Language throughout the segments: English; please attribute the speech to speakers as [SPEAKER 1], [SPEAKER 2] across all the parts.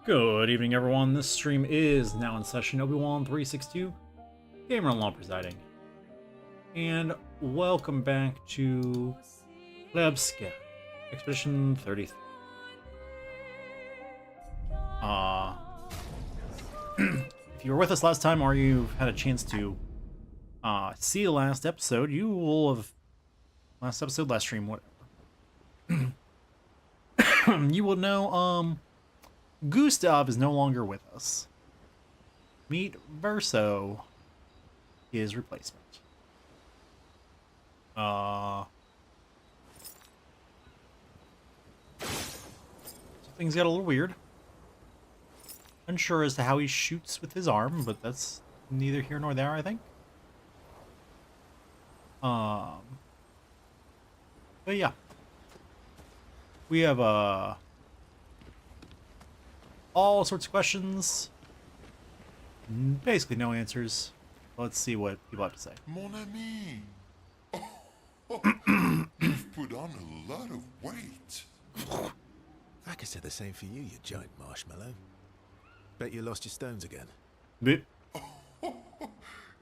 [SPEAKER 1] Good evening, everyone. This stream is now in session. Obi-Wan 362, Gamer Law presiding, and welcome back to Obscur, Expedition 33. If you were with us last time, or you've had a chance to see the last episode, you will have last stream, whatever. You will know, Gustav is no longer with us. Meet Verso, his replacement. Things got a little weird. Unsure as to how he shoots with his arm, but that's neither here nor there, I think. But yeah. We have, all sorts of questions. Basically no answers. Let's see what people have to say.
[SPEAKER 2] Mon ami! You've put on a lot of weight.
[SPEAKER 3] I could say the same for you, you giant marshmallow. Bet you lost your stones again.
[SPEAKER 1] Bit.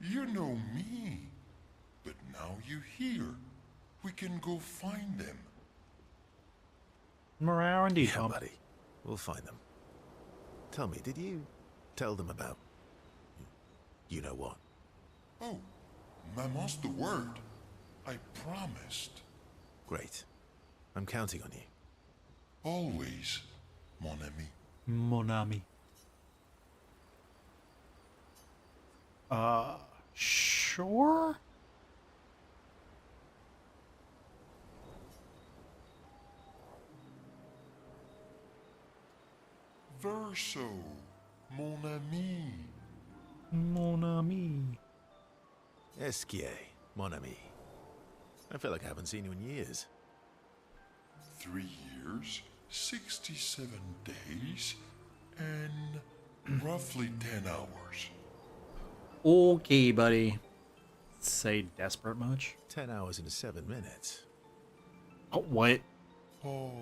[SPEAKER 2] You know me. But now you're here. We can go find them.
[SPEAKER 1] Morale indeed,
[SPEAKER 3] Yeah,
[SPEAKER 1] Tom.
[SPEAKER 3] buddy. We'll find them. Tell me, did you tell them about... you know what?
[SPEAKER 2] Oh, Maman's the word. I promised.
[SPEAKER 3] Great. I'm counting on you.
[SPEAKER 2] Always, mon ami.
[SPEAKER 1] Monami. Sure?
[SPEAKER 2] Verso, mon ami.
[SPEAKER 1] Monami.
[SPEAKER 3] Esquier, mon ami. I feel like I haven't seen you in years.
[SPEAKER 2] 3 years, 67 days, and roughly 10 hours.
[SPEAKER 1] Okay, buddy. Say desperate much?
[SPEAKER 3] 10 hours and 7 minutes.
[SPEAKER 1] Oh, what?
[SPEAKER 2] Oh,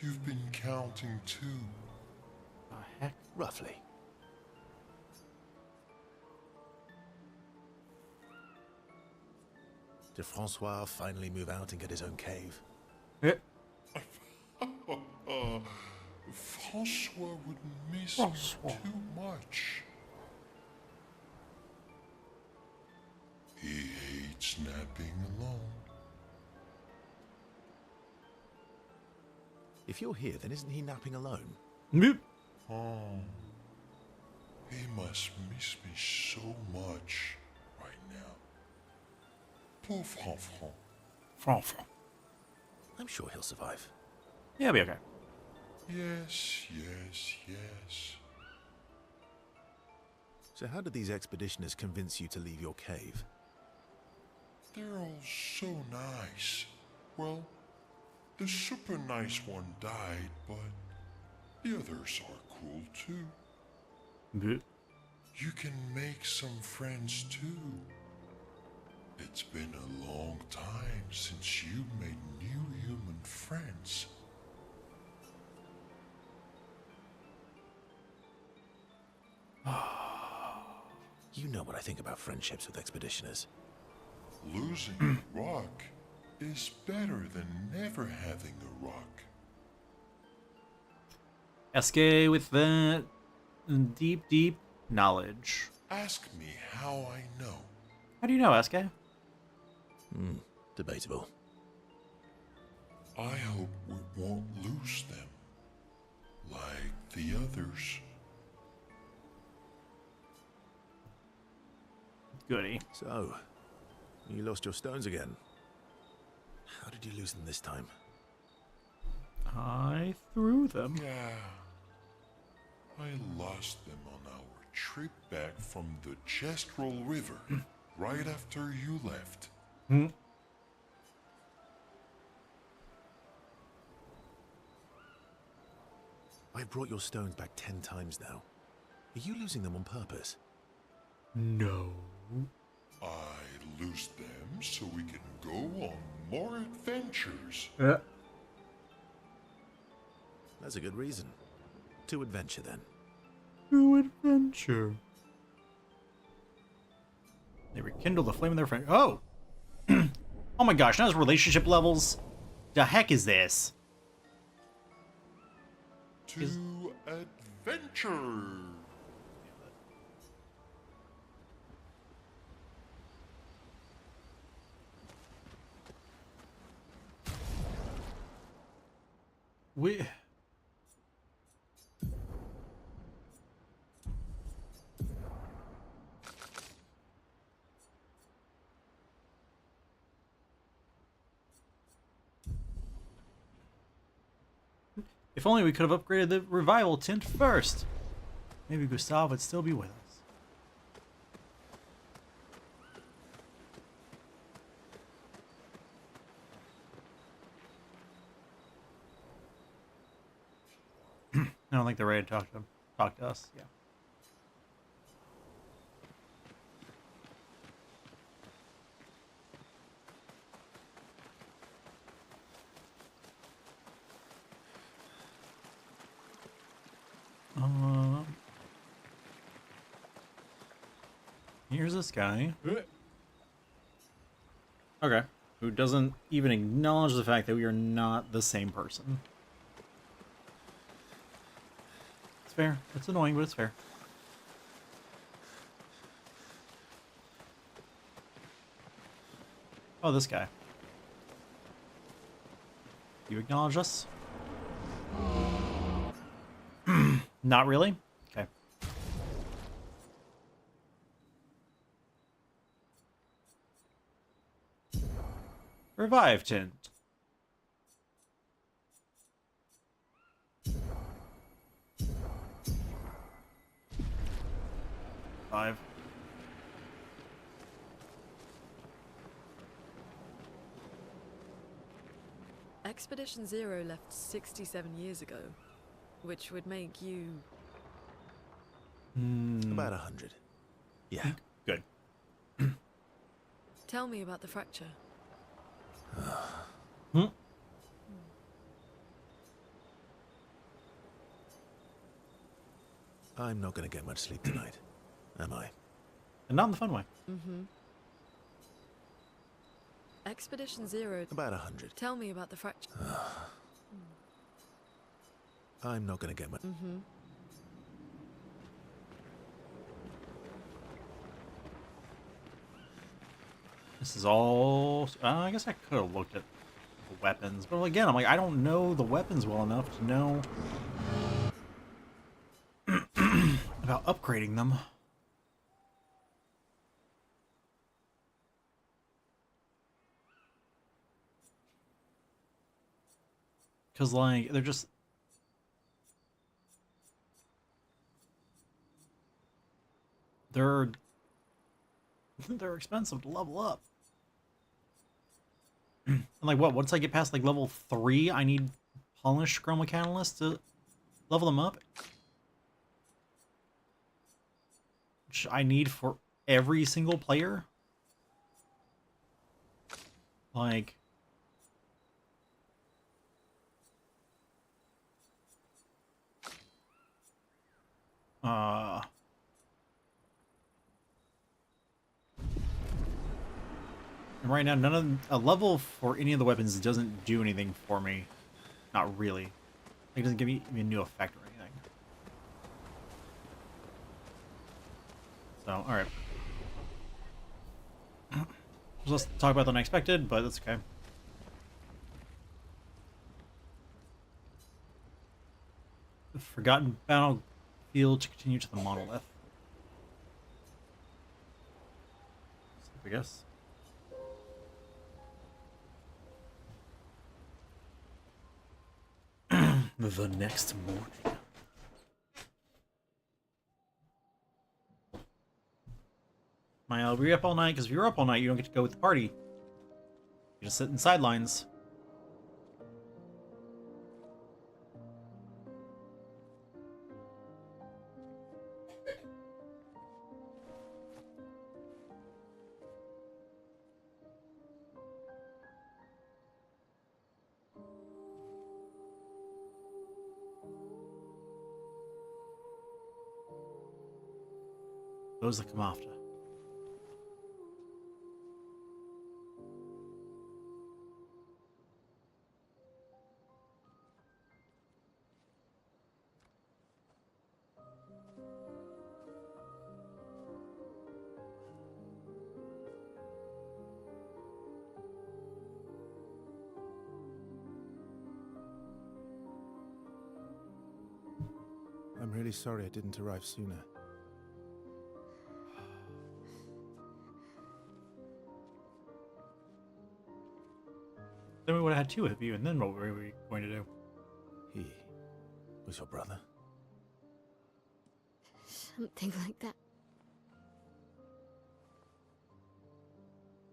[SPEAKER 2] you've been counting too.
[SPEAKER 1] The heck?
[SPEAKER 3] Roughly. Did Francois finally move out and get his own cave?
[SPEAKER 2] Francois would miss
[SPEAKER 1] Francois.
[SPEAKER 2] you too much. He hates napping alone.
[SPEAKER 3] If you're here, then isn't he napping alone?
[SPEAKER 1] Boop.
[SPEAKER 2] Oh, he must miss me so much right now. Poor Franfran.
[SPEAKER 1] Franfran.
[SPEAKER 3] I'm sure he'll survive.
[SPEAKER 1] Yeah, it'll be okay.
[SPEAKER 2] Yes, yes, yes.
[SPEAKER 3] So how did these expeditioners convince you to leave your cave?
[SPEAKER 2] They're all so nice. Well, the super nice one died, but the others are cool too.
[SPEAKER 1] Boop.
[SPEAKER 2] You can make some friends too. It's been a long time since you made new human friends.
[SPEAKER 3] You know what I think about friendships with expeditioners.
[SPEAKER 2] Losing a rock is better than never having a rock.
[SPEAKER 1] SK with that deep knowledge.
[SPEAKER 2] Ask me how I know.
[SPEAKER 1] How do you know, SK?
[SPEAKER 3] Debatable.
[SPEAKER 2] I hope we won't lose them, like the others.
[SPEAKER 1] Goody.
[SPEAKER 3] So, you lost your stones again. How did you lose them this time?
[SPEAKER 1] I threw them.
[SPEAKER 2] Yeah, I lost them on our trip back from the Chestrel River, right after you left.
[SPEAKER 1] Hmm.
[SPEAKER 3] I've brought your stones back 10 times now. Are you losing them on purpose?
[SPEAKER 1] No.
[SPEAKER 2] I lose them so we can go on more adventures.
[SPEAKER 1] Yeah.
[SPEAKER 3] That's a good reason. To adventure, then.
[SPEAKER 1] To adventure. They rekindle the flame of their friend. Oh! Oh my gosh, now it's relationship levels. The heck is this?
[SPEAKER 2] To adventure.
[SPEAKER 1] We... If only we could have upgraded the revival tint first. Maybe Gustav would still be with us. I don't think they're ready to talk to us. Yeah. Here's this guy. Okay. Who doesn't even acknowledge the fact that we are not the same person. It's fair. It's annoying, but it's fair. Oh, this guy. You acknowledge us? Not really? Okay. Revive tint. Five.
[SPEAKER 4] Expedition Zero left 67 years ago, which would make you...
[SPEAKER 3] About 100. Yeah.
[SPEAKER 1] Good.
[SPEAKER 4] Tell me about the fracture.
[SPEAKER 3] I'm not going to get much sleep tonight, am I?
[SPEAKER 1] And not in the fun way.
[SPEAKER 4] Expedition Zero...
[SPEAKER 3] About 100.
[SPEAKER 4] Tell me about the fracture.
[SPEAKER 3] I'm not going to get much...
[SPEAKER 1] This is all... I guess I could have looked at the weapons. But again, I'm like, I don't know the weapons well enough to know about upgrading them. Because, like, they're just... They're expensive to level up. And like, what? Once I get past, like, level 3, I need Polished Chroma Catalyst to level them up? Which I need for every single player? Like... And right now, none of a level for any of the weapons doesn't do anything for me. Not really. It doesn't give me a new effect or anything. So, alright. Let's talk about the unexpected, but that's okay. The Forgotten Battlefield to continue to the monolith. I guess. The next morning. I'll be up all night, because if you're up all night, you don't get to go with the party. You just sit in sidelines. those that come after.
[SPEAKER 3] I'm really sorry I didn't arrive sooner.
[SPEAKER 1] Then we would have had two of you, and then what were we going to do?
[SPEAKER 3] He was your brother?
[SPEAKER 5] Something like that.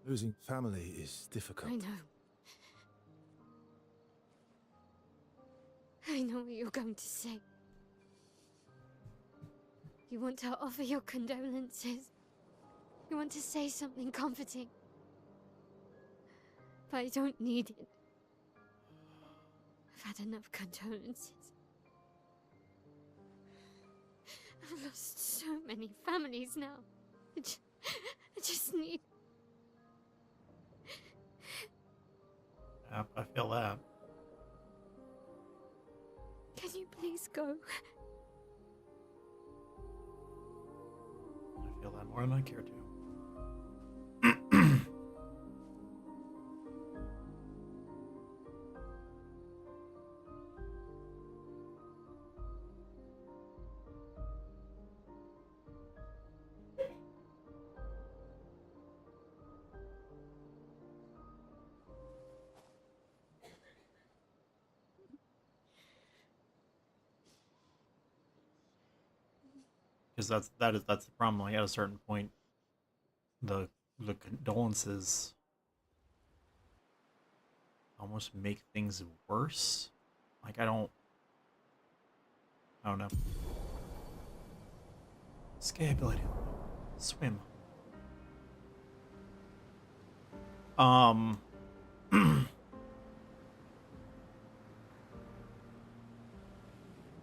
[SPEAKER 3] Losing family is difficult.
[SPEAKER 5] I know. I know what you're going to say. You want to offer your condolences. You want to say something comforting. But I don't need it. I've had enough condolences. I've lost so many families now. I just need...
[SPEAKER 1] I feel that.
[SPEAKER 5] Can you please go?
[SPEAKER 1] I feel that more than I care to. Because that's the problem. Like at a certain point, the condolences almost make things worse. Like I don't know. Escape ability. Swim.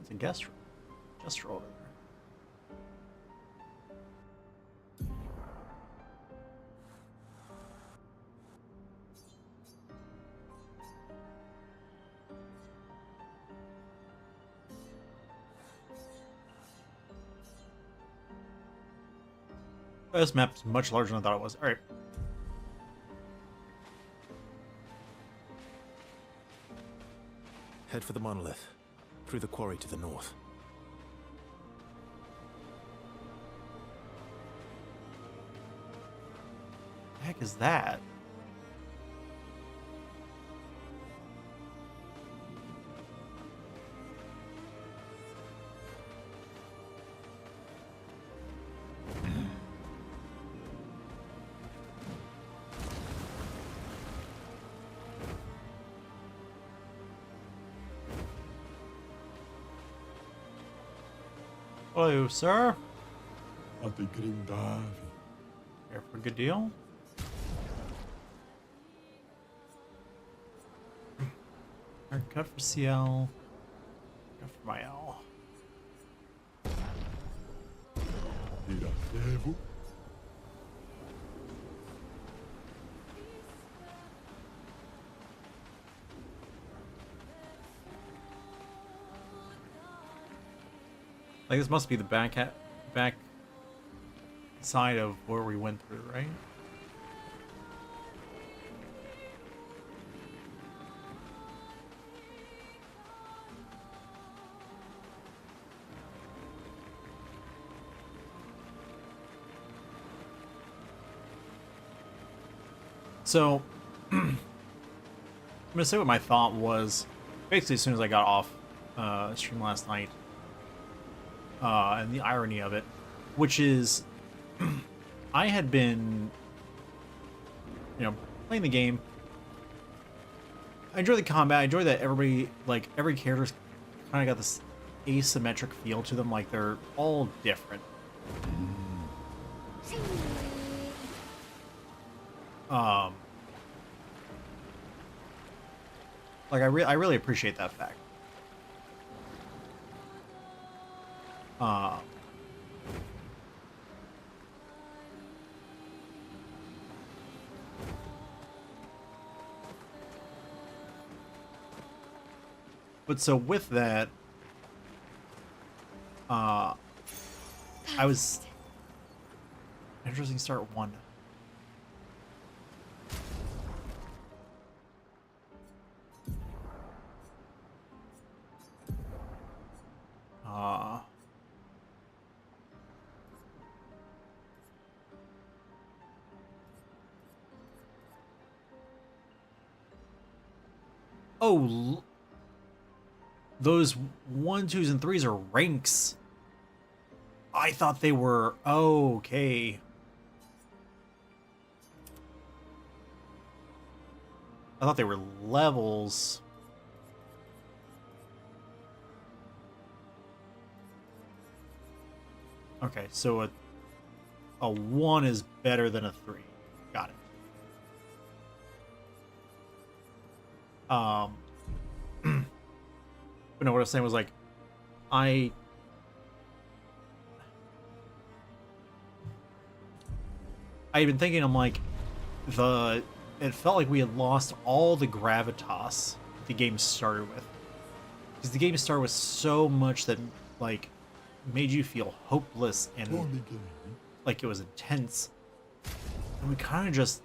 [SPEAKER 1] It's a guest room. Just roll over there. This map's much larger than I thought it was. Alright.
[SPEAKER 3] Head for the monolith. Through the quarry to the north.
[SPEAKER 1] The heck is that? Hello, sir.
[SPEAKER 2] Ate grindavi.
[SPEAKER 1] Here for a good deal. Haircut for CL. Cut for my L.
[SPEAKER 2] Iradevo.
[SPEAKER 1] Like this must be the back side of where we went through, right? So, I'm gonna say what my thought was. Basically, as soon as I got off stream last night, and the irony of it, which is, I had been, playing the game. I enjoy the combat. I enjoy that every character's kind of got this asymmetric feel to them. Like they're all different. Like I really appreciate that fact. But so with that, I was interesting start one. Oh, those 1, 2s, and 3s are ranks. I thought they were okay. I thought they were levels. Okay, so a 1 is better than a 3. Got it. But no, what I was saying was like, I had been thinking, I'm like, it felt like we had lost all the gravitas the game started with. Because the game started with so much that, like, made you feel hopeless and like it was intense. And we kind of just...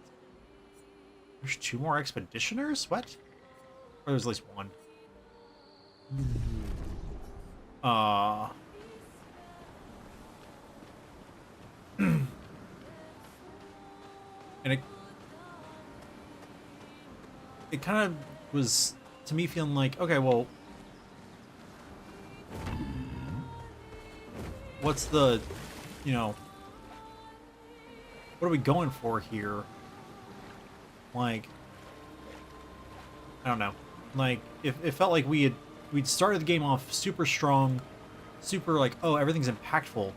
[SPEAKER 1] There's 2 more expeditioners? What? Or there's at least 1. And it kind of was, to me, feeling like, okay, well, what's the, you know, what are we going for here? Like, I don't know. Like, it felt like we'd started the game off super strong, super like, oh, everything's impactful.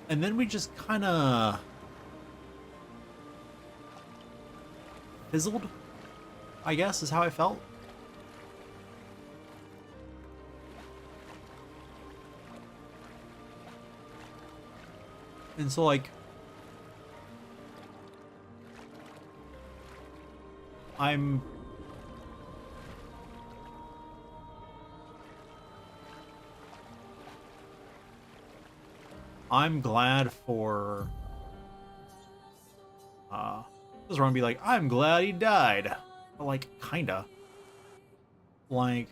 [SPEAKER 1] And then we just kind of fizzled, I guess, is how I felt. And so, like, I'm glad for this is wrong to be like, I'm glad he died. But like, kinda. Like,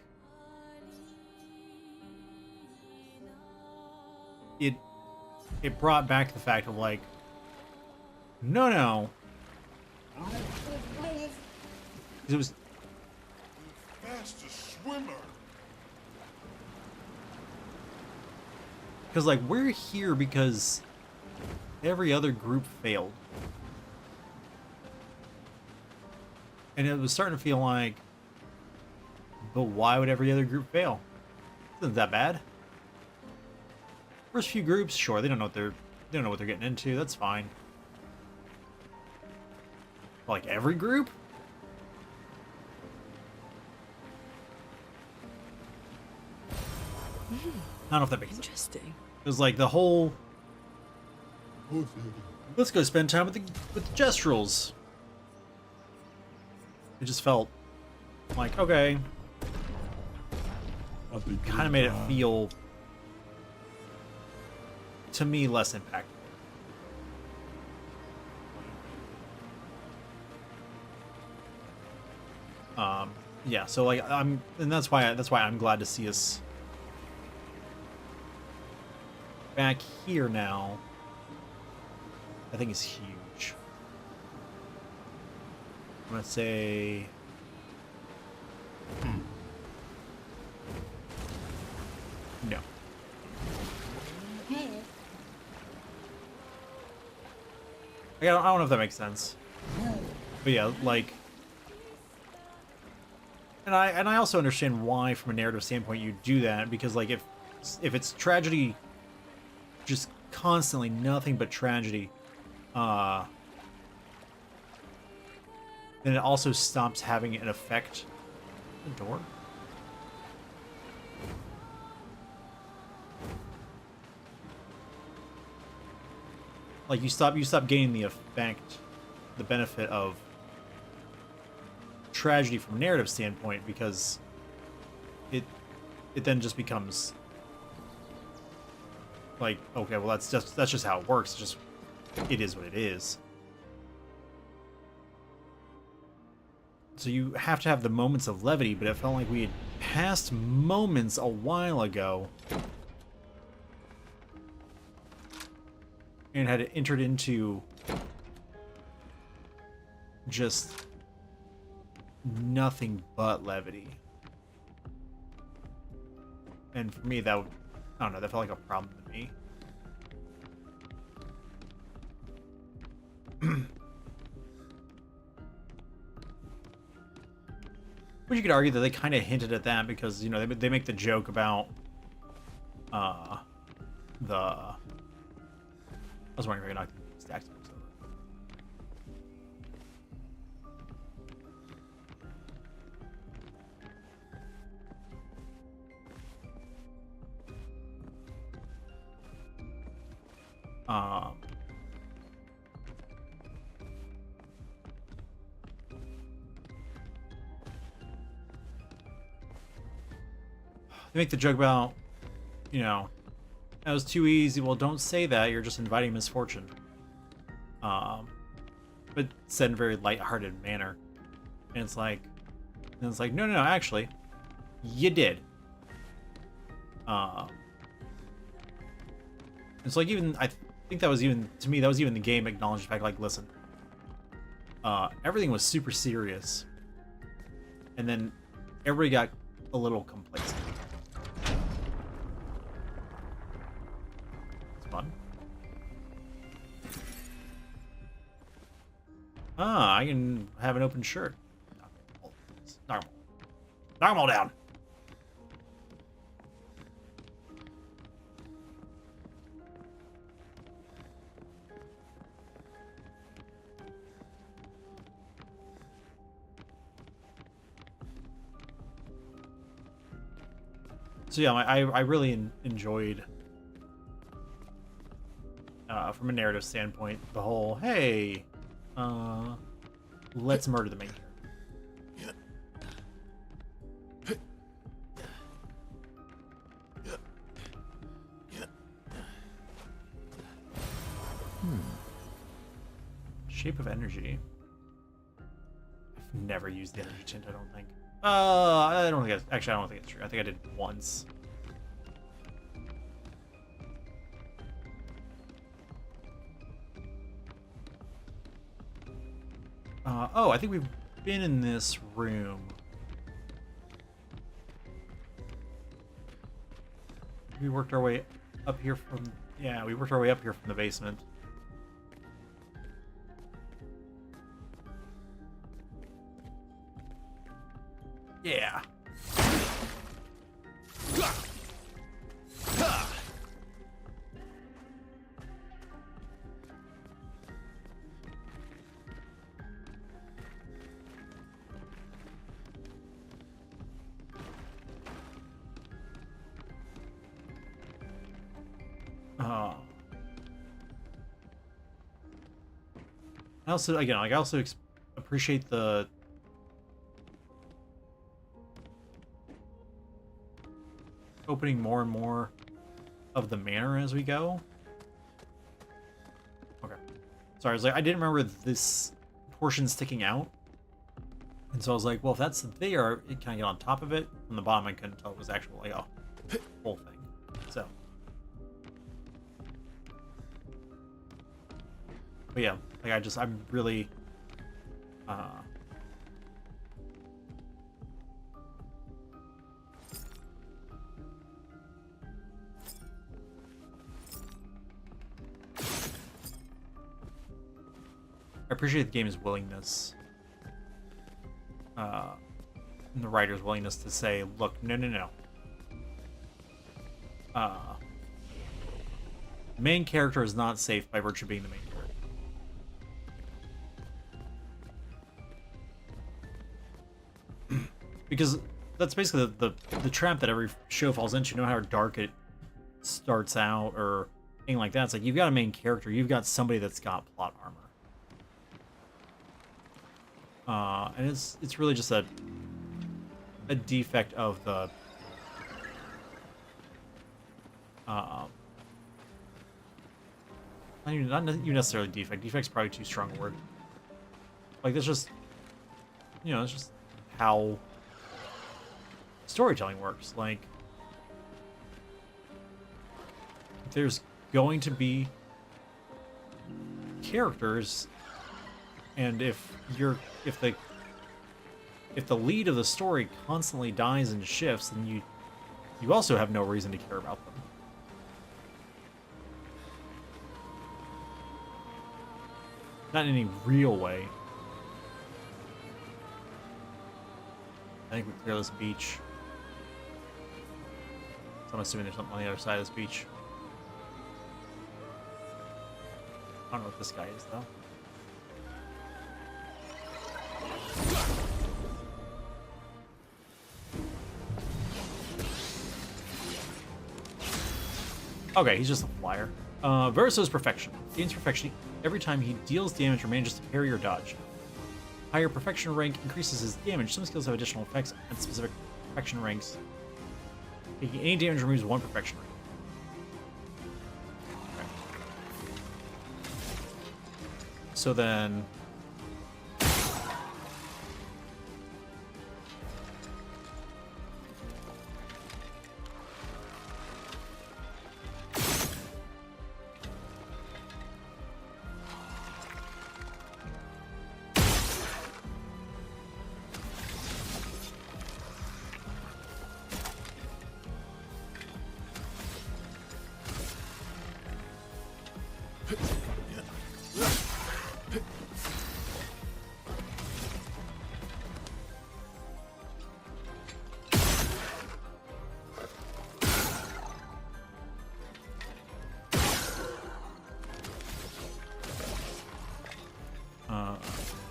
[SPEAKER 1] it brought back the fact of like, no. 'Cause it was
[SPEAKER 2] Fastest swimmer.
[SPEAKER 1] because like we're here because every other group failed. And it was starting to feel like, but why would every other group fail? Isn't that bad? First few groups, sure, they don't know what they're getting into. That's fine. But like every group? I don't know if that makes sense.
[SPEAKER 4] Interesting.
[SPEAKER 1] It was like the whole, let's go spend time with the Gestrels. It just felt like, okay, kind of made it feel, to me, less impactful. Yeah, so like and that's why I'm glad to see us back here now. I think is huge. I'm gonna say no. I don't know if that makes sense. But yeah, like, and I also understand why, from a narrative standpoint, you do that, because like if it's tragedy, just constantly nothing but tragedy, then it also stops having an effect. The door. Like you stop gaining the effect, the benefit of tragedy from a narrative standpoint, because it then just becomes like, okay, well that's just how it works. It's just it is what it is. So you have to have the moments of levity, but it felt like we had passed moments a while ago and had entered into just nothing but levity. And for me, that would, I don't know, that felt like a problem to me. But you could argue that they kind of hinted at that because, you know, they make the joke about I was wondering if I could knock the stacks over. They make the joke about, you know, that was too easy. Well, don't say that. You're just inviting misfortune. But said in a very lighthearted manner. And it's like, no, actually, you did. It's like even, I think that was even, to me, that was even the game acknowledged the fact, like, listen, everything was super serious. And then everybody got a little complacent. Fun. Ah, I can have an open shirt. Knock them all down. So yeah, I really enjoyed, from a narrative standpoint, the whole, hey, let's murder the main character. Shape of energy. I've never used the energy tint, I don't think. I don't think actually, I don't think it's true. I think I did once. Oh, I think we've been in this room. We worked our way up here from... Yeah, we worked our way up here from the basement. Yeah. I also, again, like, I also appreciate the opening more and more of the manor as we go. Okay. Sorry, I was like, I didn't remember this portion sticking out. And so I was like, well, if that's there, it can I get on top of it? From the bottom, I couldn't tell it was actual, like, a whole thing. So. But yeah, like, I'm really, I appreciate the game's willingness, and the writer's willingness to say, look, no. Main character is not safe by virtue of being the main character. Because that's basically the trap that every show falls into. You know how dark it starts out or anything like that. It's like you've got a main character, you've got somebody that's got plot armor. And it's really just a defect of the not even necessarily defect. Defect's probably too strong a word. Like, that's just, you know, it's just how storytelling works. Like, there's going to be characters, and if the lead of the story constantly dies and shifts, then you also have no reason to care about them. Not in any real way. I think we clear this beach. So I'm assuming there's something on the other side of this beach. I don't know what this guy is, though. Okay, he's just a flyer. Verso's perfection. Gains perfection every time he deals damage or manages to parry or dodge. Higher perfection rank increases his damage. Some skills have additional effects at specific perfection ranks. Taking any damage removes one perfection rank. Okay. So then...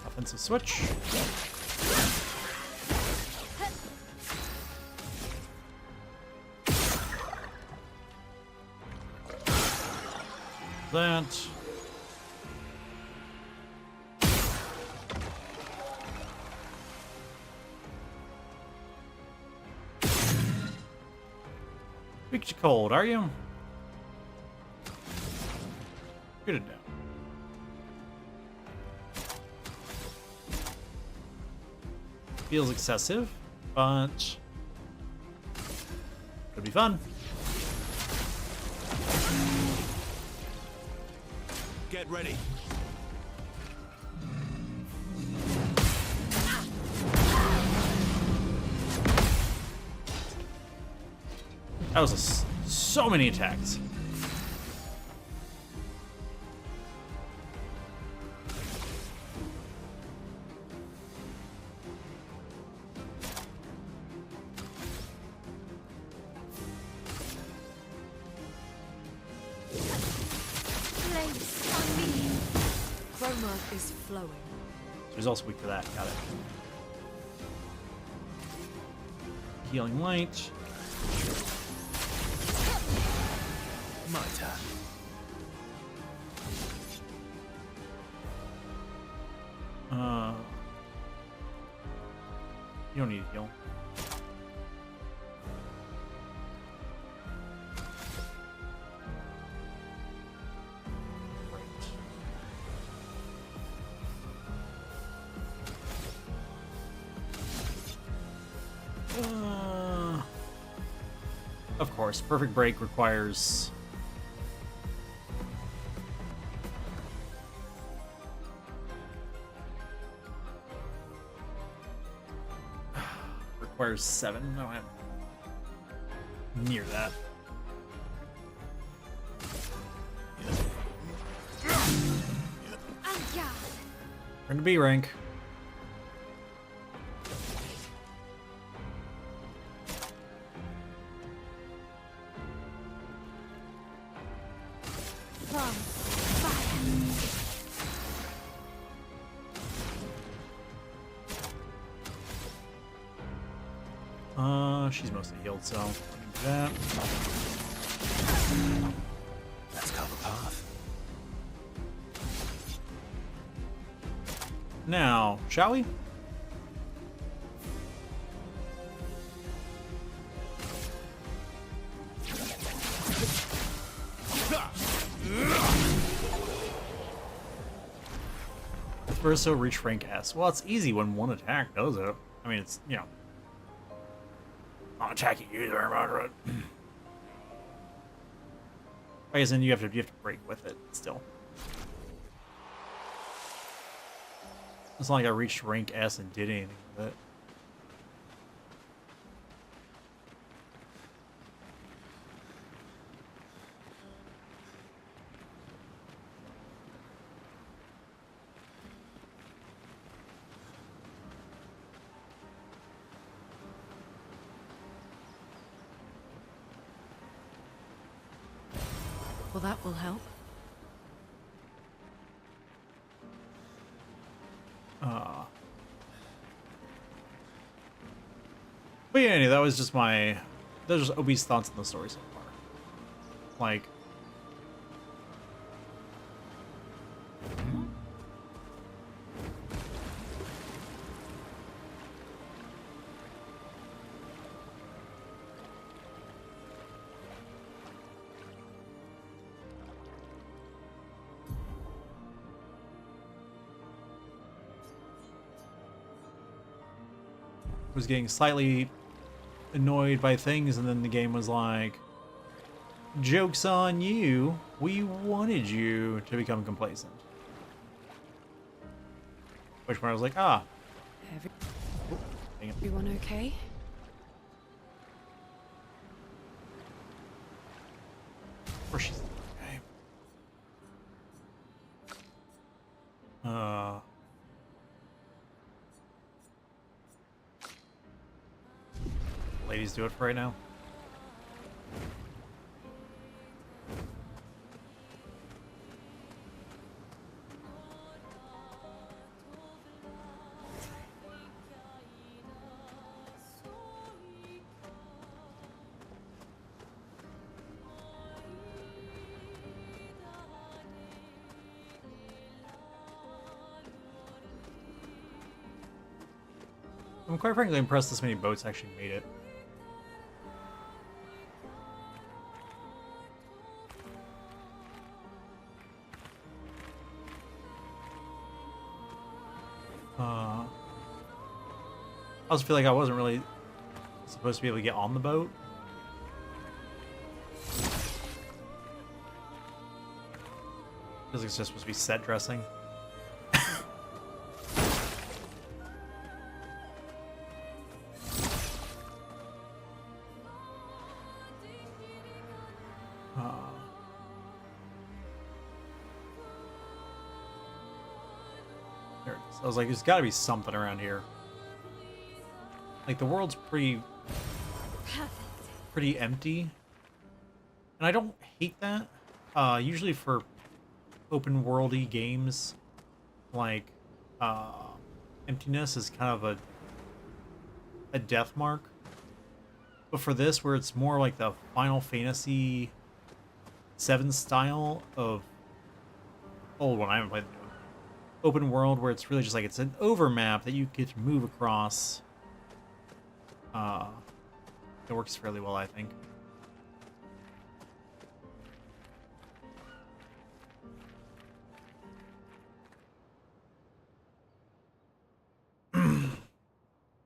[SPEAKER 1] offensive switch. That. Weak to cold, are you? Good to know. Feels excessive, but could be fun.
[SPEAKER 3] Get ready.
[SPEAKER 1] That was so many attacks.
[SPEAKER 4] Chroma is flowing.
[SPEAKER 1] So he's also weak to that. Got it. Healing light.
[SPEAKER 3] My turn.
[SPEAKER 1] You don't need to heal. Of course, perfect break requires requires 7. No, I'm near that. Turn to B rank. She's mostly healed, so I'll do that.
[SPEAKER 3] Let's cover path.
[SPEAKER 1] Now, shall we? Verso reach rank S? Well, it's easy when one attack does it. I mean, it's, you know, not attacking you very much, but I guess then you have to break with it still. It's not like I reached rank S and did anything with it.
[SPEAKER 4] Well, that will help.
[SPEAKER 1] But yeah, anyway, that was just Obi's thoughts on the story so far. Like, was getting slightly annoyed by things, and then the game was like, joke's on you, we wanted you to become complacent. Which one I was like, ah. Dang it.
[SPEAKER 4] Everyone okay?
[SPEAKER 1] Of course she's okay. Ladies do it for right now. I'm quite frankly impressed this many boats actually made it. I also feel like I wasn't really supposed to be able to get on the boat. Feels like it's just supposed to be set dressing. There it is. I was like, there's got to be something around here. Like, the world's pretty empty, and I don't hate that. Usually for open worldy games, like emptiness is kind of a death mark. But for this, where it's more like the Final Fantasy VII style of old one, I haven't played the new one. Open world, where it's really just like it's an overmap that you get to move across. It works fairly well, I think.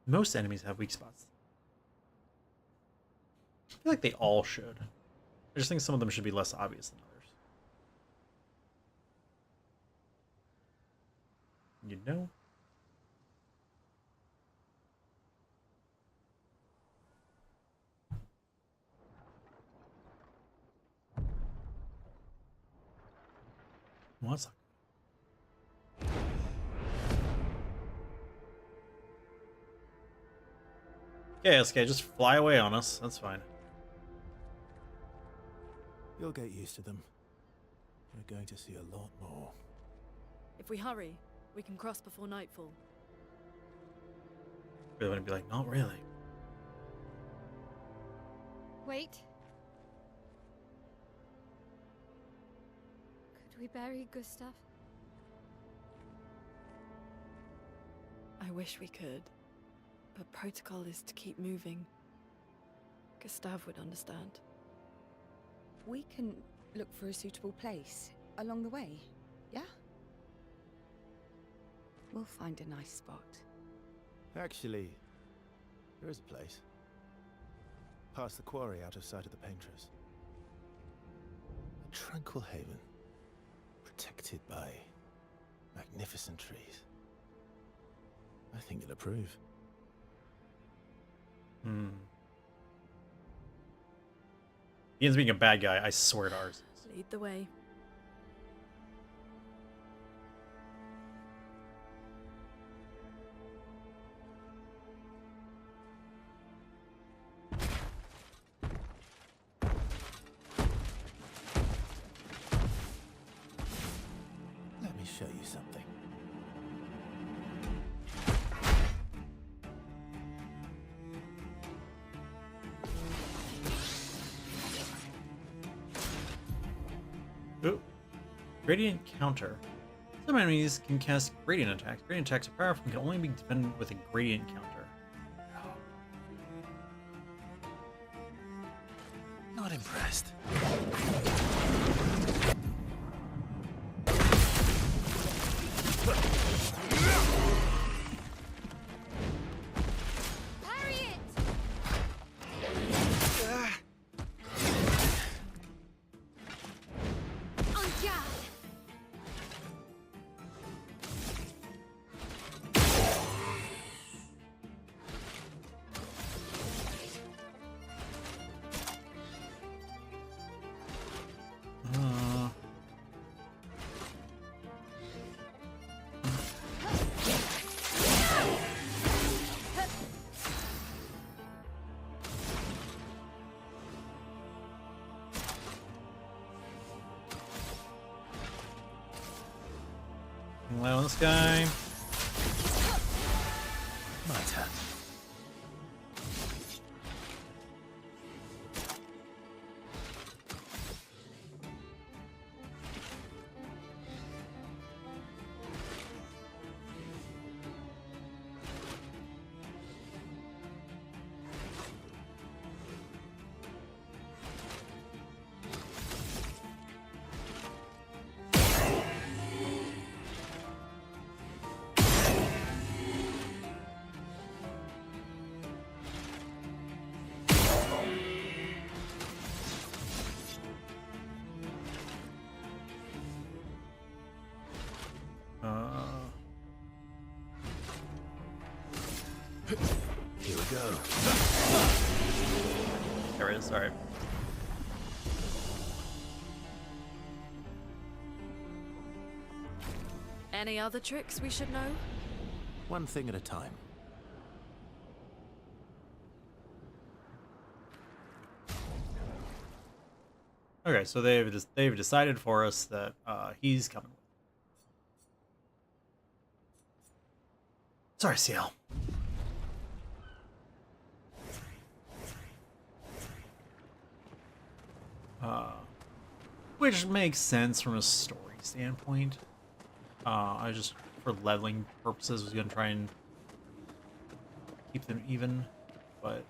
[SPEAKER 1] Most enemies have weak spots. I feel like they all should. I just think some of them should be less obvious than others. You know? What's up? Okay, SK, just fly away on us. That's fine.
[SPEAKER 3] You'll get used to them. We're going to see a lot more.
[SPEAKER 4] If we hurry, we can cross before nightfall.
[SPEAKER 1] Really want to be like, not really.
[SPEAKER 5] Wait. Could we bury Gustav?
[SPEAKER 4] I wish we could, but protocol is to keep moving. Gustav would understand.
[SPEAKER 6] We can look for a suitable place along the way, yeah? We'll find a nice spot.
[SPEAKER 3] Actually, there is a place. Past the quarry, out of sight of the painters. A tranquil haven. Protected by magnificent trees. I think you'll approve.
[SPEAKER 1] Ian's being a bad guy, I swear to ours.
[SPEAKER 4] Lead the way.
[SPEAKER 3] Let me show you something.
[SPEAKER 1] Ooh. Gradient counter. Some enemies can cast gradient attacks. Gradient attacks are powerful and can only be defended with a gradient counter.
[SPEAKER 3] Not impressed.
[SPEAKER 5] Parry it! En garde!
[SPEAKER 1] Lay on this guy.
[SPEAKER 3] My turn. Here we go.
[SPEAKER 1] There it is, sorry.
[SPEAKER 4] Any other tricks we should know?
[SPEAKER 3] One thing at a time.
[SPEAKER 1] Okay, so they've decided for us that he's coming. Sorry, CL. Which makes sense from a story standpoint. I just, for leveling purposes, was gonna try and keep them even, but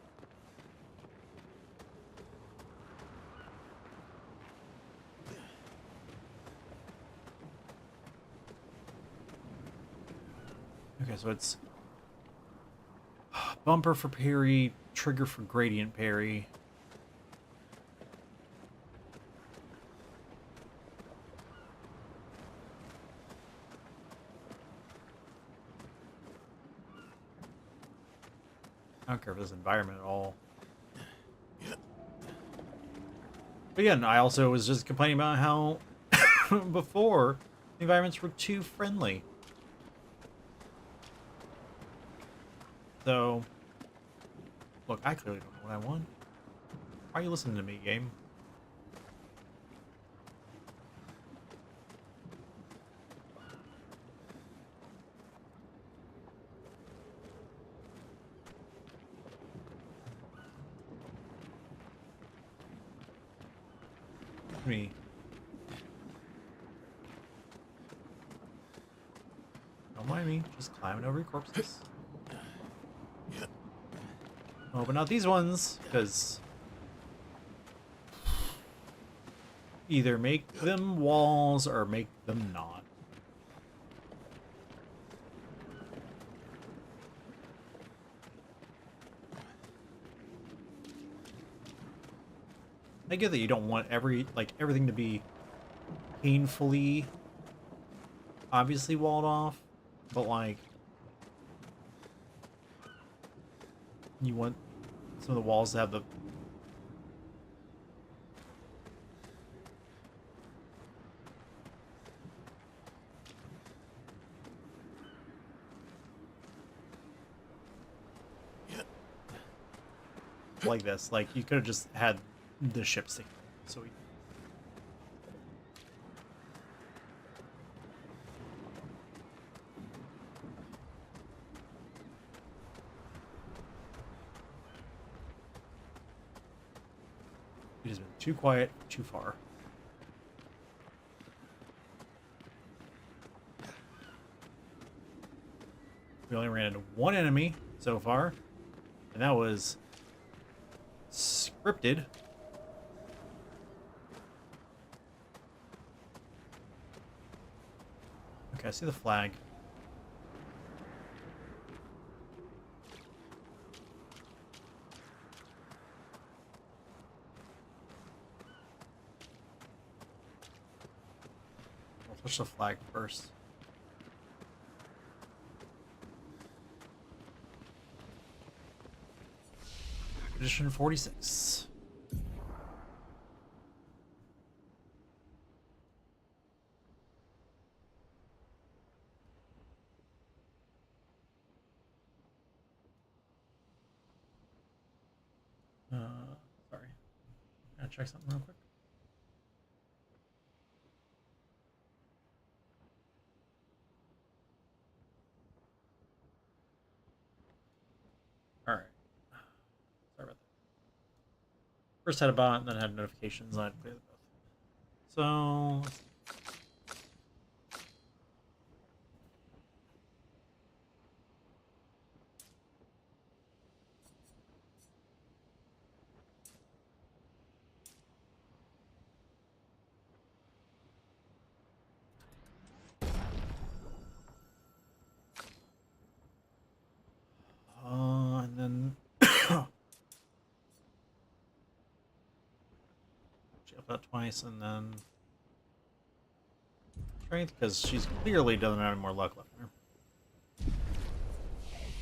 [SPEAKER 1] okay, so it's bumper for parry, trigger for gradient parry. I don't care for this environment at all. But again, I also was just complaining about how before the environments were too friendly. So, look, I clearly don't know what I want. Why are you listening to me, game? Me. Don't mind me, just climbing over your corpses. Oh, but not these ones, because either make them walls or make them not. I get that you don't want everything to be painfully obviously walled off, but like you want some of the walls to have the like this. Like you could have just had the ship sink. So we it has been too quiet, too far. We only ran into one enemy so far, and that was scripted. Okay, I see the flag. I'll touch the flag first. Edition 46. Sorry. Gotta check something real quick. Alright. Sorry about that. First had a bot, and then had notifications, and I had to clear them both. So, let's see. And then she up that twice, and then strength, because she's clearly doesn't have any more luck left in her.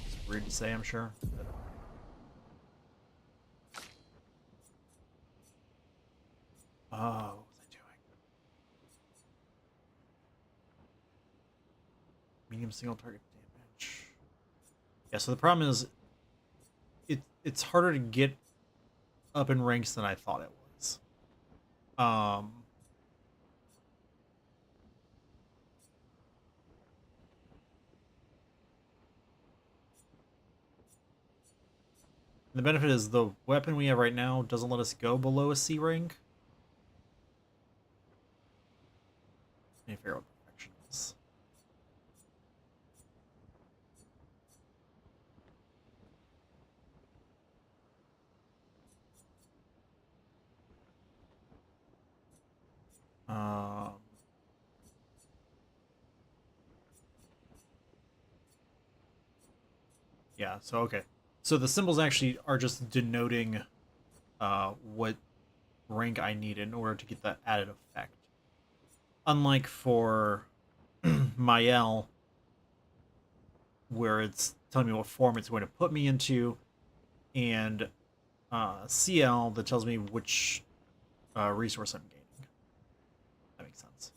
[SPEAKER 1] It's weird to say, I'm sure. But... oh, what was I doing? Medium single target damage. Yeah, so the problem is it's harder to get up in ranks than I thought it was. The benefit is the weapon we have right now doesn't let us go below a C rank. Let me figure out what perfection is. Yeah, so okay. So the symbols actually are just denoting what rank I need in order to get that added effect. Unlike for Mael, where it's telling me what form it's going to put me into, and CL that tells me which resource I'm gaining. That makes sense.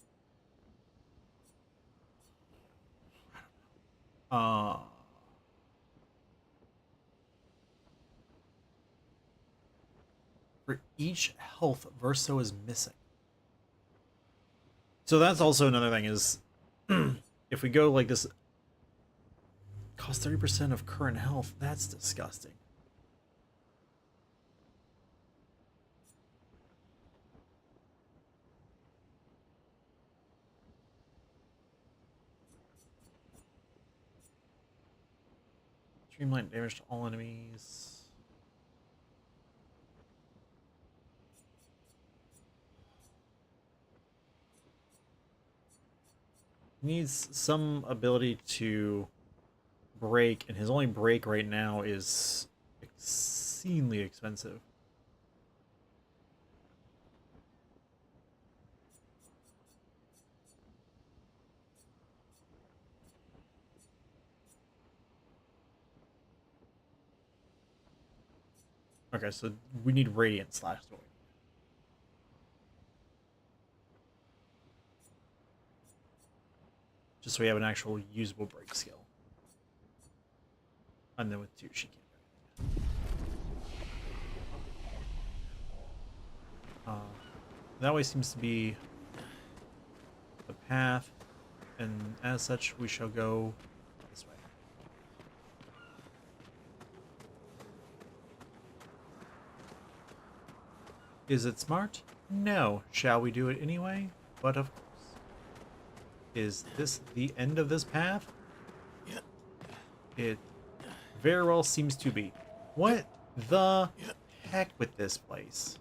[SPEAKER 1] For each health, Verso is missing. So that's also another thing is, if we go like this, cost 30% of current health, that's disgusting. Streamline damage to all enemies. Needs some ability to break, and his only break right now is obscenely expensive. Okay, so we need radiant slash void. Just so we have an actual usable break skill. And then with 2, she can't do anything. That way seems to be the path, and as such, we shall go this way. Is it smart? No. Shall we do it anyway? But of course. Is this the end of this path? It very well seems to be. What the heck with this place?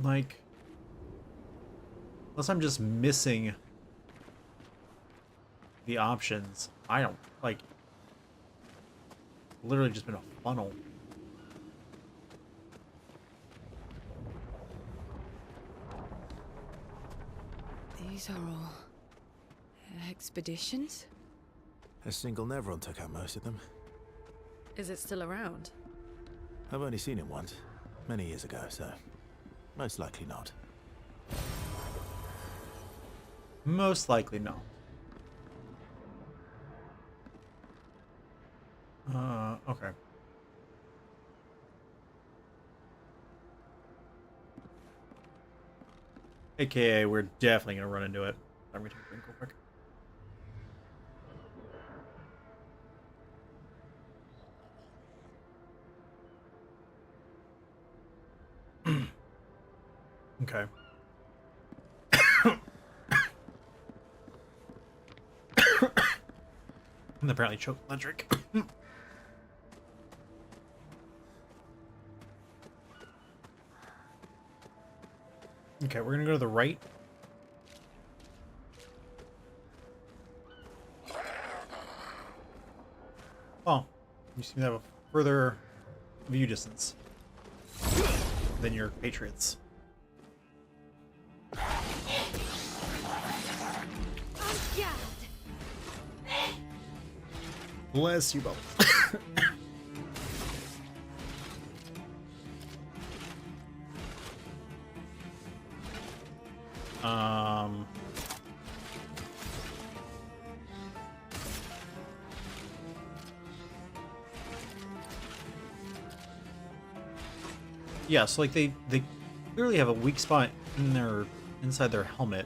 [SPEAKER 1] Like, unless I'm just missing the options, I don't, like, literally just been a funnel.
[SPEAKER 6] These are all expeditions?
[SPEAKER 3] A single Nevron took out most of them.
[SPEAKER 6] Is it still around?
[SPEAKER 3] I've only seen it once, many years ago, so most likely not.
[SPEAKER 1] Most likely not. Okay. AKA, we're definitely gonna run into it. I'm gonna take a drink real quick. Okay. And apparently choked on the drink. Okay, we're gonna go to the right. Oh, you seem to have a further view distance than your patriots. Bless you both. Yeah, so like they clearly have a weak spot in their inside their helmet.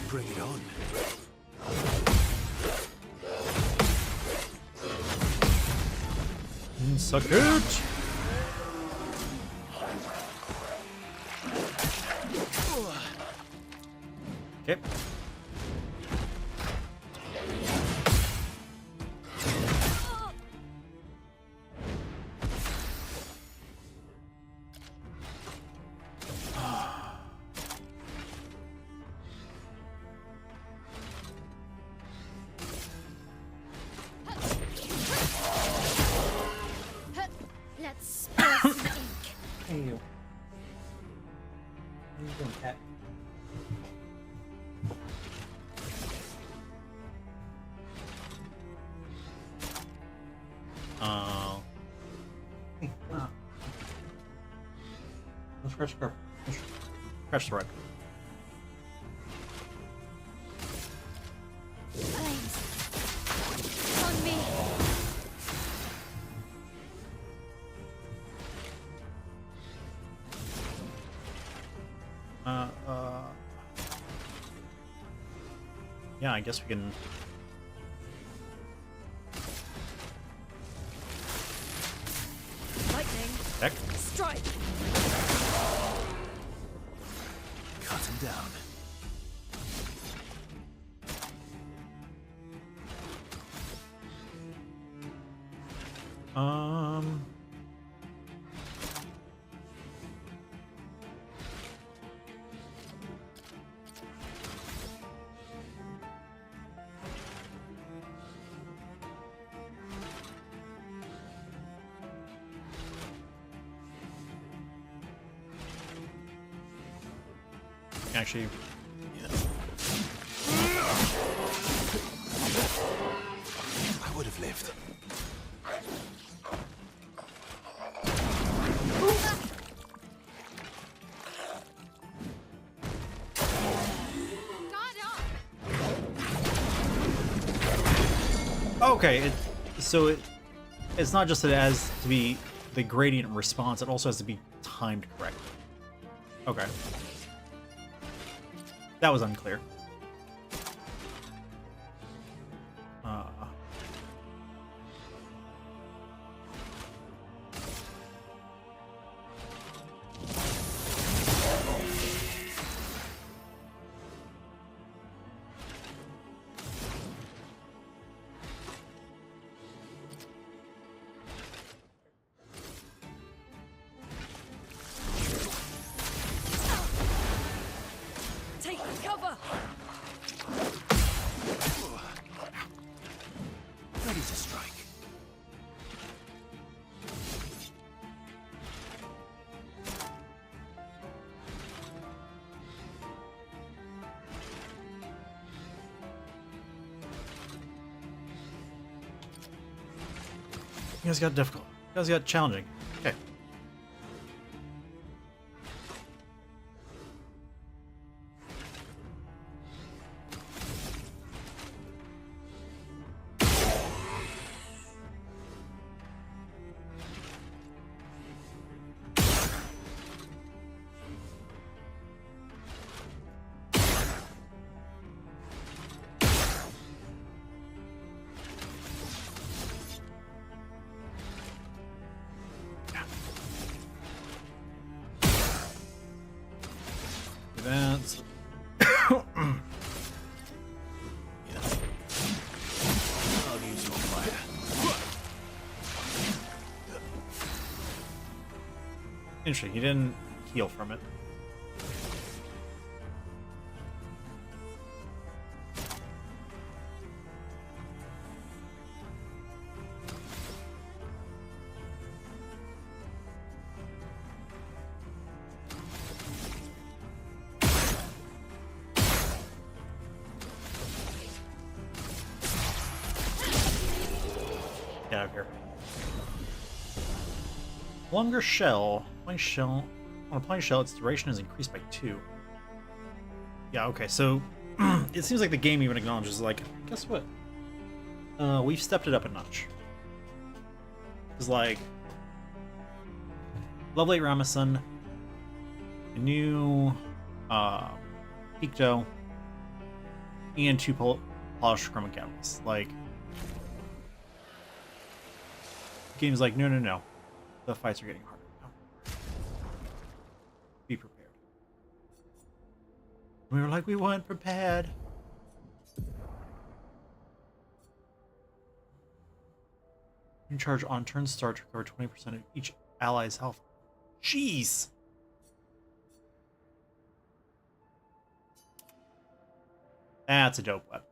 [SPEAKER 3] Bring it on.
[SPEAKER 1] Suck it! Okay.
[SPEAKER 5] Let's spill some ink.
[SPEAKER 1] Hey, you. What are you doing, cat? Scratch the rug.
[SPEAKER 5] Flames. On me.
[SPEAKER 1] Yeah, I guess we can.
[SPEAKER 6] Lightning.
[SPEAKER 1] Heck.
[SPEAKER 6] Strike.
[SPEAKER 3] Cut him down.
[SPEAKER 1] Um. Actually,
[SPEAKER 3] I would have lived.
[SPEAKER 1] okay. It's not just that it has to be the gradient response; it also has to be timed correctly. Okay, that was unclear.
[SPEAKER 6] Take cover.
[SPEAKER 3] Ready to strike.
[SPEAKER 1] You guys got difficult. You guys got challenging. Okay. Advance.
[SPEAKER 3] I'll use your fire.
[SPEAKER 1] Interesting. He didn't heal from it. Get out of here. Longer shell. Plain shell. On a plain shell, its duration is increased by 2. Yeah, okay, so it seems like the game even acknowledges, like, guess what? We've stepped it up a notch. It's like Lovely Ramison, a new Picto, and 2 polished chroma catalysts. Like, game's like, no, no, no. The fights are getting harder now. Be prepared. We were like, we weren't prepared. You charge on turn start to recover 20% of each ally's health. Jeez! That's a dope weapon.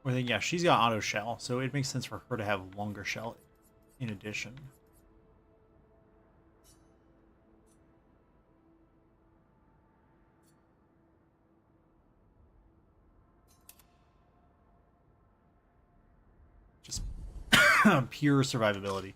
[SPEAKER 1] Or then, yeah, she's got auto shell, so it makes sense for her to have longer shell in addition. Pure survivability.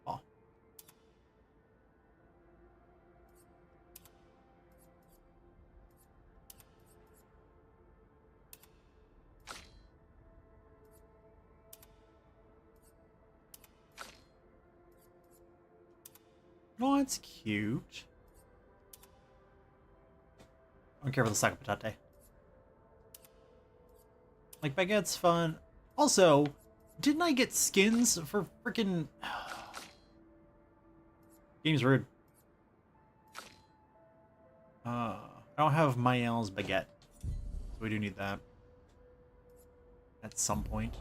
[SPEAKER 1] Oh. Oh, it's cute. I don't care for the sac patate. Like, baguette's fun. Also, didn't I get skins for freaking... Game's rude. I don't have Mael's baguette. So we do need that. At some point.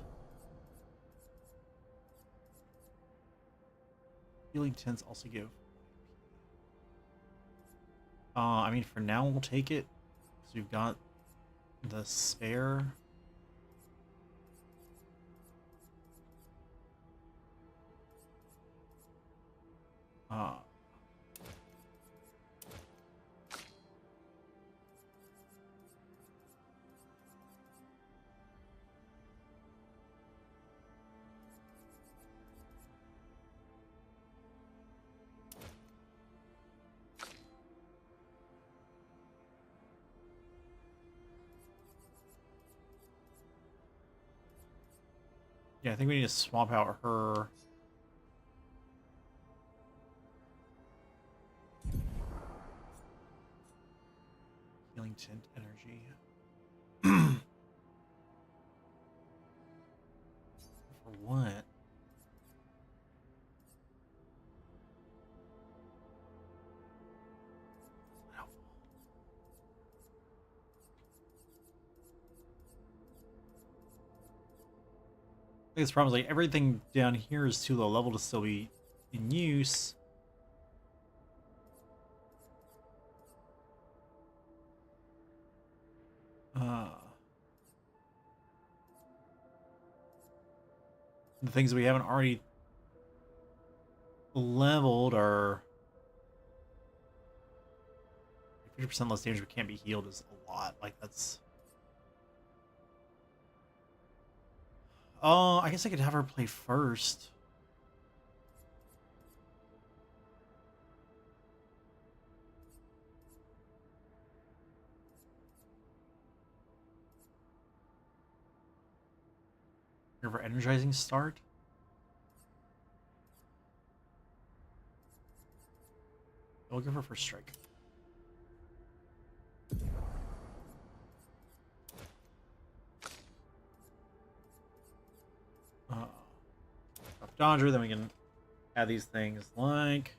[SPEAKER 1] Healing tents also give... I mean, for now, we'll take it. Because we've got the spare. Yeah, I think we need to swap out her. Healing tint energy. For what? I think it's probably like everything down here is too low level to still be in use. The things we haven't already leveled are 50% less damage but can't be healed is a lot. Like that's... Oh, I guess I could have her play first. Give her energizing start. We'll give her first strike. Dodger, then we can add these things like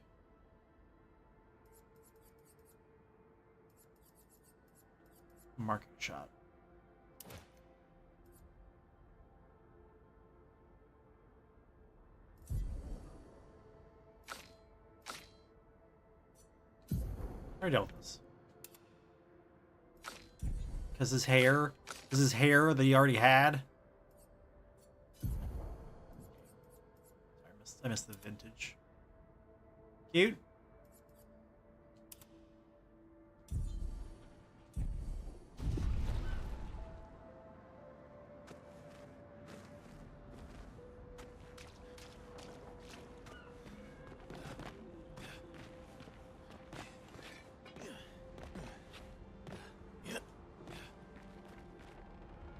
[SPEAKER 1] marking shot. I already dealt with this. Because his hair that he already had. I missed the vintage. Cute.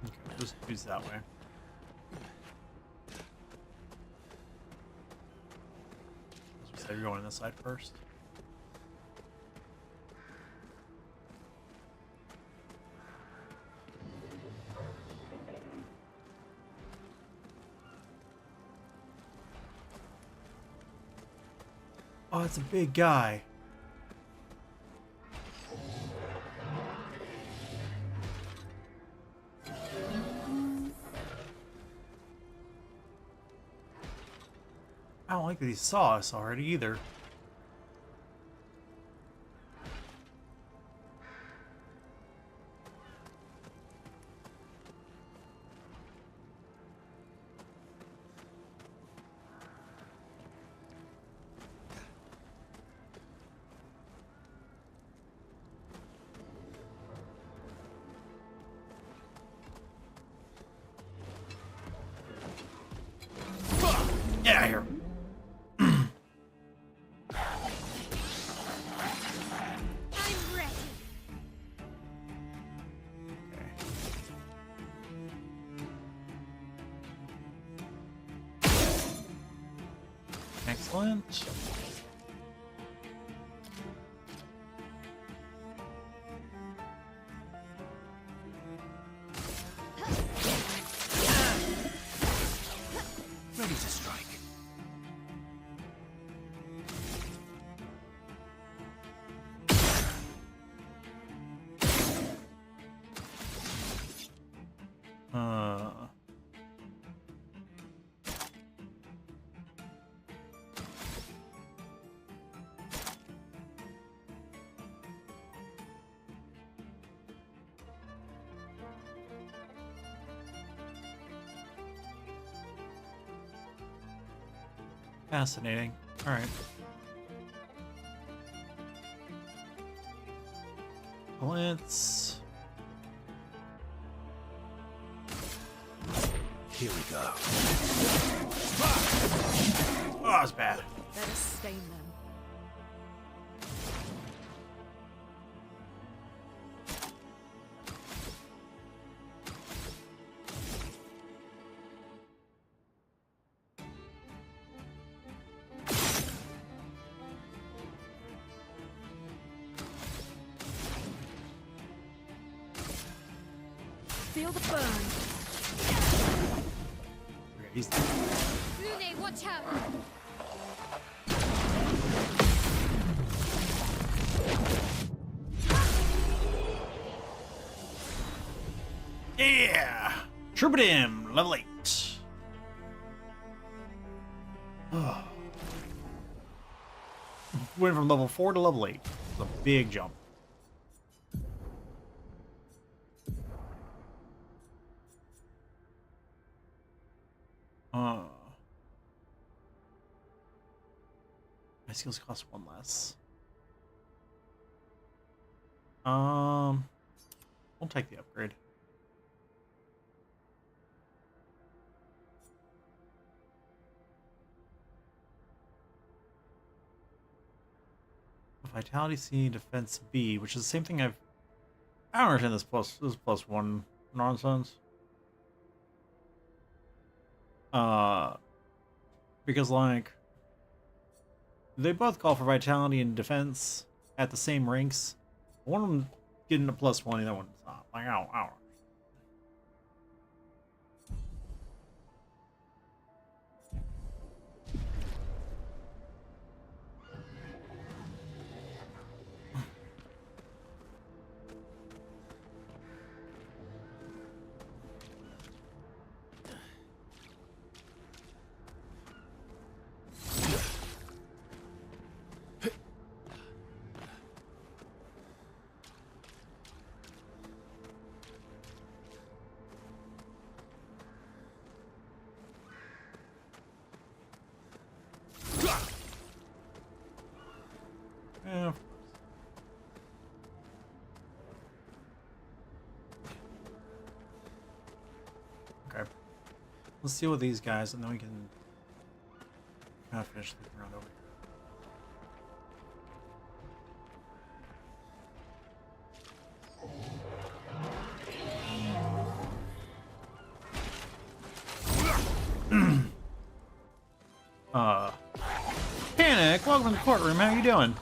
[SPEAKER 1] Okay, just use that way. So you're going this side first. Oh, it's a big guy. I don't like that he saw us already either. Excellent.
[SPEAKER 3] Ready to strike.
[SPEAKER 1] Uh, Fascinating. All right. Let's.
[SPEAKER 3] Here we go.
[SPEAKER 1] Oh, it's bad.
[SPEAKER 4] Better stain them. Feel the burn.
[SPEAKER 1] Okay, he's.
[SPEAKER 5] Lune, watch out!
[SPEAKER 1] Yeah! Troubadour, level 8. Oh. Went from level 4 to level 8. It's a big jump. My skills cost 1 less. We'll take the upgrade. Vitality C, Defense B, which is the same thing I don't understand this +1 nonsense. Because like they both call for Vitality and Defense at the same ranks. One of them getting a +1, the other one's not. Like I don't know. Yeah. Okay. Let's deal with these guys, and then we can kind of finish looking around over here. Panic! Welcome to the courtroom. How you doing?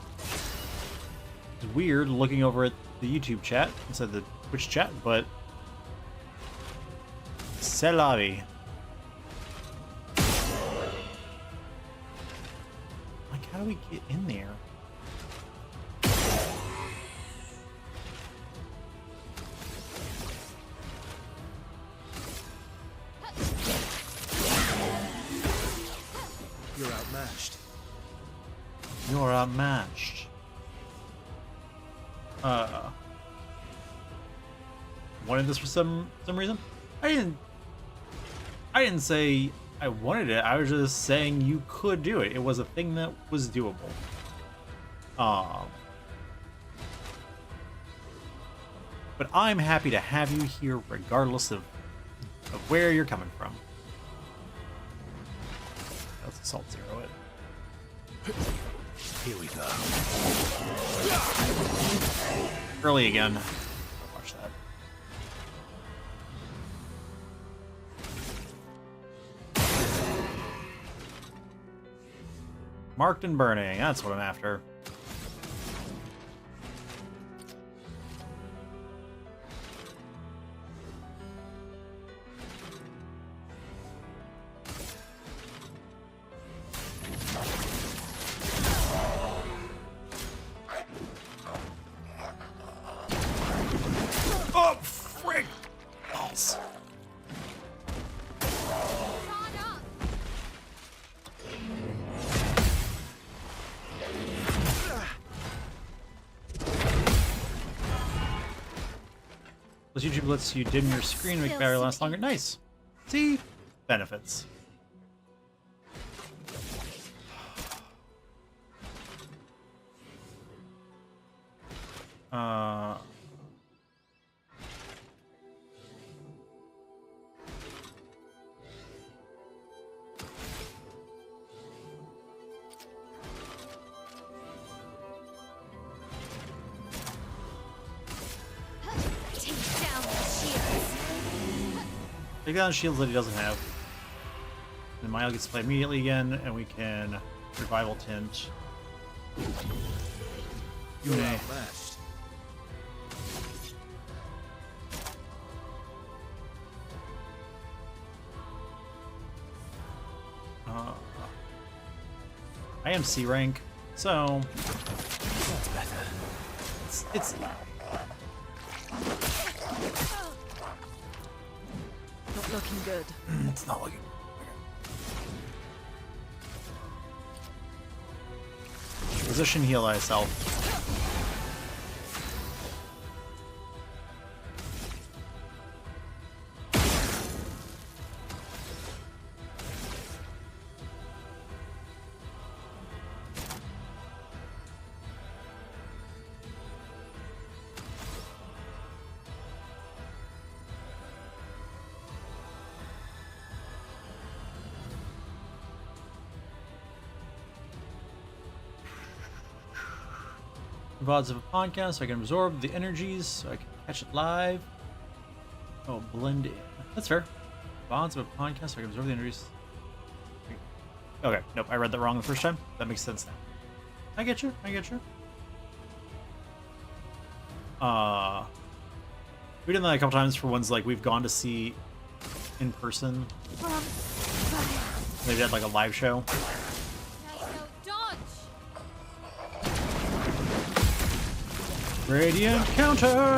[SPEAKER 1] It's weird looking over at the YouTube chat instead of the Twitch chat, but c'est la vie. Like, how do we get in there?
[SPEAKER 3] You're outmatched.
[SPEAKER 1] You're outmatched. Wanted this for some reason. I didn't say I wanted it. I was just saying you could do it. It was a thing that was doable. But I'm happy to have you here regardless of where you're coming from. Let's assault zero it.
[SPEAKER 3] Here we go.
[SPEAKER 1] Early again. Watch that. Marked and burning. That's what I'm after. Oh, frick! Balls. Plus YouTube lets you dim your screen to make battery last longer. Nice. See? Benefits.
[SPEAKER 5] Take down the shields.
[SPEAKER 1] Take down shields that he doesn't have. Then Mile gets to play immediately again, and we can revival tint. You may.
[SPEAKER 3] Outmatched.
[SPEAKER 1] I am C rank, so
[SPEAKER 3] That's better.
[SPEAKER 1] it's
[SPEAKER 4] Not looking good.
[SPEAKER 1] it's not looking. Position heal thyself. VODs of a podcast, so I can absorb the energies, so I can catch it live. Oh, blend in. That's fair. VODs of a podcast, so I can absorb the energies. Okay, nope, I read that wrong the first time. That makes sense now. I get you. I get you. We've done that a couple times for ones like we've gone to see in person. They did like a live show.
[SPEAKER 5] Dodge.
[SPEAKER 1] Radiant counter!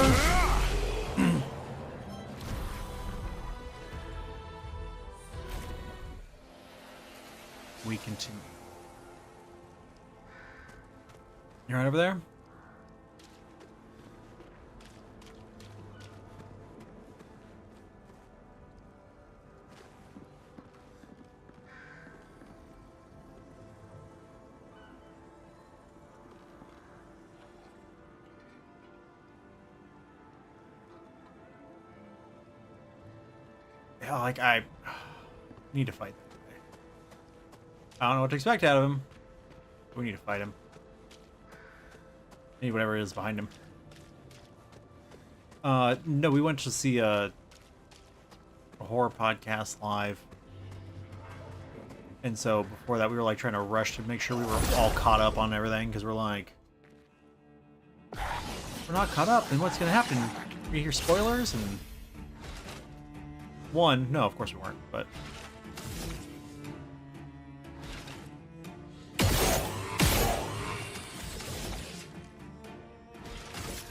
[SPEAKER 1] We continue. You right over there? Yeah, like I need to fight that guy. I don't know what to expect out of him. We need to fight him. Need whatever it is behind him. No, we went to see a horror podcast live. And so before that we were like trying to rush to make sure we were all caught up on everything because we're like, we're not caught up, then what's gonna happen? We hear spoilers and one, no, of course we weren't, but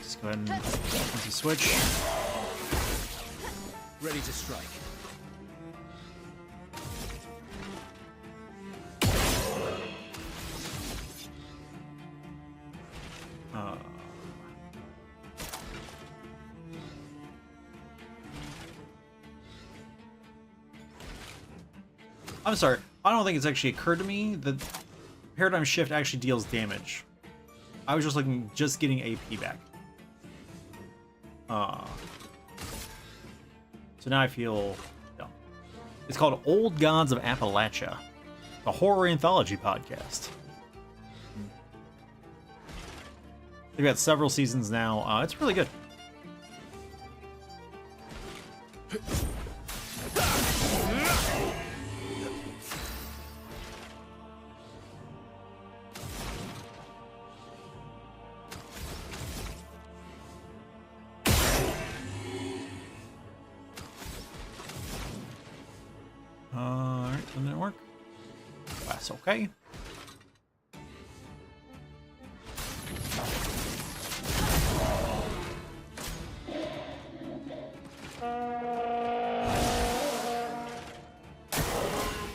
[SPEAKER 1] just go ahead and empty switch.
[SPEAKER 3] Ready to strike.
[SPEAKER 1] I'm sorry, I don't think it's actually occurred to me that Paradigm Shift actually deals damage. I was just looking, just getting AP back. So now I feel dumb. It's called Old Gods of Appalachia, a horror anthology podcast. They've got several seasons now. It's really good. That's okay.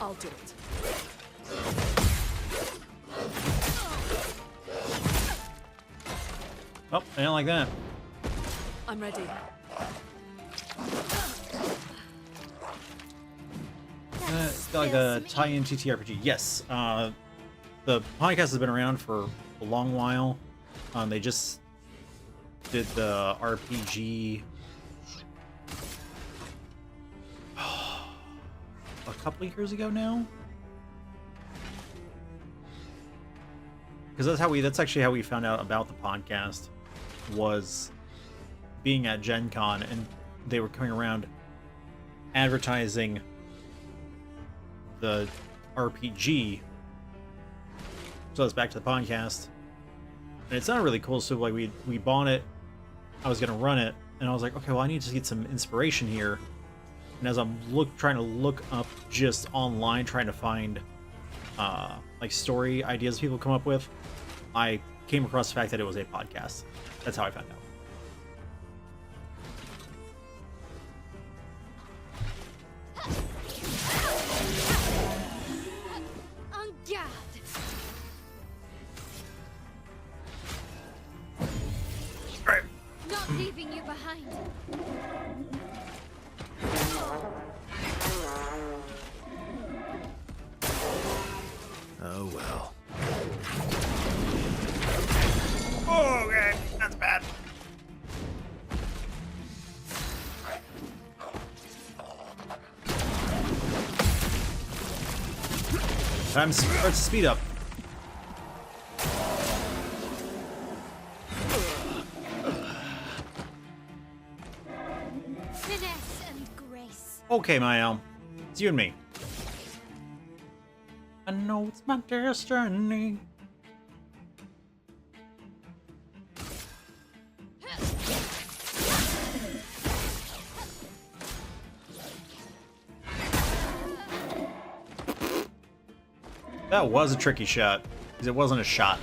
[SPEAKER 6] I'll do it.
[SPEAKER 1] Oh, I don't like that.
[SPEAKER 6] I'm ready.
[SPEAKER 1] It's got like a tie-in TTRPG. Yes, the podcast has been around for a long while. They just did the RPG a couple of years ago now. Because that's actually how we found out about the podcast, was being at Gen Con, and they were coming around advertising the RPG. So that's back to the podcast. And it sounded really cool, so like we bought it, I was gonna run it, and I was like, okay, well I need to get some inspiration here. And as I'm trying to look up just online, trying to find like story ideas people come up with, I came across the fact that it was a podcast. That's how I found out.
[SPEAKER 5] En garde!
[SPEAKER 1] Right.
[SPEAKER 5] Not leaving you behind.
[SPEAKER 3] Oh well.
[SPEAKER 1] Oh, okay, that's bad. Time starts to speed up.
[SPEAKER 5] Finesse and grace.
[SPEAKER 1] Okay, Mael. It's you and me. I know it's my destiny. That was a tricky shot, because it wasn't a shot.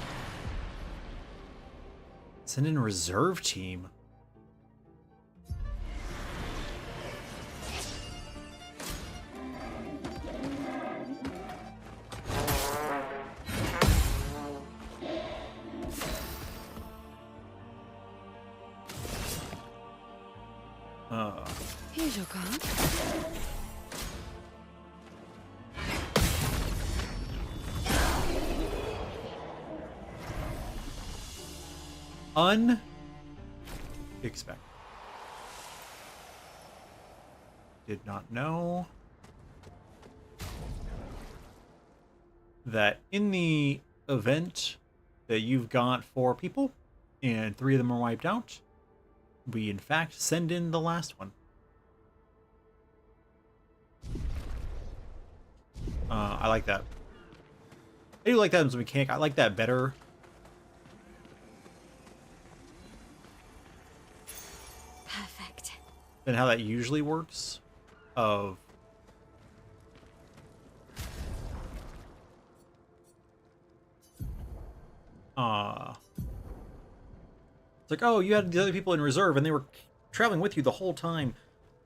[SPEAKER 1] Send in a reserve team.
[SPEAKER 4] Here's your card.
[SPEAKER 1] Unexpected. Did not know that in the event that you've got 4 people and 3 of them are wiped out, we in fact send in the last one. I like that. I do like that as a mechanic. I like that better.
[SPEAKER 5] Perfect.
[SPEAKER 1] Than how that usually works. Of it's like, oh, you had the other people in reserve and they were traveling with you the whole time.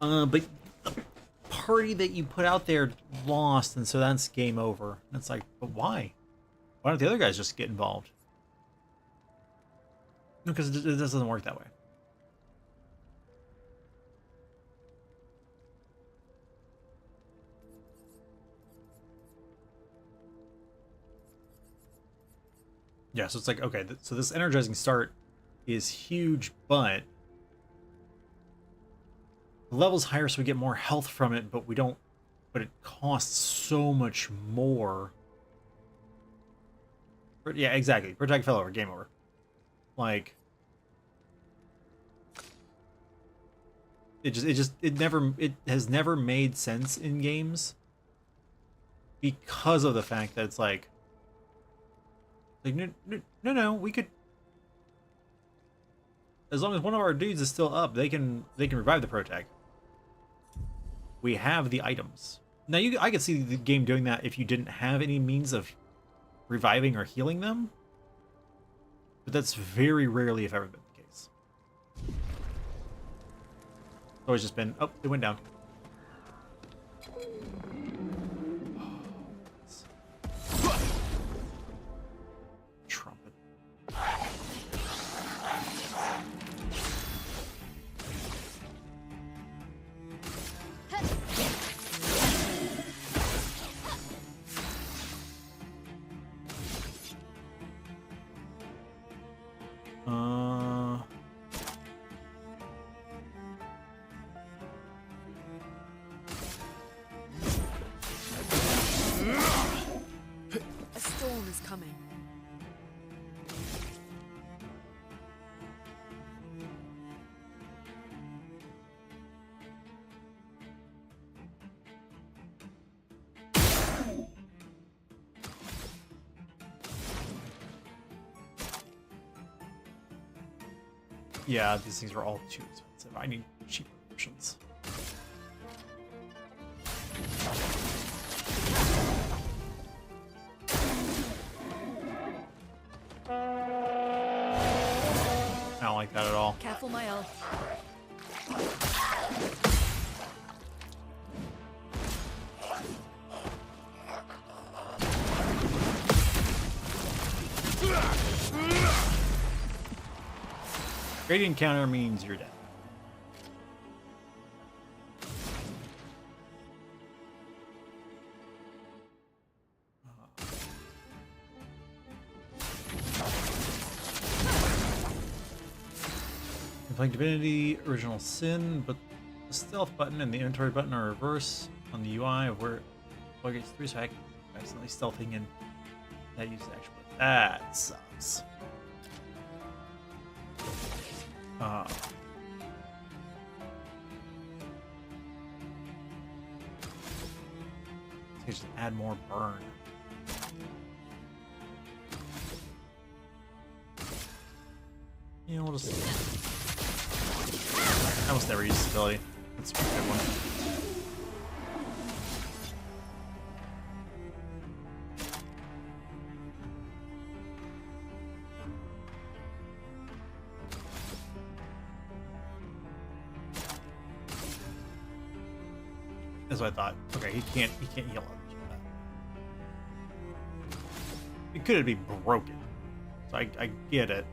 [SPEAKER 1] But the party that you put out there lost, and so that's game over. And it's like, but why? Why don't the other guys just get involved? Because it doesn't work that way. Yeah, so it's like, okay, so this energizing start is huge, but the level's higher so we get more health from it, but we don't, but it costs so much more. Yeah, exactly. Protect fell over, game over. Like, it has never made sense in games because of the fact that it's like no, we could, as long as one of our dudes is still up, they can revive the protag. We have the items. Now, I could see the game doing that if you didn't have any means of reviving or healing them. But that's very rarely, if ever, been the case. It's always just been, oh, it went down. Trumpet.
[SPEAKER 6] A storm is coming.
[SPEAKER 1] Yeah, these things are all too expensive. I need cheaper options. I don't like that at all.
[SPEAKER 6] Careful, my elf.
[SPEAKER 1] Radiant counter means you're dead. Playing Divinity, Original Sin, but the stealth button and the inventory button are reverse on the UI of where plug gets through, so I accidentally stealthing and that uses actual. That sucks. Just add more burn. Yeah, we'll just. I almost never use this ability. That's a good one. That's what I thought. Okay, he can't heal others with that. It could be broken. So I get it.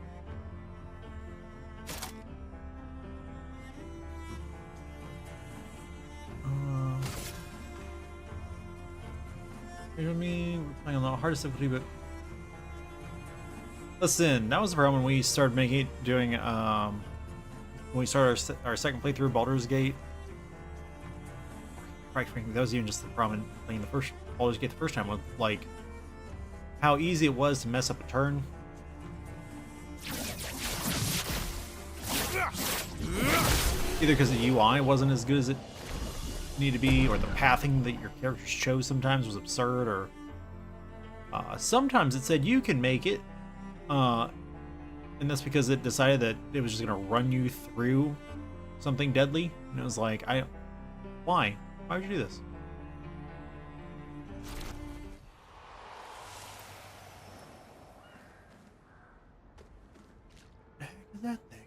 [SPEAKER 1] You know what I mean? We're playing on the hardest difficulty, but listen, that was the problem when we started doing when we started our second playthrough of Baldur's Gate. Quite frankly, that was even just the problem in playing the first Baldur's Gate the first time, with like how easy it was to mess up a turn. Either because the UI wasn't as good as it needed to be, or the pathing that your characters chose sometimes was absurd, or sometimes it said you can make it, and that's because it decided that it was just going to run you through something deadly, and it was like, why would you do this? What the heck is that thing?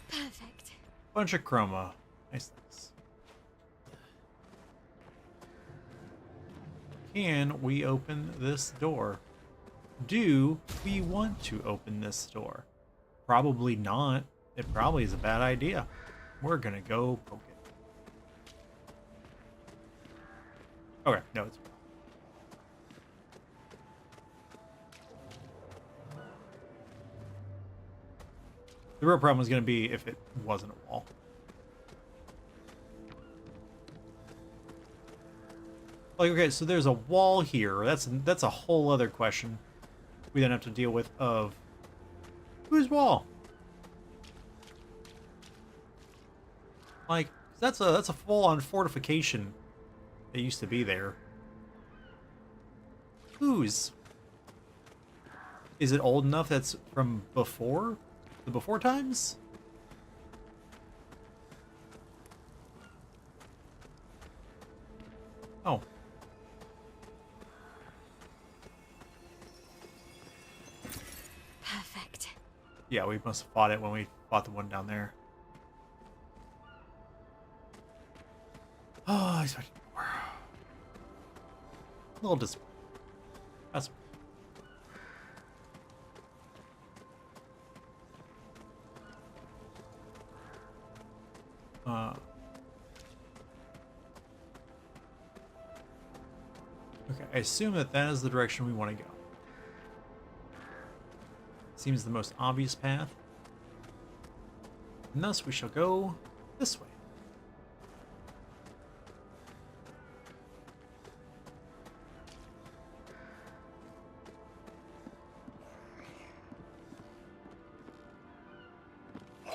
[SPEAKER 5] Perfect.
[SPEAKER 1] Bunch of chroma. Nice. Can we open this door? Do we want to open this door? Probably not. It probably is a bad idea. We're gonna go poke it. Okay, no, it's. The real problem was going to be if it wasn't a wall. Like, okay, so there's a wall here. That's a whole other question. we then have to deal with of whose wall? Like, that's a full-on fortification that used to be there. Whose? Is it old enough that's from before? The before times? Oh.
[SPEAKER 5] Perfect.
[SPEAKER 1] Yeah, we must have fought it when we fought the one down there. Oh, I expected more. A little disappointed. That's... Okay, I assume that that is the direction we want to go. Seems the most obvious path. And thus we shall go this way. Come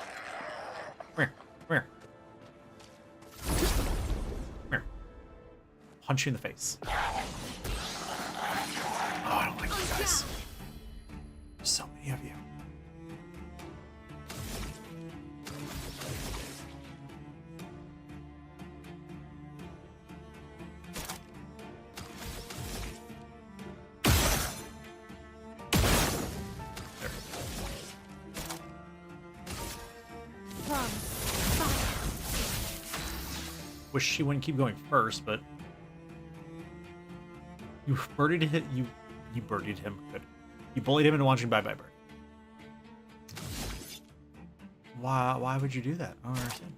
[SPEAKER 1] here, come here. Come here. Punch you in the face. Oh, I don't like you guys. There's so many of you. Wish she wouldn't keep going first, but you birdied him. You birdied him. Good. You bullied him into watching Bye Bye Bird. Why would you do that? I don't understand.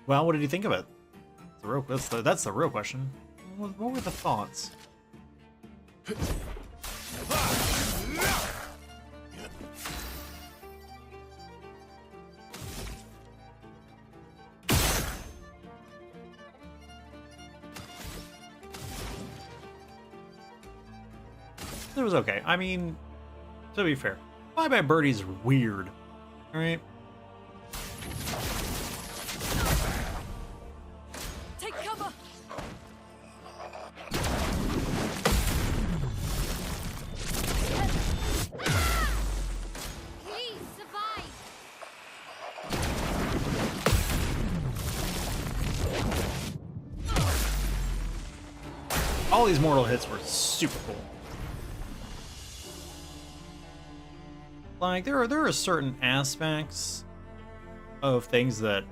[SPEAKER 1] Well, what did you think of it? That's the real question. What were the thoughts? It was okay. I mean, to be fair, Bye Bye Birdie's weird. Alright?
[SPEAKER 6] Take cover!
[SPEAKER 5] Please survive.
[SPEAKER 1] All these mortal hits were super cool. Like, there are certain aspects of things that,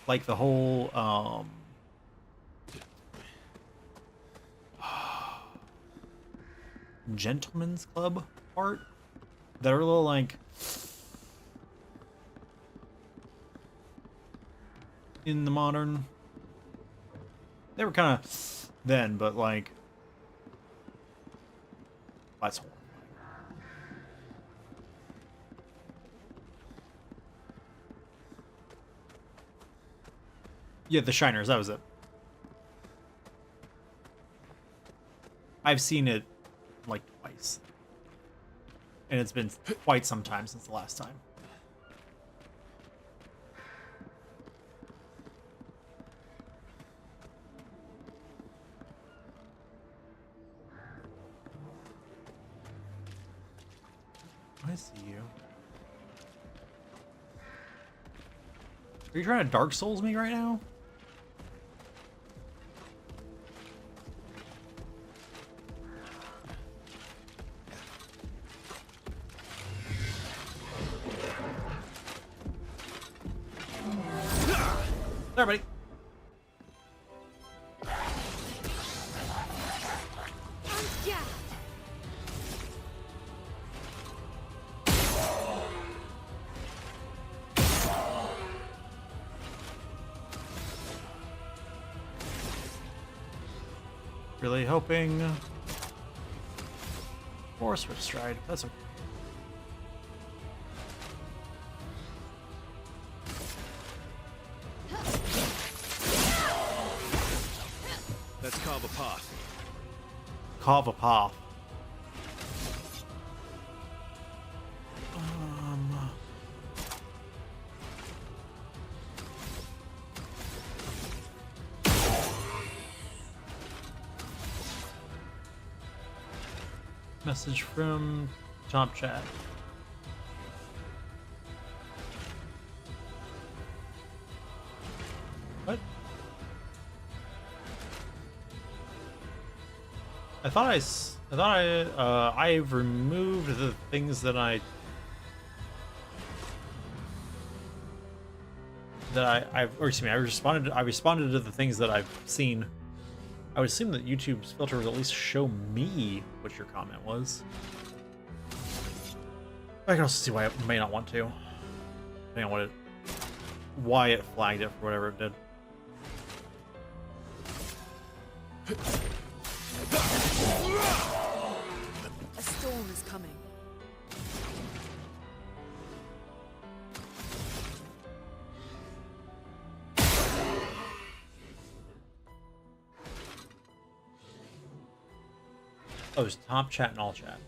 [SPEAKER 1] like the whole, Gentleman's Club part, that are a little, like, in the modern, they were kind of then, but, like, that's horrifying. Yeah, the Shiners, that was it. I've seen it like twice. And it's been quite some time since the last time. I see you. Are you trying to Dark Souls me right now? There, buddy.
[SPEAKER 5] Yeah.
[SPEAKER 1] Really hoping for Switch Stride. That's okay. Kava Path. Message from top chat. What? I've removed the things that I responded to the things that I've seen. I would assume that YouTube's filter would at least show me what your comment was. I can also see why it may not want to. Depending on why it flagged it for whatever it did.
[SPEAKER 6] A storm is coming.
[SPEAKER 1] Oh, there's top chat and all chat.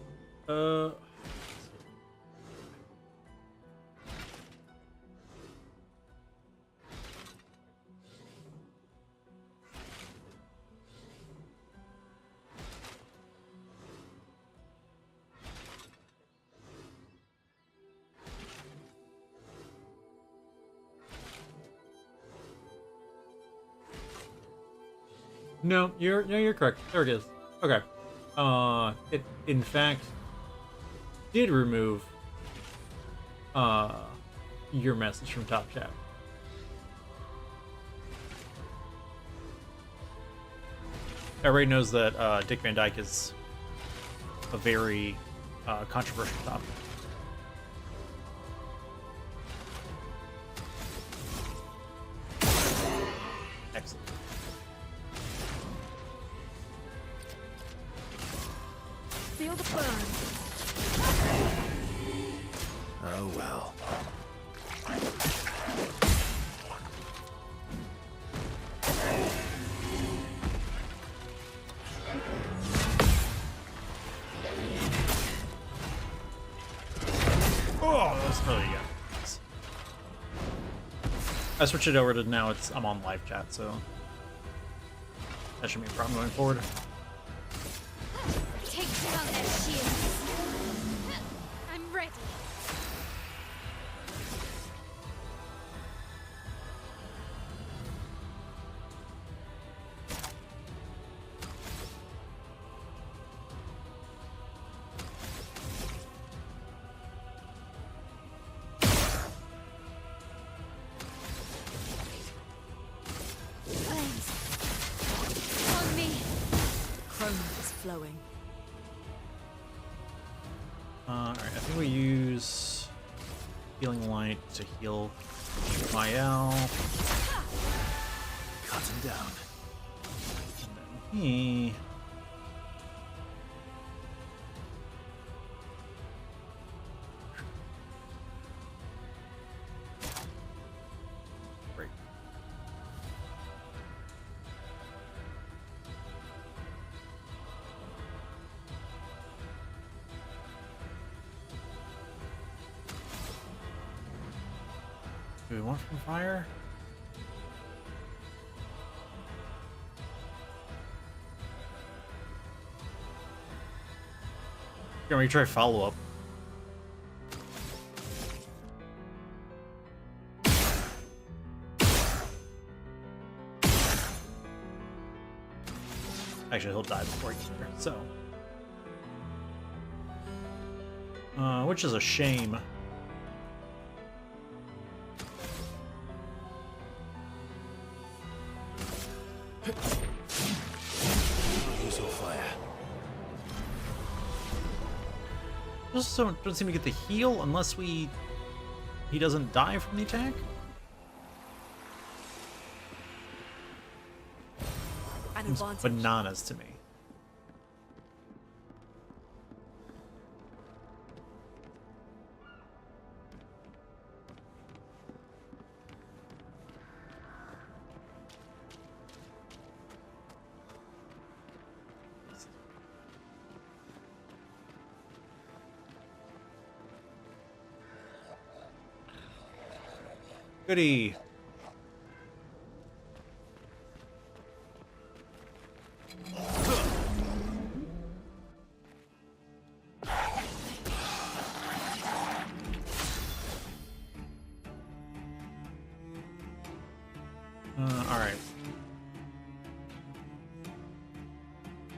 [SPEAKER 1] No, you're correct. There it is. Okay. It in fact did remove your message from top chat. Everybody knows that Dick Van Dyke is a very controversial topic. Excellent.
[SPEAKER 6] Feel the burn.
[SPEAKER 3] Oh well.
[SPEAKER 1] Oh, that's really good. I switched it over to now. I'm on live chat, so that shouldn't be a problem going forward.
[SPEAKER 5] Take down their shields. I'm ready. Flames. On me.
[SPEAKER 6] Chrome is flowing.
[SPEAKER 1] Alright, I think we use Healing Light to heal Mael.
[SPEAKER 3] Cut him down.
[SPEAKER 1] And then he... Great. Do we want from fire? Can we try follow up? Actually, he'll die before he gets there, so. Which is a shame.
[SPEAKER 3] Use your fire.
[SPEAKER 1] Just don't seem to get the heal unless he doesn't die from the attack.
[SPEAKER 6] An
[SPEAKER 1] Seems
[SPEAKER 6] advantage.
[SPEAKER 1] bananas to me. Goody. Alright.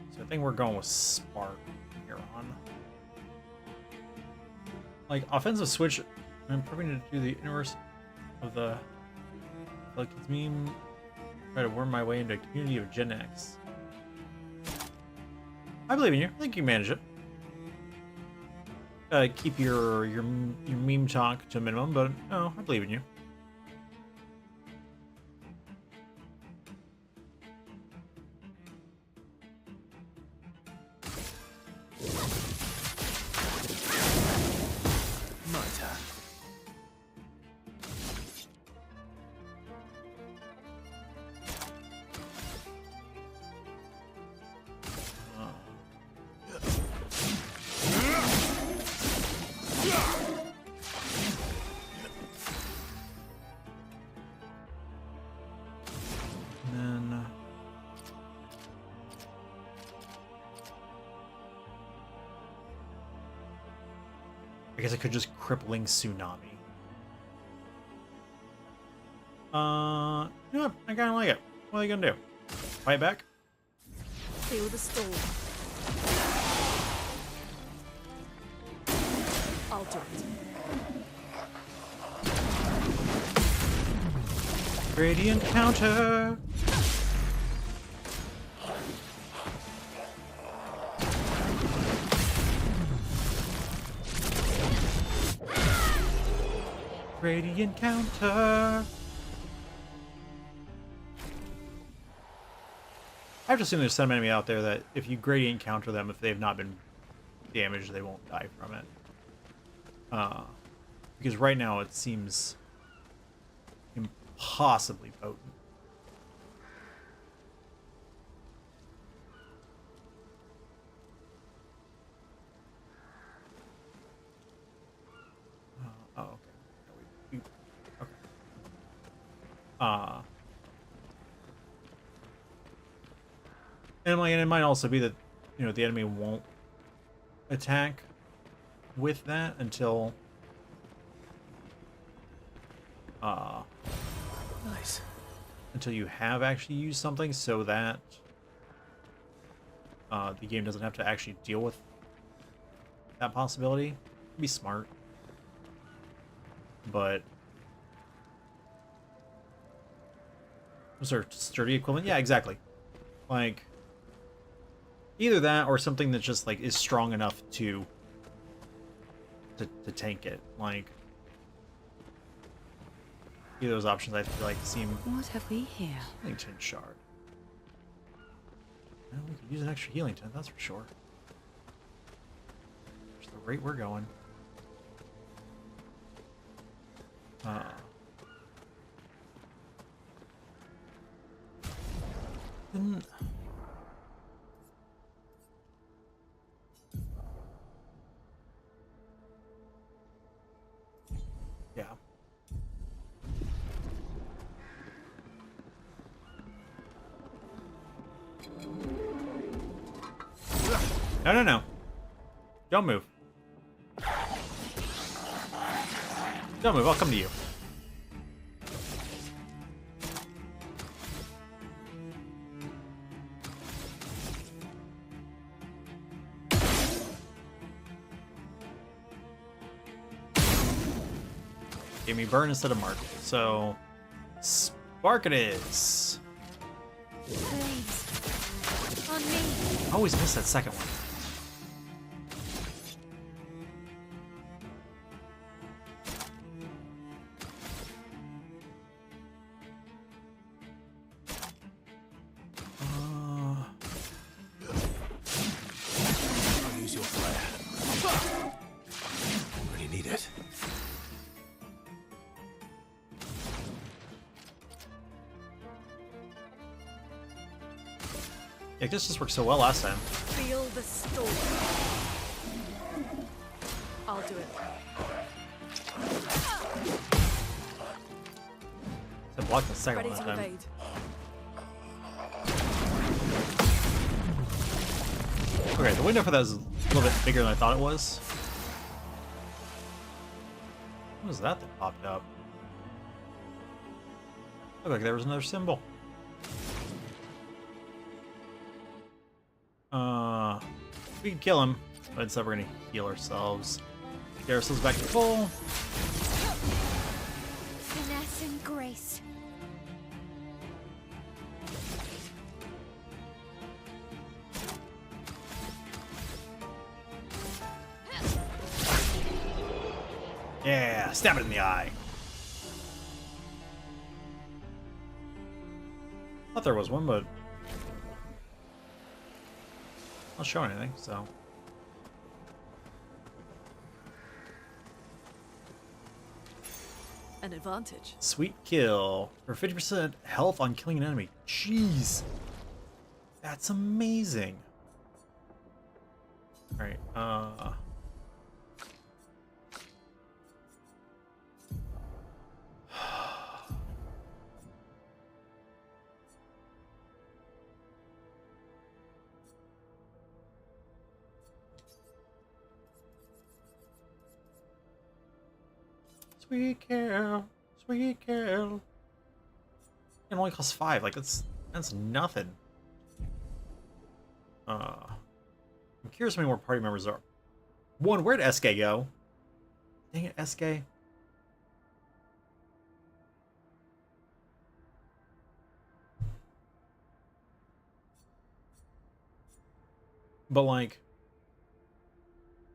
[SPEAKER 1] So I think we're going with Spark here on. Like, offensive switch, I'm probably going to do the inverse of the... Like, it's meme. Try to worm my way into a community of Gen X. I believe in you. I think you can manage it. Keep your meme talk to a minimum, but no, I believe in you.
[SPEAKER 3] My turn.
[SPEAKER 1] And then... I guess I could just crippling tsunami. You know what? I kinda like it. What are you gonna do? Fight back?
[SPEAKER 6] Feel the storm. I'll do it.
[SPEAKER 1] Gradient counter! Gradient counter! I have to assume there's some enemy out there that if you gradient counter them, if they've not been damaged, they won't die from it. Because right now it seems impossibly potent. Oh, okay. Okay. And it might also be that, you know, the enemy won't attack with that until
[SPEAKER 3] Nice.
[SPEAKER 1] until you have actually used something, so that the game doesn't have to actually deal with that possibility. It'd be smart. But was there sturdy equivalent? Yeah, exactly. Like either that or something that just like is strong enough to tank it. Like either of those options I feel like seem.
[SPEAKER 6] What have we here?
[SPEAKER 1] Healing tin shard. Well, we could use an extra healing tin, that's for sure. Just the rate we're going. Then... Yeah. No. Don't move. Don't move, I'll come to you. Gave me burn instead of mark. So, spark it is.
[SPEAKER 5] Please. On me.
[SPEAKER 1] I always miss that second one.
[SPEAKER 3] I'll use your flare. Really need it.
[SPEAKER 1] Yeah, this just worked so well last time.
[SPEAKER 6] Feel the storm. I'll do it.
[SPEAKER 1] I blocked the second
[SPEAKER 6] Ready
[SPEAKER 1] one
[SPEAKER 6] to
[SPEAKER 1] that time.
[SPEAKER 6] evade.
[SPEAKER 1] Okay, the window for that is a little bit bigger than I thought it was. What was that that popped up? Looked like there was another symbol. We can kill him, but instead we're gonna heal ourselves. Get ourselves back to full.
[SPEAKER 5] Finesse and grace.
[SPEAKER 1] Yeah, stab it in the eye. Thought there was one, but not showing anything, so.
[SPEAKER 6] An advantage.
[SPEAKER 1] Sweet kill. For 50% health on killing an enemy. Jeez. That's amazing. Alright, Sweet kill. Sweet kill. It only costs 5. Like, that's nothing. I'm curious how many more party members are. One, where'd SK go? Dang it, SK. But, like,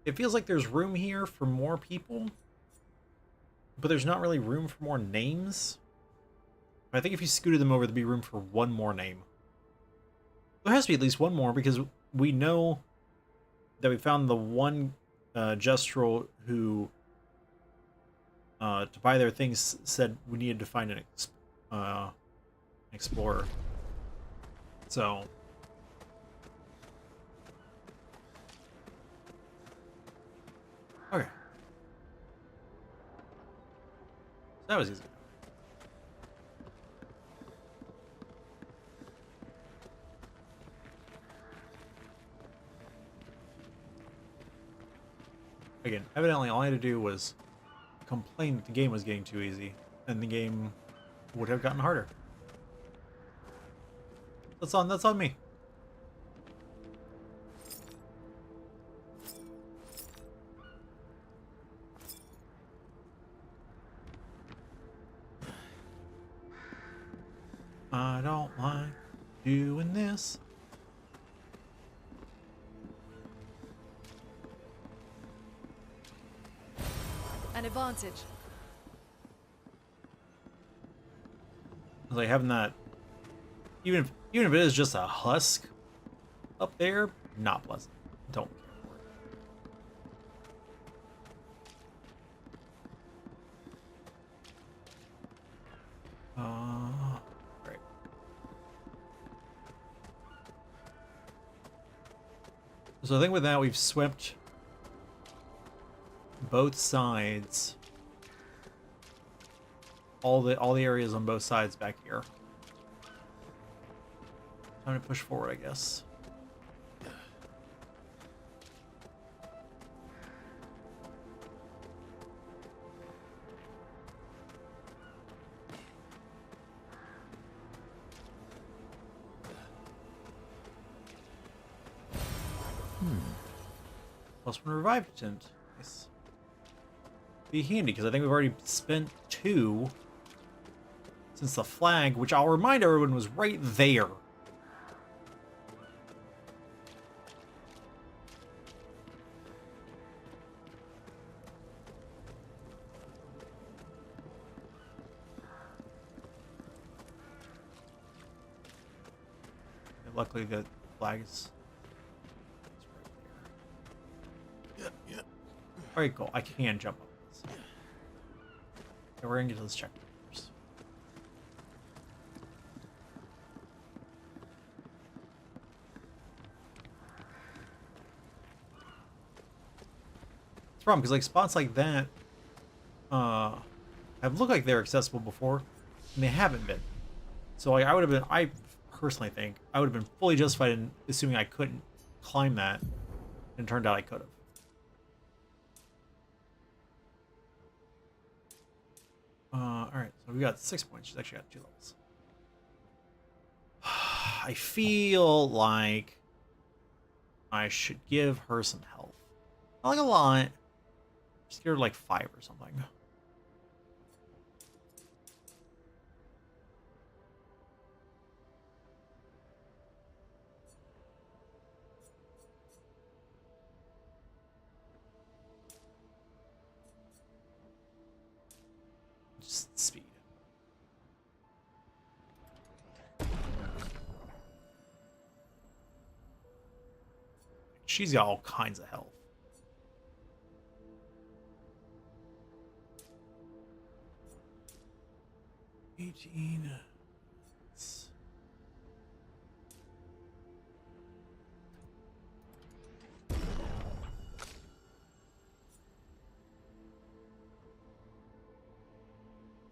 [SPEAKER 1] it feels like there's room here for more people, but there's not really room for more names. I think if you scooted them over, there'd be room for one more name. There has to be at least one more, because we know that we found the one Gestrel who, to buy their things, said we needed to find an explorer. So... okay. That was easy. Again, evidently all I had to do was complain that the game was getting too easy, and the game would have gotten harder. That's on me. I don't like doing this.
[SPEAKER 6] An advantage.
[SPEAKER 1] Like having that, even if it is just a husk up there, not pleasant. Don't care for it. Right. So I think with that we've swept both sides, all the areas on both sides back here. Time to push forward, I guess. Plus one revived tent. Nice. Be handy, because I think we've already spent 2 since the flag, which I'll remind everyone was right there. Luckily, the flag is right there.
[SPEAKER 3] Yep.
[SPEAKER 1] Alright, cool. I can jump up this. Okay, we're gonna get to this checkpoint first. It's a problem, because like spots like that have looked like they're accessible before, And they haven't been. So like, I personally think I would have been fully justified in assuming I couldn't climb that, and it turned out I could have. Alright, so we got 6 points. She's actually got 2 levels. I feel like I should give her some health. Not like a lot. Just give her like 5 or something. Just speed. She's got all kinds of health.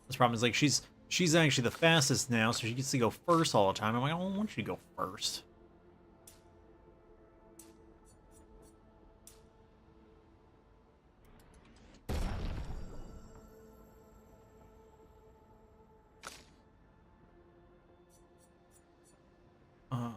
[SPEAKER 1] This problem is like she's actually the fastest now, so she gets to go first all the time. I'm like, I don't want you to go first. Uh,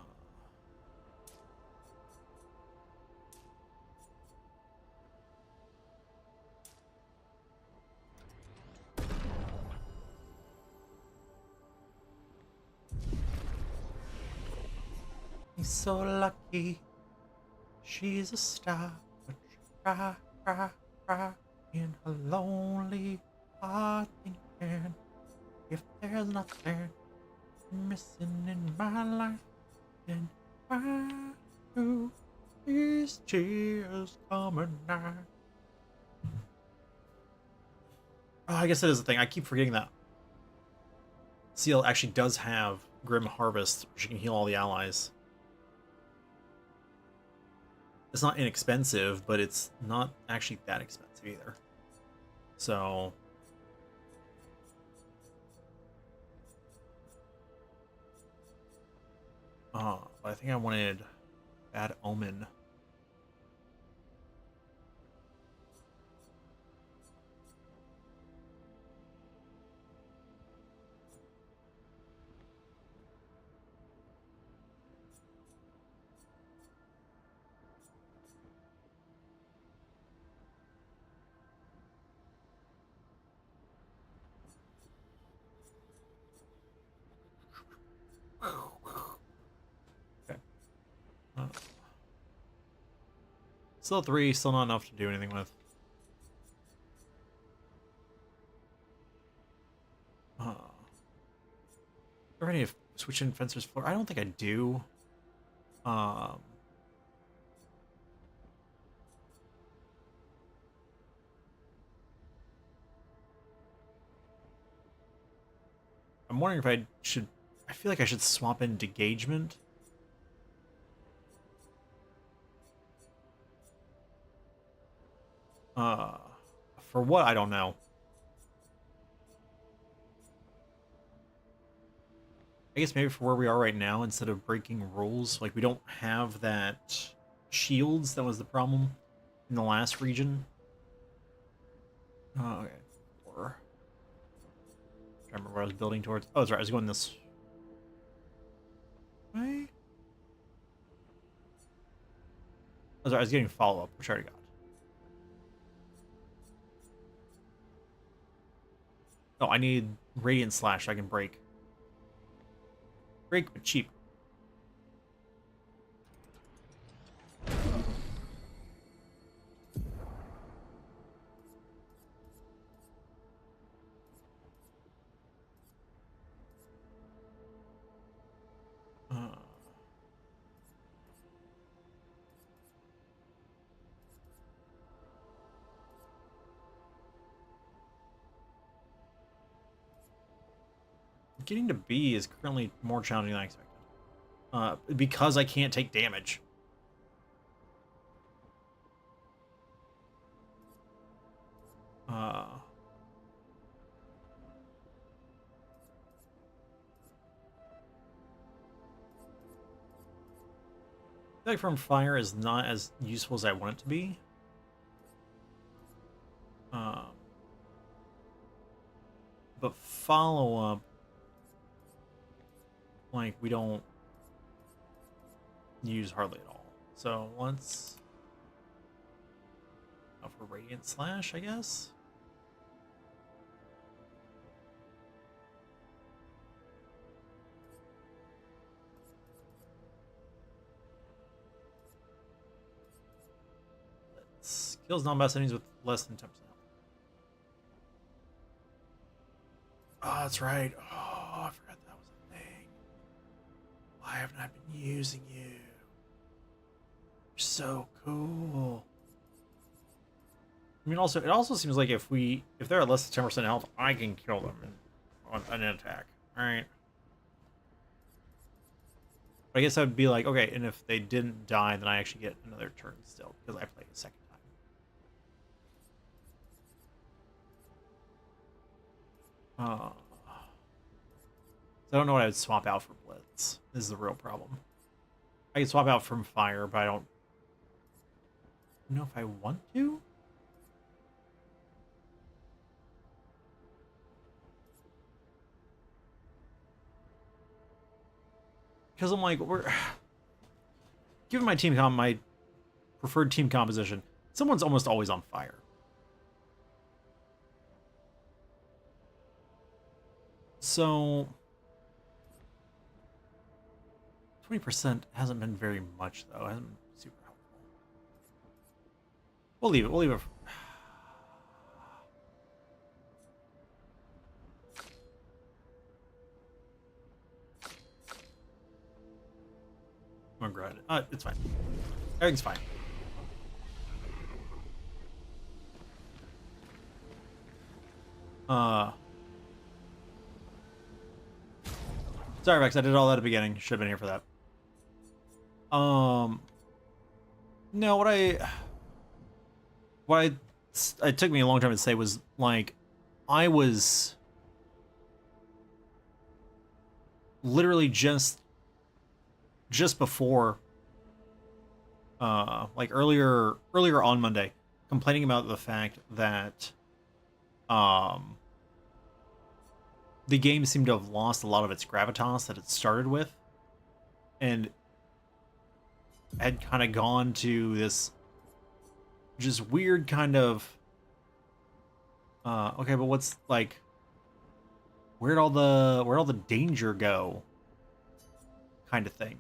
[SPEAKER 1] He's so lucky. She's a star, but she cry in her lonely heart thinking, if there's nothing missing in my life, then why do these tears come at night? Oh, I guess that is the thing. I keep forgetting that Seal actually does have Grim Harvest, where she can heal all the allies. It's not inexpensive, but it's not actually that expensive either. So... I think I wanted Bad Omen. Okay. Still 3, still not enough to do anything with. Already have switch in Fencer's Floor. I don't think I do. Um, I'm wondering if I should... I feel like I should swap in Degagement. For what? I don't know. I guess maybe for where we are right now, instead of breaking rules, like we don't have that shields. That was the problem in the last region. Okay. Or... I remember what I was building towards. Oh, that's right. I was going this way. Oh, sorry, I was getting follow-up, which I already got. Oh, I need Radiant Slash so I can break. Break, but cheap. Getting to B is currently more challenging than I expected. Because I can't take damage. feel like from fire is not as useful as I want it to be. But follow up, like, we don't use hardly at all. So let's go for Radiant Slash, I guess. Let's kills non-boss enemies with less than 10%. Oh, that's right. Oh, I forgot that was a thing. Why haven't I been using you? You're so cool. I mean, also, it also seems like if they're at less than 10% health, I can kill them on an attack. All right. But I guess I would be like, okay, and if they didn't die, then I actually get another turn still because I played a second time. I don't know what I would swap out for Blitz. This is the real problem. I can swap out from Fire, but I don't know if I want to. Because I'm like, given my preferred team composition, someone's almost always on Fire. So 20% hasn't been very much, though. It hasn't been super helpful. We'll leave it. We'll leave it. I'm gonna grind it. It's fine. Everything's fine. Sorry, Rex. I did all that at the beginning. Should have been here for that. No, it took me a long time to say was like, I was literally just before, like earlier on Monday, complaining about the fact that, the game seemed to have lost a lot of its gravitas that it started with, and had kind of gone to this just weird kind of, okay, but what's like, where'd all the danger go kind of thing.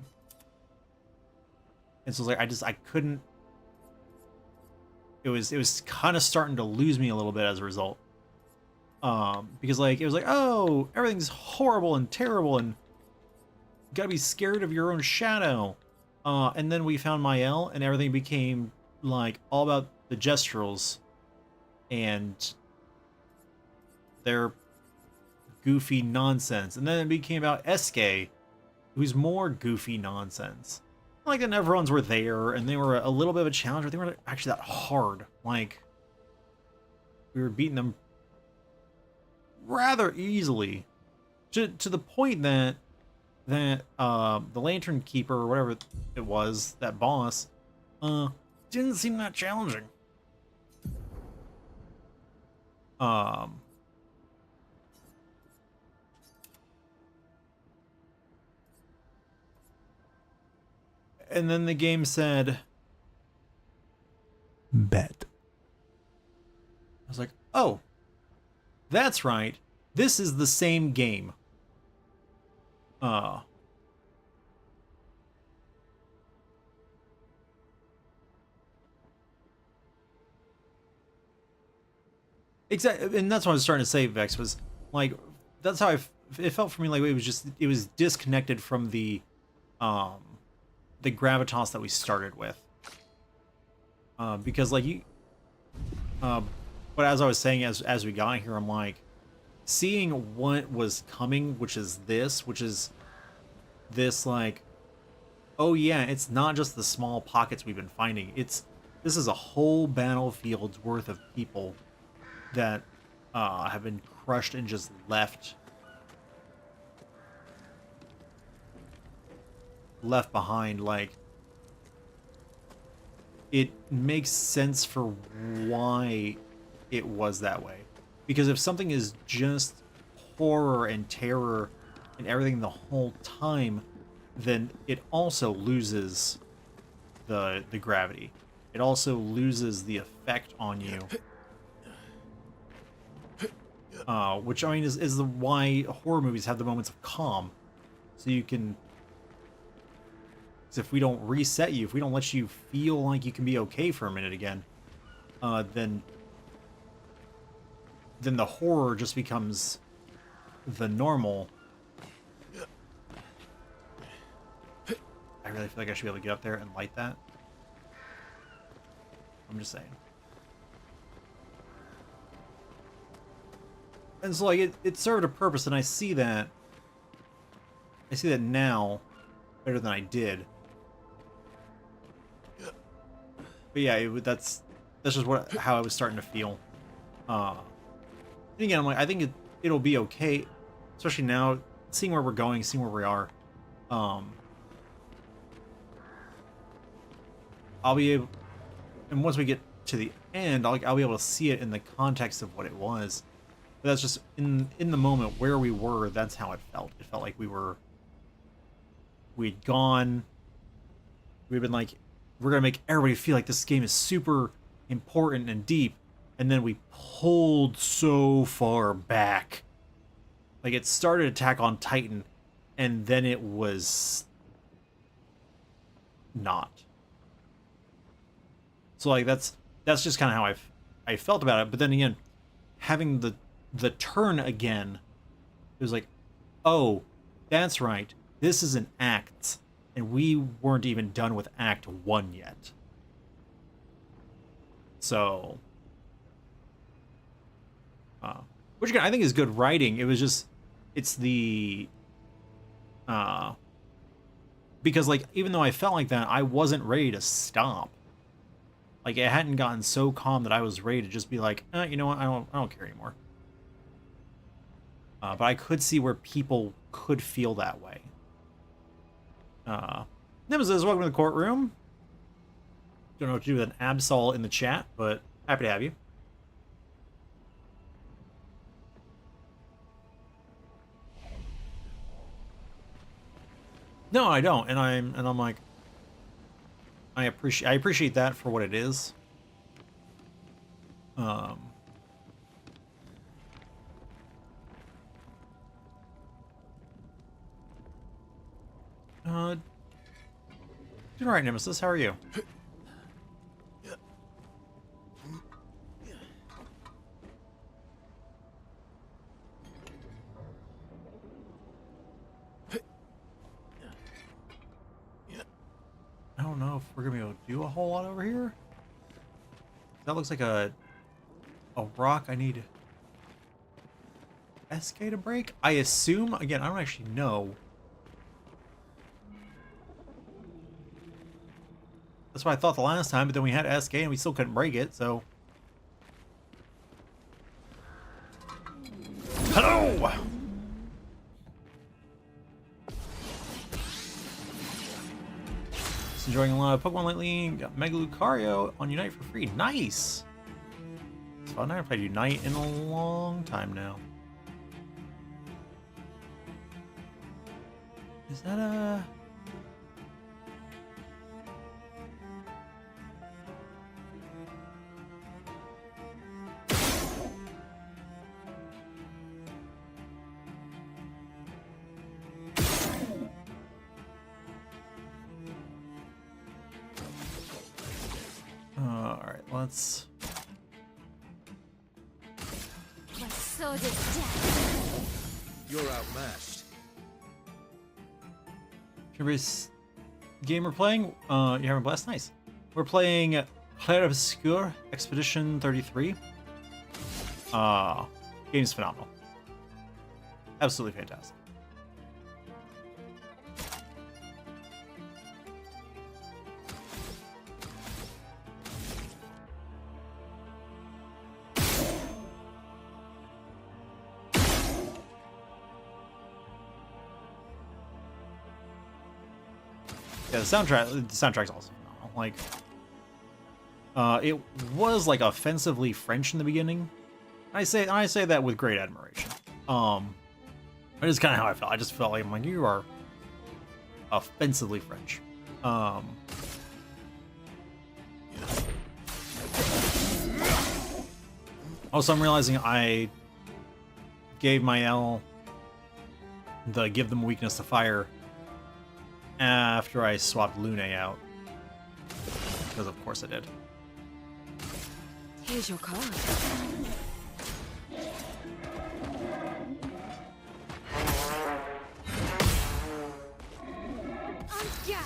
[SPEAKER 1] And so it's like, I couldn't, it was kind of starting to lose me a little bit as a result. Because like, it was like, oh, everything's horrible and terrible and you gotta be scared of your own shadow. And then we found Mael and everything became like all about the Gestrels and their goofy nonsense. And then it became about Eske, who's more goofy nonsense. Like, then everyone's were there and they were a little bit of a challenge, but they weren't actually that hard. Like, we were beating them rather easily, to the point that the Lantern Keeper or whatever it was, that boss, didn't seem that challenging. And then the game said, bet. I was like, oh, that's right. This is the same game. Exactly, and that's what I was starting to say, Vex, was like, that's how it felt for me. Like, it was disconnected from the gravitas that we started with. Because like but as I was saying, as we got here, I'm like, seeing what was coming, which is this like, oh yeah, it's not just the small pockets we've been finding. This is a whole battlefield's worth of people that have been crushed and just left behind. Like, it makes sense for why it was that way. Because if something is just horror and terror and everything the whole time, then it also loses the gravity. It also loses the effect on you. Which, I mean, is the why horror movies have the moments of calm. So you can... Because if we don't reset you, if we don't let you feel like you can be okay for a minute again, then the horror just becomes the normal. I really feel like I should be able to get up there and light that. I'm just saying. And so, like, it served a purpose, and I see that. I see that now better than I did. But yeah, that's just how I was starting to feel. And again, I'm like, I think it'll be okay, especially now, seeing where we're going, seeing where we are. I'll be able, and once we get to the end, I'll be able to see it in the context of what it was. But that's just in the moment where we were. That's how it felt. It felt like we'd gone. We've been like, we're gonna make everybody feel like this game is super important and deep, and then we pulled so far back. Like, it started Attack on Titan, and then it was not. So, like, that's just kind of how I felt about it. But then again, having the turn again, it was like, oh, that's right. This is an act, and we weren't even done with Act 1 yet. So, which again, I think is good writing. It was just, it's the, because, like, even though I felt like that, I wasn't ready to stop. Like, it hadn't gotten so calm that I was ready to just be like, you know what, I don't care anymore. But I could see where people could feel that way. Nemesis, welcome to the courtroom. Don't know what to do with an Absol in the chat, but happy to have you. No, I don't, and I'm like, I appreciate that for what it is. Doing all right, Nemesis. How are you? I don't know if we're gonna be able to do a whole lot over here. That looks like a rock I need SK to break. I assume, again, I don't actually know. That's what I thought the last time, but then we had SK and we still couldn't break it, so. Hello! Just enjoying a lot of Pokemon lately. Got Mega Lucario on Unite for free. Nice! It's fun. I haven't played Unite in a long time now. Is that a... Alright, let's...
[SPEAKER 5] My sword is death.
[SPEAKER 3] You're outmatched.
[SPEAKER 1] Curious game we're playing? You're having a blast? Nice. We're playing Clair Obscur Expedition 33. Game's phenomenal. Absolutely fantastic. Yeah, the soundtrack's also phenomenal. Like, It was like offensively French in the beginning. I say that with great admiration. That is kind of how I felt. I just felt like I'm like, you are offensively French. Also, I'm realizing I gave my L the give them weakness to fire after I swapped Lune out. Because of course I did.
[SPEAKER 4] Here's your card.
[SPEAKER 5] On guard!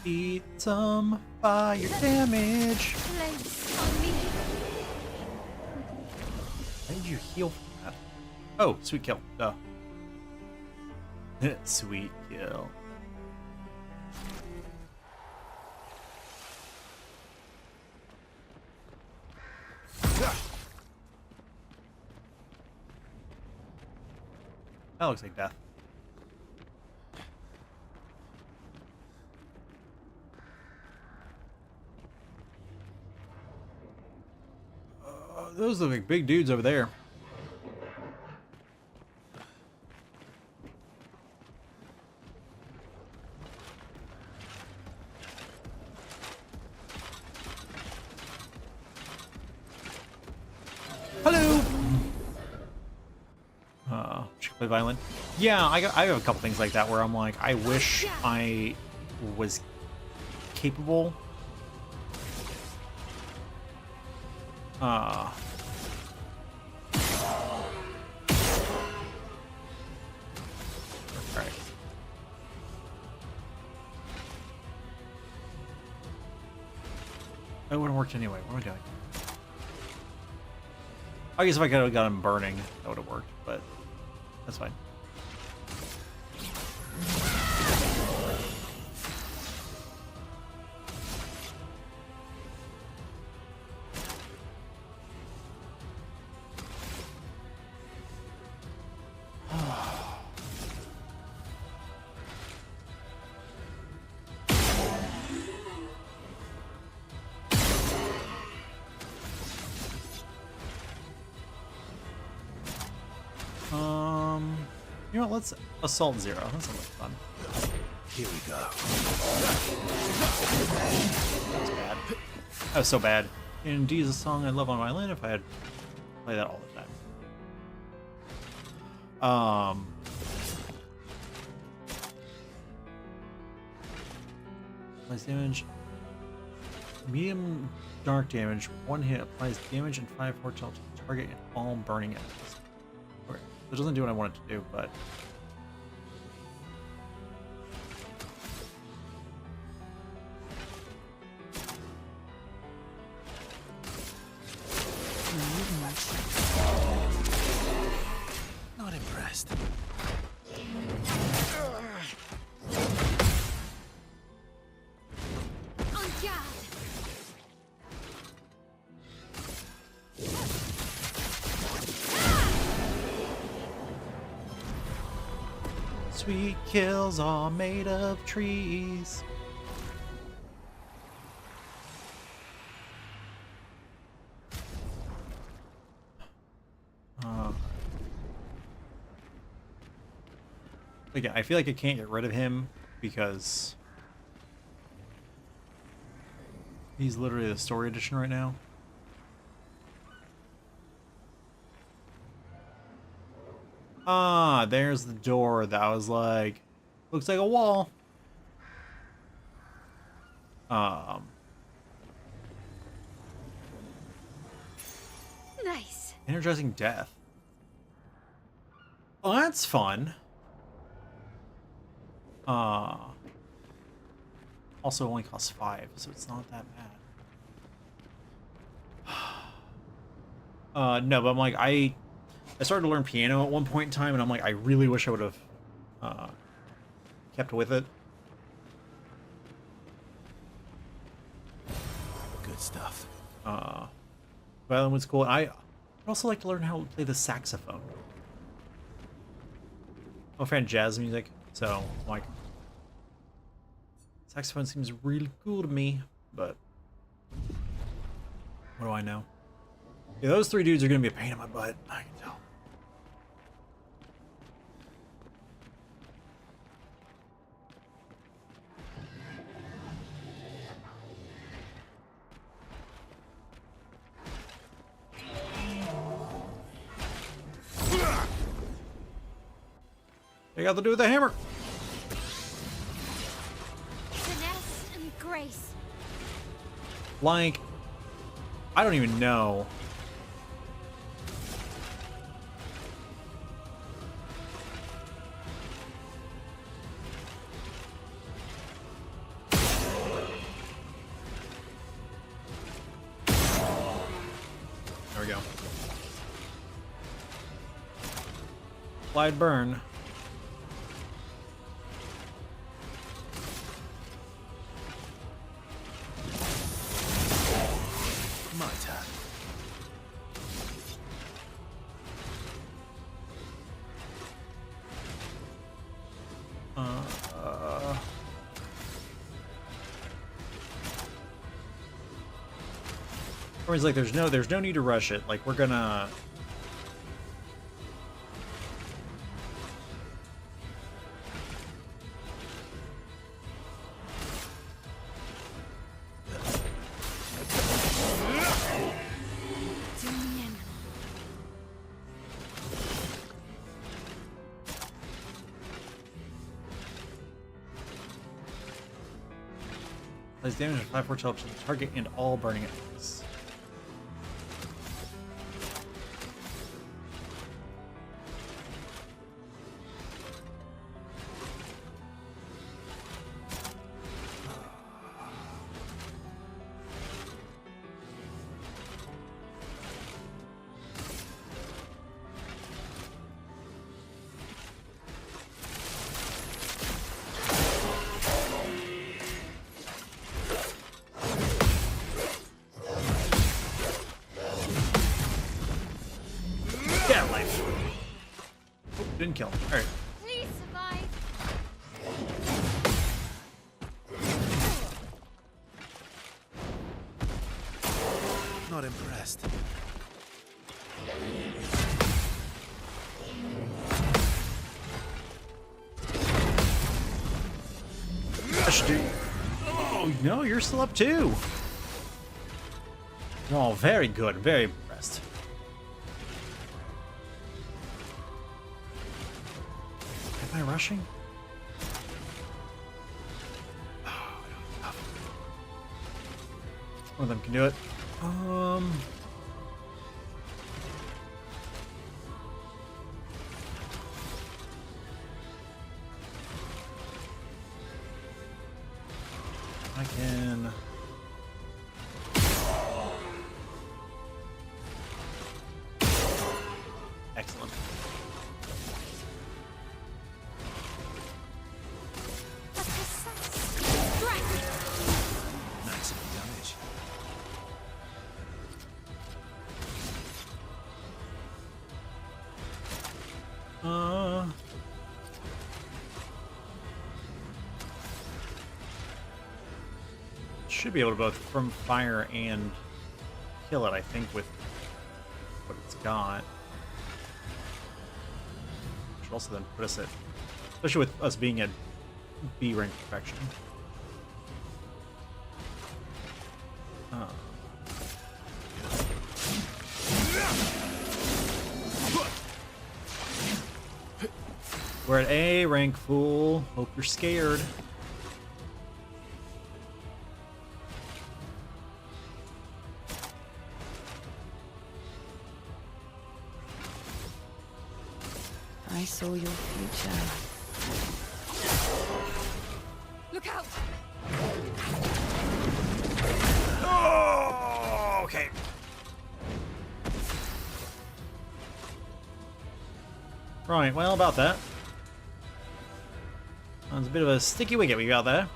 [SPEAKER 1] Eat some fire damage.
[SPEAKER 5] Place on me!
[SPEAKER 1] How did you heal from that? Oh, sweet kill. Duh. Sweet kill. That looks like death. Those look like big dudes over there. Hello. Should I play violent? Yeah, I have a couple things like that where I'm like, I wish I was capable. Alright. It wouldn't have worked anyway. What am I doing? I guess if I could have got him burning, that would have worked, but that's fine. You know what, let's assault Zero. That sounds like fun.
[SPEAKER 3] Here we go.
[SPEAKER 1] That was bad. That was so bad. And D is a song I love on violin if I had played that all the time. Applies damage. Medium dark damage. One hit applies damage and 5 fortune to the target and all burning enemies. Okay. It doesn't do what I want it to do, but
[SPEAKER 3] Not impressed.
[SPEAKER 5] On guard!
[SPEAKER 1] sweet kills are made of trees. Again, I feel like I can't get rid of him because he's literally the story edition right now. Ah, there's the door that was like, looks like a wall.
[SPEAKER 5] Nice.
[SPEAKER 1] Energizing death. Oh, that's fun. Also only costs 5, so it's not that bad. No, but I'm like, I started to learn piano at one point in time, and I'm like, I really wish I would have kept with it.
[SPEAKER 3] Good stuff.
[SPEAKER 1] Violin was cool. I'd also like to learn how to play the saxophone. I'm a fan of jazz music, so like saxophone seems really cool to me, but what do I know? Yeah, those three dudes are gonna be a pain in my butt, I can tell. They got to do with the hammer.
[SPEAKER 5] Finesse and grace.
[SPEAKER 1] Like, I don't even know. There we go. Applied burn.
[SPEAKER 3] My turn.
[SPEAKER 1] Or he's like, there's no need to rush it. Like, we're gonna. Does damage of 5 4 to the target and all burning enemies. Yeah, life. Oh, didn't kill him. Alright.
[SPEAKER 5] Please survive.
[SPEAKER 3] Not impressed.
[SPEAKER 1] I should do. Oh, no, you're still up too. Oh, very good. Very impressed. Am I rushing? One of them can do it. I can. Excellent.
[SPEAKER 3] Maximum damage.
[SPEAKER 1] Should be able to both from fire and kill it, I think, with what it's got. Should also then put us at, especially with us being at B rank perfection. We're at A rank, fool. Hope you're scared.
[SPEAKER 4] I saw your future.
[SPEAKER 6] Look out!
[SPEAKER 1] Oh, okay. Right, well, about that. That's a bit of a sticky wicket we got there.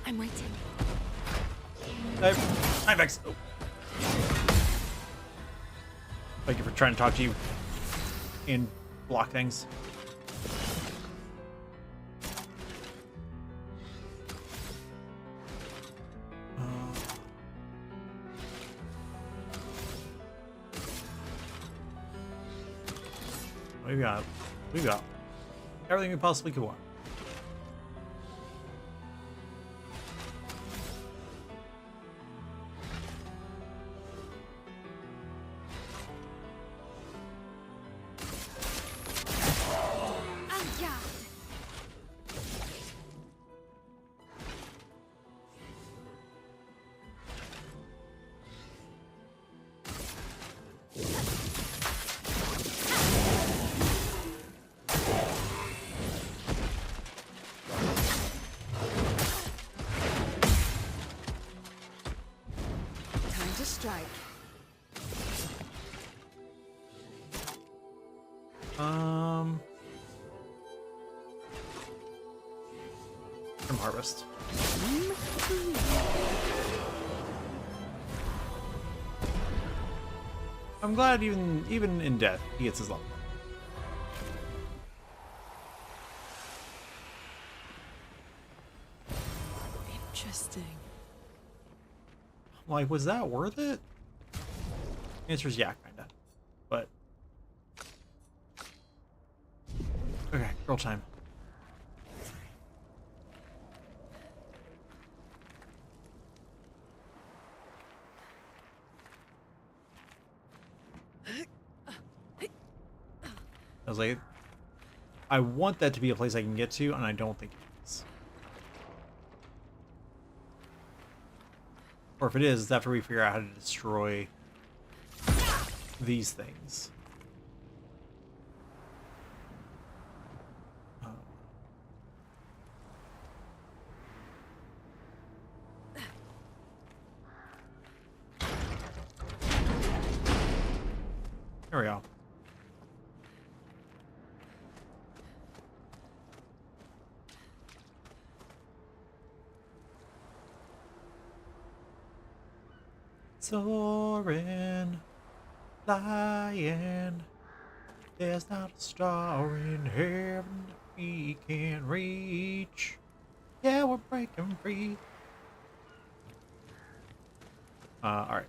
[SPEAKER 6] I'm waiting.
[SPEAKER 1] Thank you for trying to talk to you and block things. We've got everything we possibly could want.
[SPEAKER 6] Time to strike.
[SPEAKER 1] From Harvest. I'm glad even in death he gets his level.
[SPEAKER 4] Interesting.
[SPEAKER 1] Like, was that worth it? Answer is yeah, kinda. But okay, girl time. I was like, I want that to be a place I can get to, and I don't think it is. Or if it is, it's after we figure out how to destroy these things. There we go. Soaring, flying, there's not a star in heaven that we can't reach. Yeah, we're breaking free. Alright.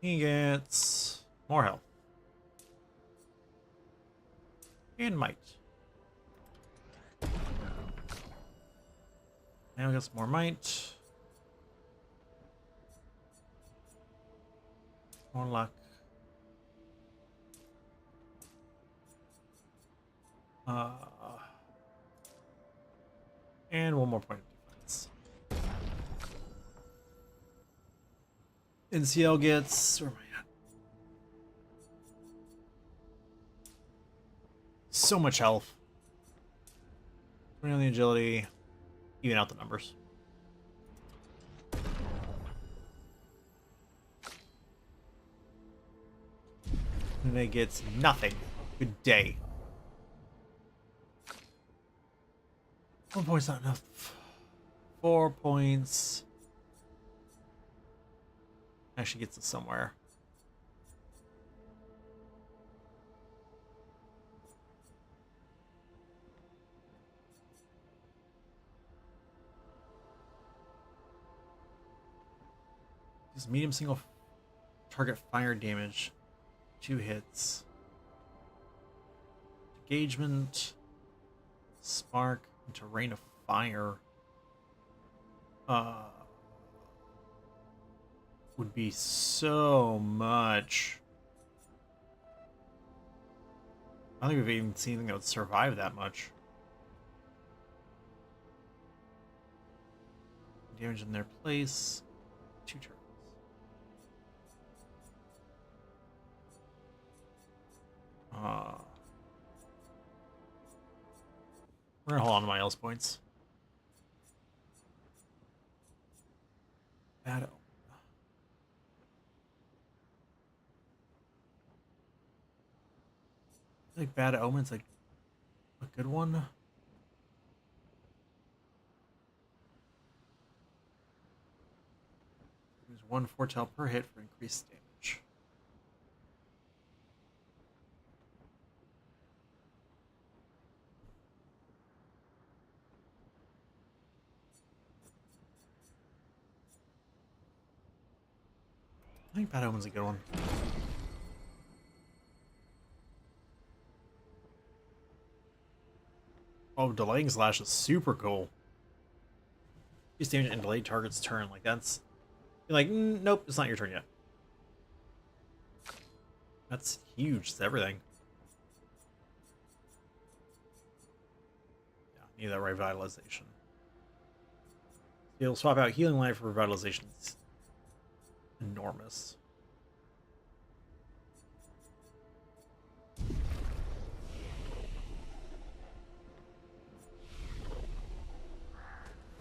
[SPEAKER 1] He gets more health. And might. Now we got some more might. More luck. And one more point of defense. NCL gets... Where am I at? So much health. 20 on the agility. Even out the numbers. And they gets nothing. Good day. 1 point's not enough. 4 points. Actually gets us somewhere. Just medium single target fire damage. 2 hits. Engagement. Spark into rain of fire. Would be so much. I don't think we've even seen anything that would survive that much. Damage in their place. 2 turns. We're gonna hold on to my else points. Bad. Like Bad Omen's like a good one. 1 foretell per hit for increased damage. I think Bad Omen's a good one. Oh, Delaying Slash is super cool. Increased damage and delayed target's turn. Like, that's... You're like, nope, it's not your turn yet. That's huge. It's everything. Yeah, need that revitalization. You'll swap out Healing Life for revitalization. It's enormous.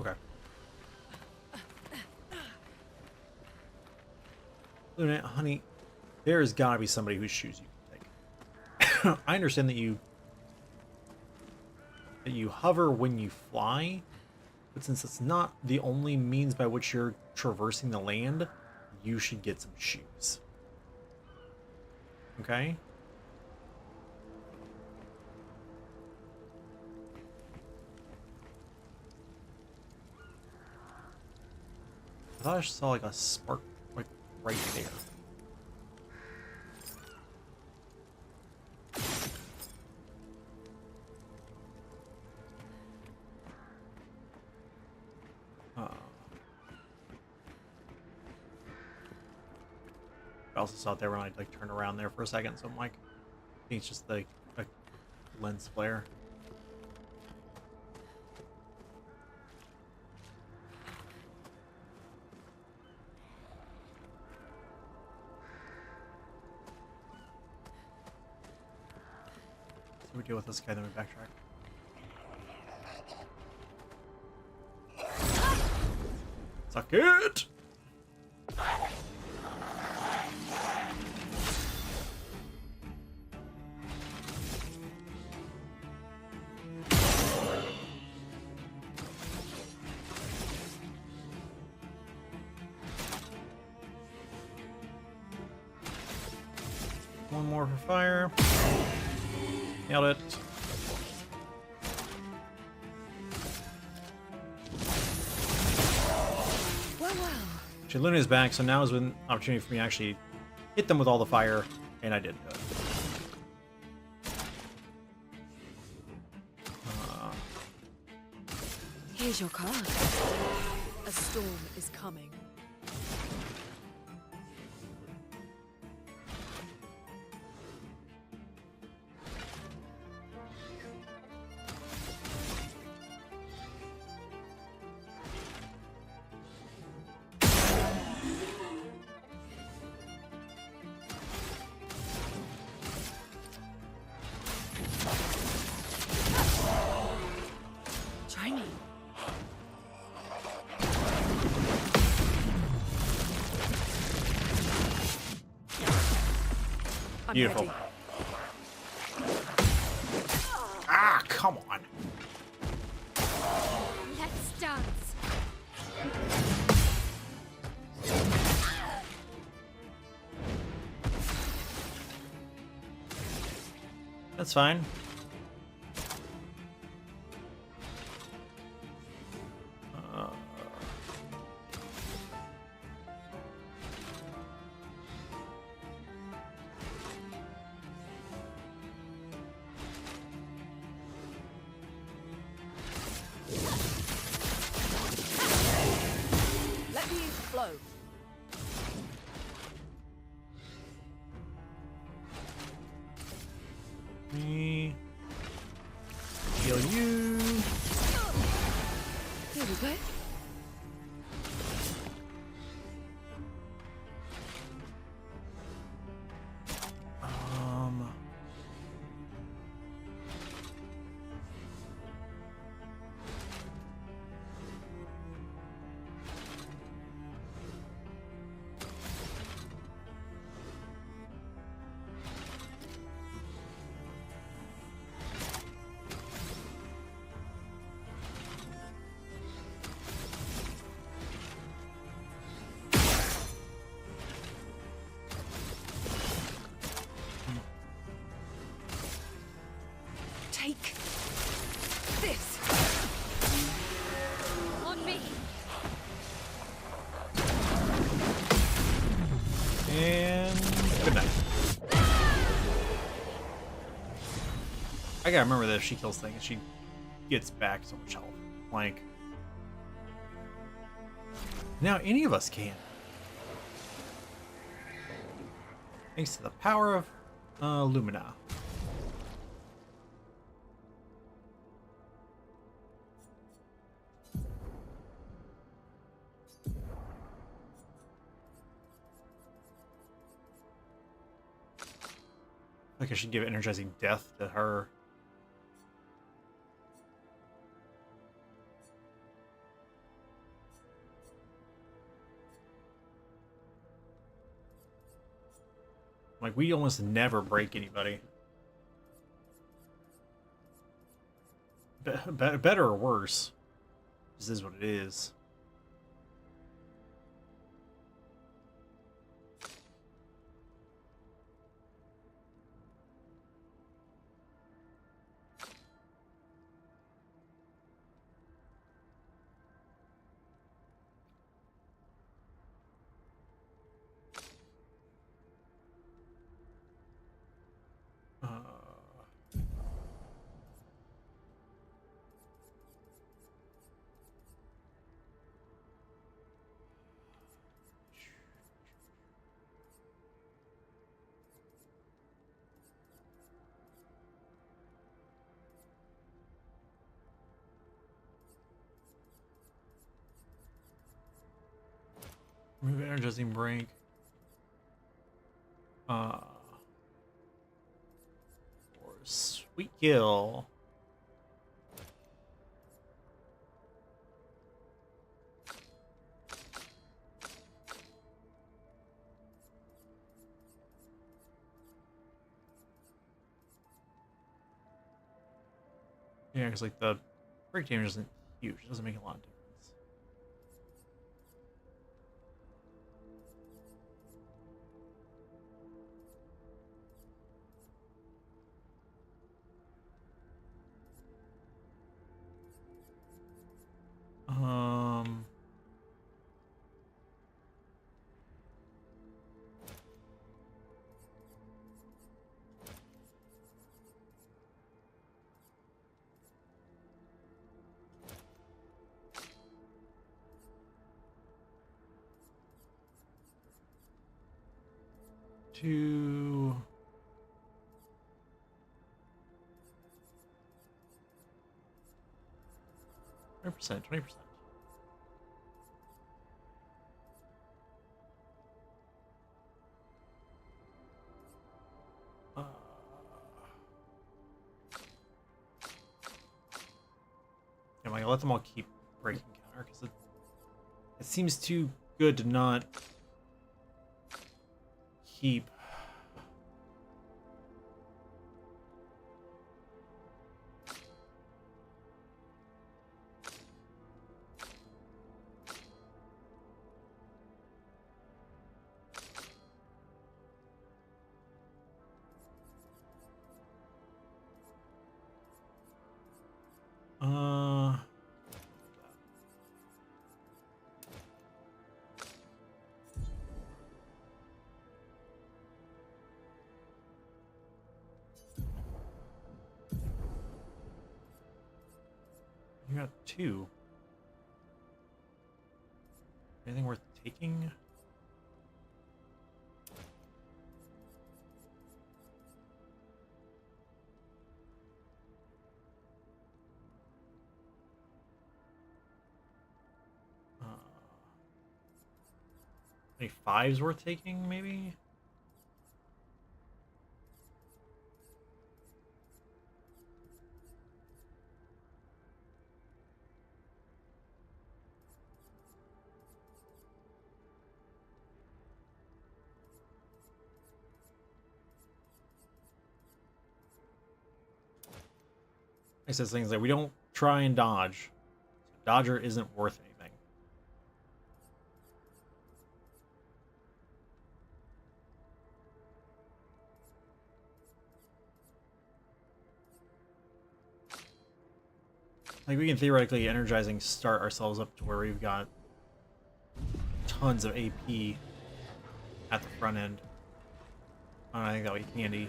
[SPEAKER 1] Okay. Luna, honey, there's gotta be somebody whose shoes you can take. I understand that you hover when you fly, but since it's not the only means by which you're traversing the land, you should get some shoes. Okay? I thought I saw like a spark like right there. I also saw it there when I like turned around there for a second, so I'm like, I think it's just like a lens flare. So we deal with this guy, then we backtrack. Suck it! One more for fire. Nailed it. Actually, Luna is back, so now is an opportunity for me to actually hit them with all the fire, and I did.
[SPEAKER 4] Here's your card. A storm is coming. Try me. I'm
[SPEAKER 1] Beautiful.
[SPEAKER 4] ready.
[SPEAKER 1] Ah, come on.
[SPEAKER 5] Let's dance.
[SPEAKER 1] That's fine.
[SPEAKER 4] Let me flow.
[SPEAKER 1] Me heal you.
[SPEAKER 4] Here we go.
[SPEAKER 6] Take this.
[SPEAKER 5] On me.
[SPEAKER 1] And good night. I gotta remember that if she kills things, she gets back so much health. Like, now any of us can. Thanks to the power of Lumina. Like I should give energizing death to her. Like, we almost never break anybody. Better or worse. This is what it is. Remove energizing break. For sweet kill. Yeah, because like the break damage isn't huge. It doesn't make a lot of difference. Um, to 20%, 20%. I'm like, let them all keep breaking counter because it seems too good to not keep. You got 2. Anything worth taking? Any 5s worth taking, maybe? It says things like we don't try and dodge. So Dodger isn't worth anything. Like, we can theoretically energizing start ourselves up to where we've got tons of AP at the front end. I think that would be handy.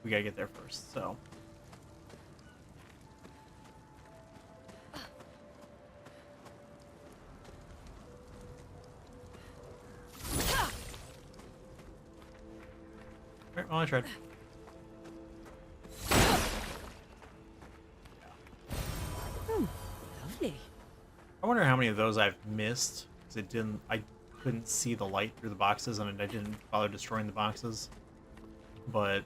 [SPEAKER 1] We gotta get there first, so. Alright, well, I tried.
[SPEAKER 6] Lovely.
[SPEAKER 1] I wonder how many of those I've missed, because I couldn't see the light through the boxes, and I didn't bother destroying the boxes. But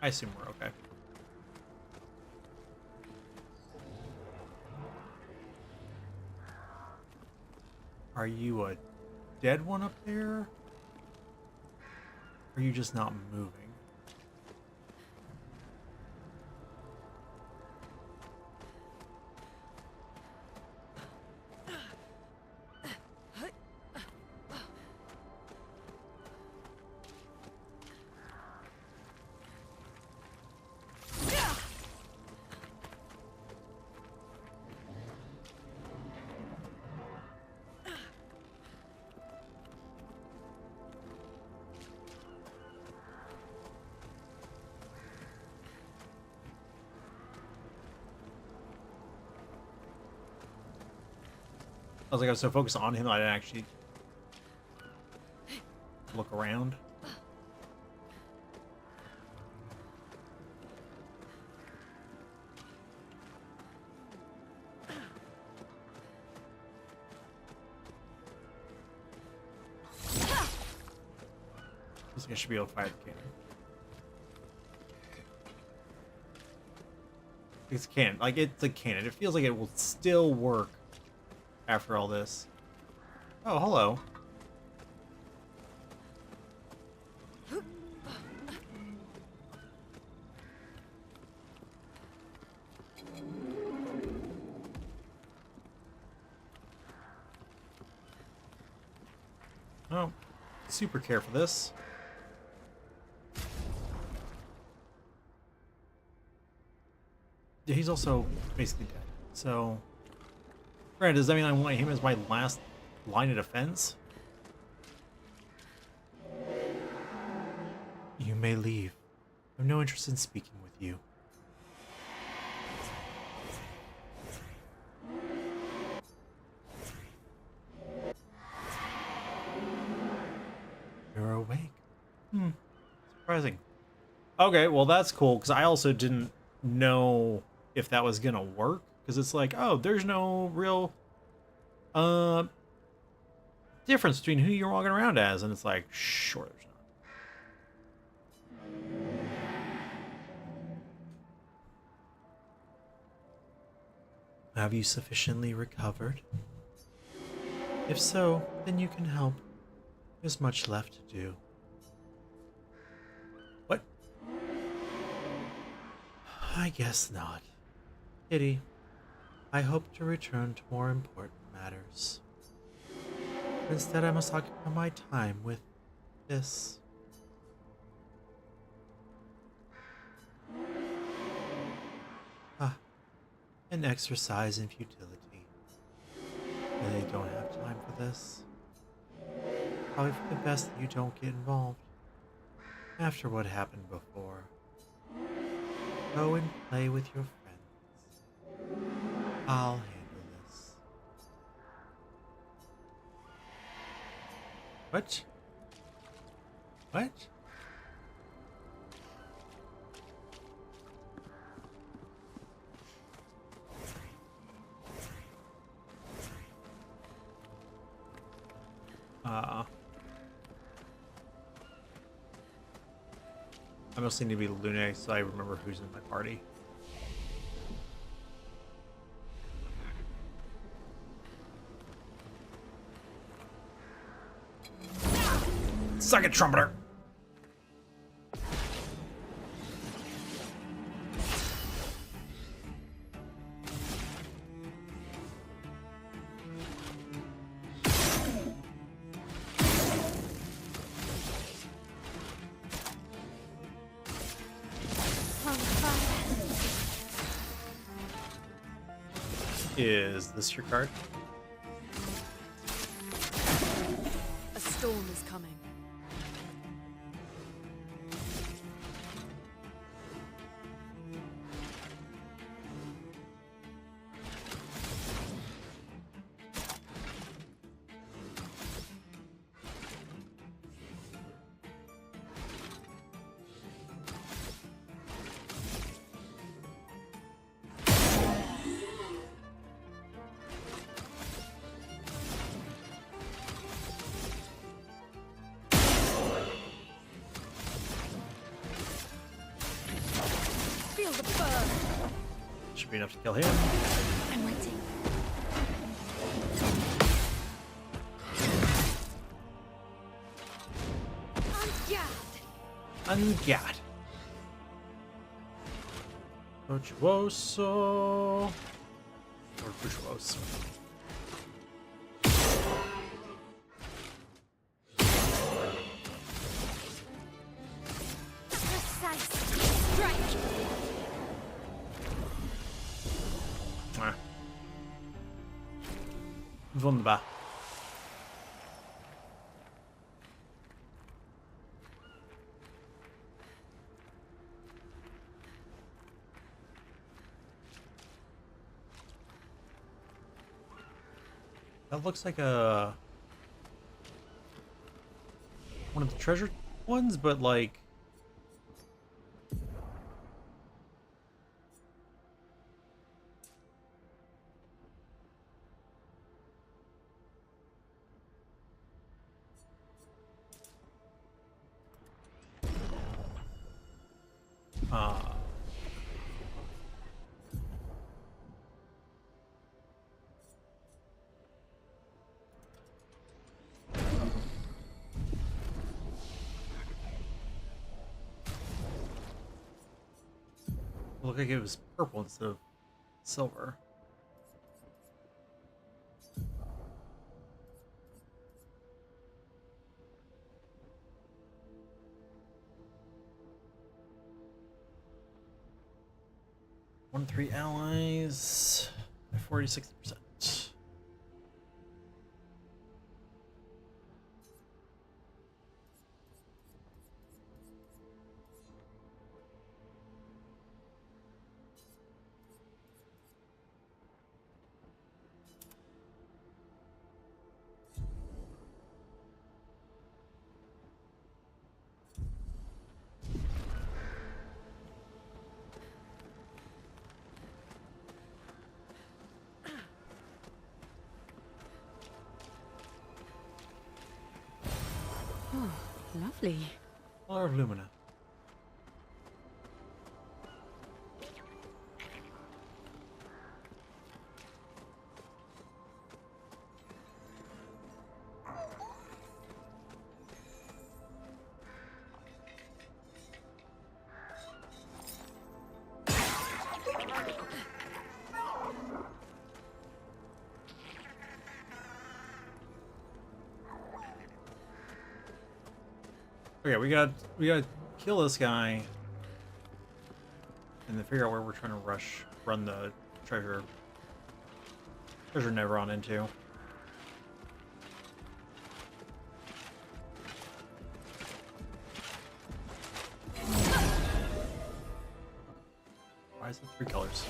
[SPEAKER 1] I assume we're okay. Are you a dead one up there? Or are you just not moving? I was like, I was so focused on him, I didn't actually look around. Looks like I should be able to fire the cannon. It's a cannon. Like, it's a cannon. It feels like it will still work after all this. Oh, hello. Oh, super care for this. Yeah, he's also basically dead. So, right, does that mean I want him as my last line of defense? You may leave. I have no interest in speaking with you. You're awake. Surprising. Okay, well that's cool, because I also didn't know if that was gonna work. Because it's like, oh, there's no real difference between who you're walking around as. And it's like, sure, there's not. Have you sufficiently recovered? If so, then you can help. There's much left to do. What? I guess not. Pity. I hope to return to more important matters. Instead, I must occupy my time with this. Ah, an exercise in futility. Really don't have time for this. Probably for the best that you don't get involved. After what happened before. Go and play with your friends. I'll handle this. What? What? I mostly need to be Lune so I remember who's in my party. Suck it, trumpeter! Is this your card?
[SPEAKER 4] A storm is coming. Feel the burn.
[SPEAKER 1] Should be enough to kill him.
[SPEAKER 5] I'm waiting.
[SPEAKER 1] Ungad. Virtuoso. Or Virtuoso.
[SPEAKER 5] Precise strike.
[SPEAKER 1] Ah. Wunderbar. That looks like a one of the treasure ones, but like it looked like it was purple instead of silver. One, 3 allies, 40, 60%.
[SPEAKER 6] Oh, lovely.
[SPEAKER 1] Color of Lumina. Okay, we gotta kill this guy, and then figure out where we're trying to run the treasure Neveron into. Why is it 3 colors?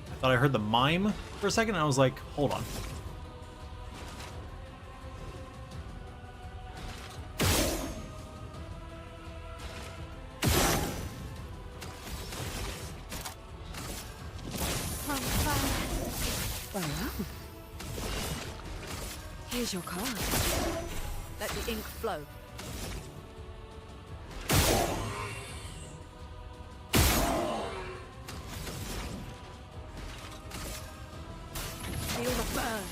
[SPEAKER 1] I thought I heard the mime for a second, and I was like, hold on.
[SPEAKER 6] Well, well. Here's your card.
[SPEAKER 4] Let the ink flow. Feel the burn.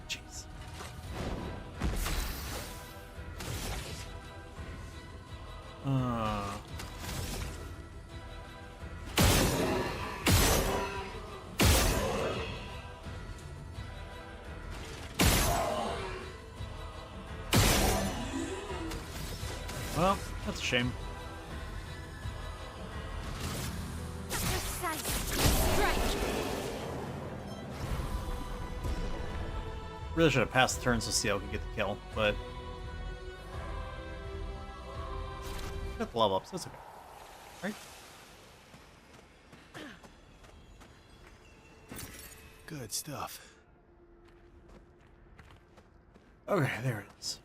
[SPEAKER 1] Jeez. That's a shame.
[SPEAKER 5] Precise strike.
[SPEAKER 1] Really should have passed the turn so CL could get the kill, but got the level up, so that's okay. Right?
[SPEAKER 3] Good stuff.
[SPEAKER 1] Okay, there it is.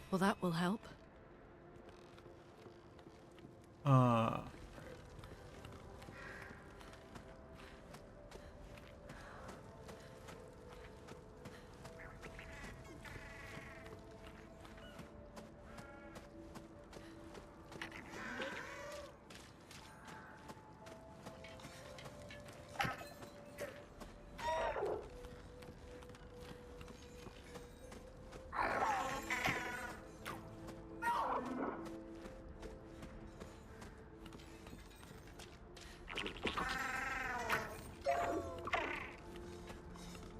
[SPEAKER 4] Well, that will help.
[SPEAKER 1] Uh,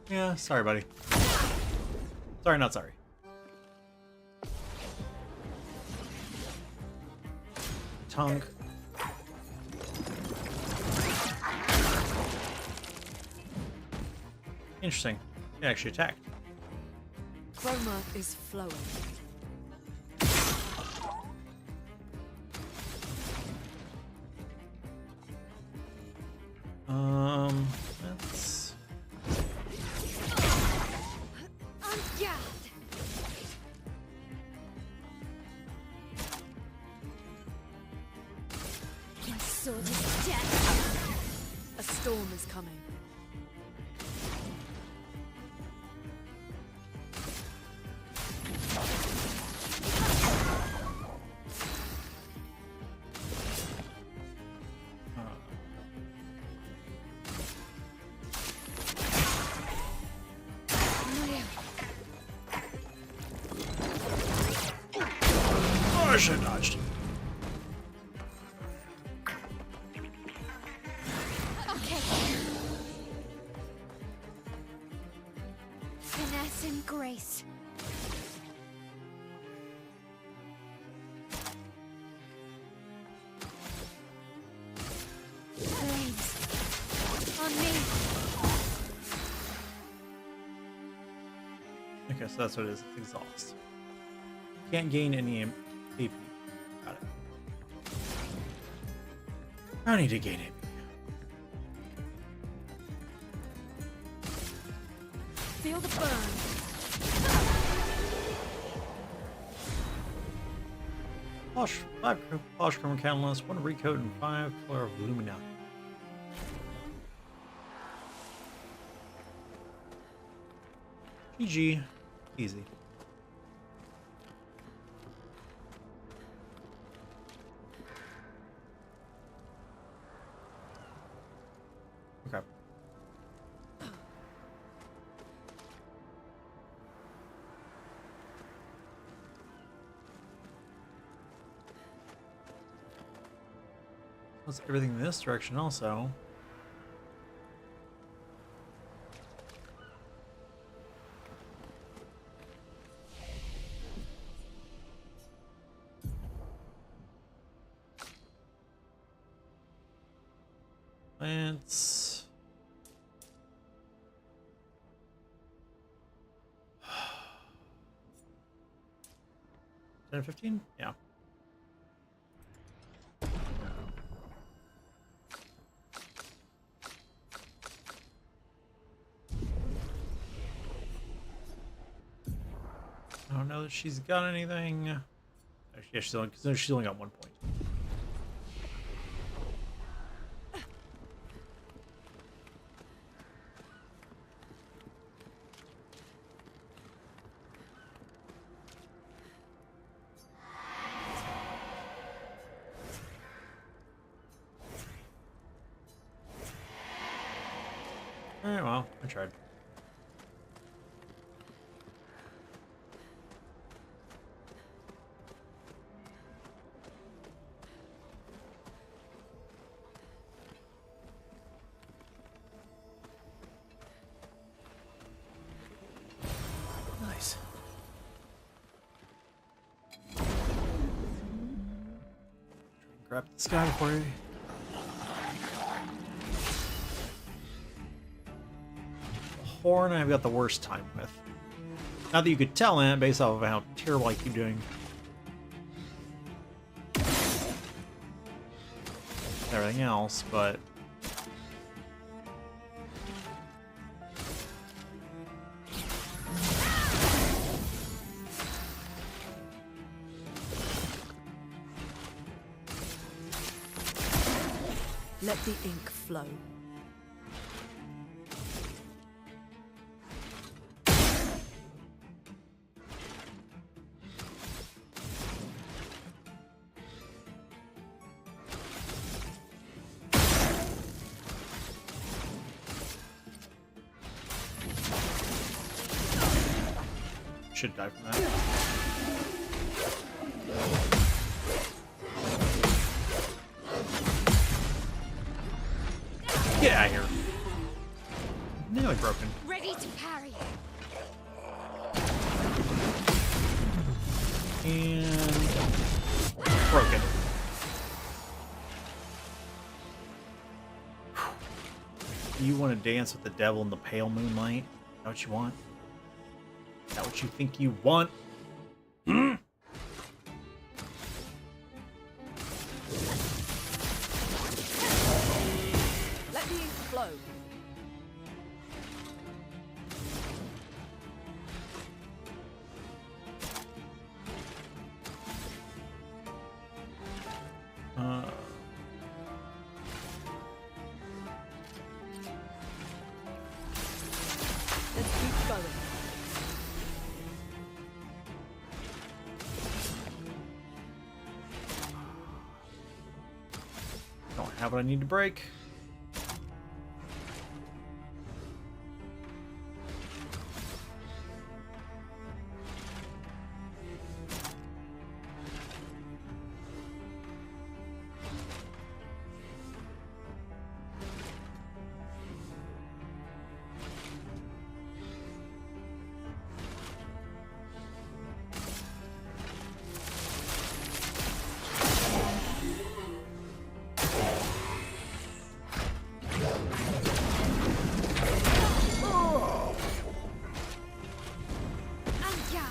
[SPEAKER 1] yeah, sorry, buddy. Sorry, not sorry. Tongue. Interesting. It actually attacked.
[SPEAKER 4] Chroma is flowing.
[SPEAKER 1] Let's...
[SPEAKER 5] On guard. My sword is death.
[SPEAKER 4] A storm is coming.
[SPEAKER 1] Oh, I should have dodged.
[SPEAKER 5] Okay. Finesse and grace. Flames. On me.
[SPEAKER 1] Okay, so that's what it is. It's exhaust. Can't gain any AP. Got it. I need to gain AP.
[SPEAKER 4] Feel the burn.
[SPEAKER 1] Polish 5 polish chroma catalyst, 1 recoat, and 5 color of lumina. GG. Easy. Okay. Let's everything in this direction also. Plants. Ten 15? Yeah. I don't know that she's got anything. Actually, yeah, she's only got 1 point. Alright, well, I tried.
[SPEAKER 3] Nice.
[SPEAKER 1] Grab this guy before you. Horn I've got the worst time with. Not that you could tell that based off of how terrible I keep doing. Everything else, but
[SPEAKER 4] Let the ink flow.
[SPEAKER 1] should die from that. Get out of here. Nearly broken.
[SPEAKER 5] Ready to parry.
[SPEAKER 1] And broken. You want to dance with the devil in the pale moonlight? Is that what you want? Is that what you think you want?
[SPEAKER 4] Let the ink flow. Let's keep going.
[SPEAKER 1] Don't have what I need to break.
[SPEAKER 5] And yeah.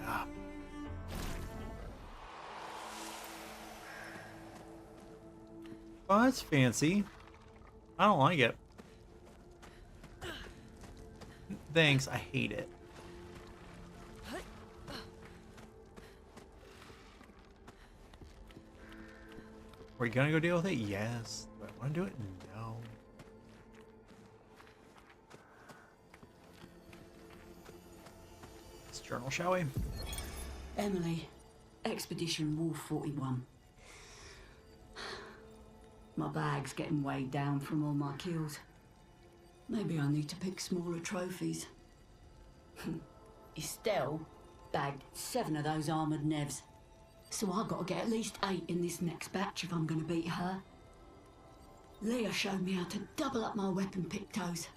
[SPEAKER 1] Yeah. Oh, that's fancy. I don't like it. Thanks, I hate it. Are you gonna go deal with it? Yes. Do I want to do it? No. Let's journal, shall we?
[SPEAKER 6] Emily, Expedition Wolf 41. My bag's getting weighed down from all my kills. Maybe I need to pick smaller trophies. Estelle bagged 7 of those armoured nevs. So I've got to get at least 8 in this next batch if I'm going to beat her. Leah showed me how to double up my weapon pictos.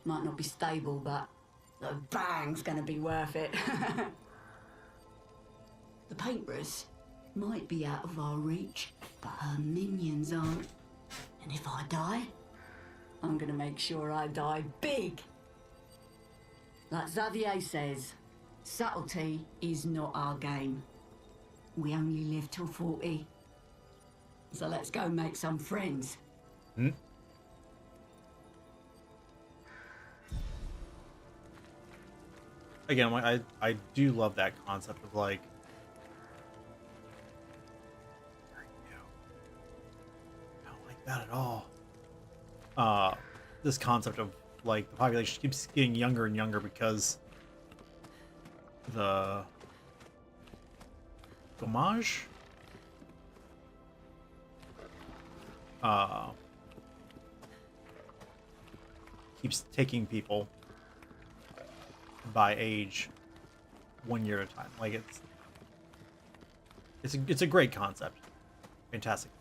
[SPEAKER 6] Might not be stable, but the bang's going to be worth it. The paintbrus might be out of our reach, but her minions aren't. And if I die, I'm going to make sure I die big. Like Xavier says, subtlety is not our game. We only live till 40. So let's go make some friends.
[SPEAKER 1] Again, I do love that concept of like, there you go. I don't like that at all. This concept of like the population keeps getting younger and younger because the Gommage keeps taking people by age 1 year at a time. Like it's a great concept. Fantastic.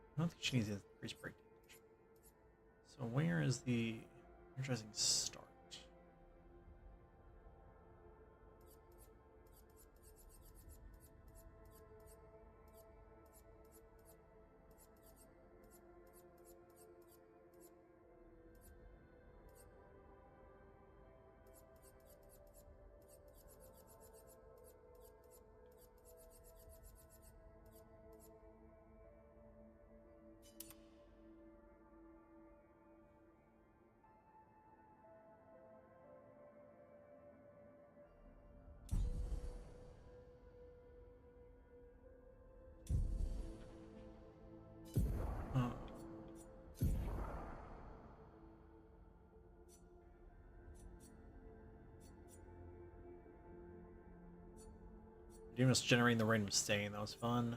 [SPEAKER 1] I don't think she needs to increase break damage. So where is the energizing start? Demons generating the random stain. That was fun.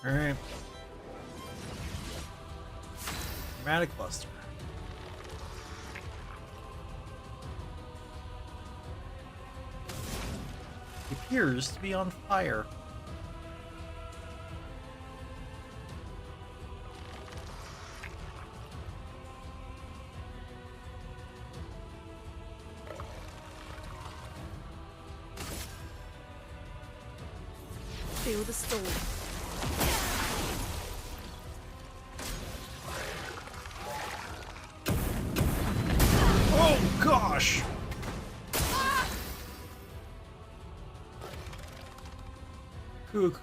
[SPEAKER 1] Alright. Dramatic cluster. He appears to be on fire.
[SPEAKER 4] Feel the storm.
[SPEAKER 1] Oh gosh! Coo.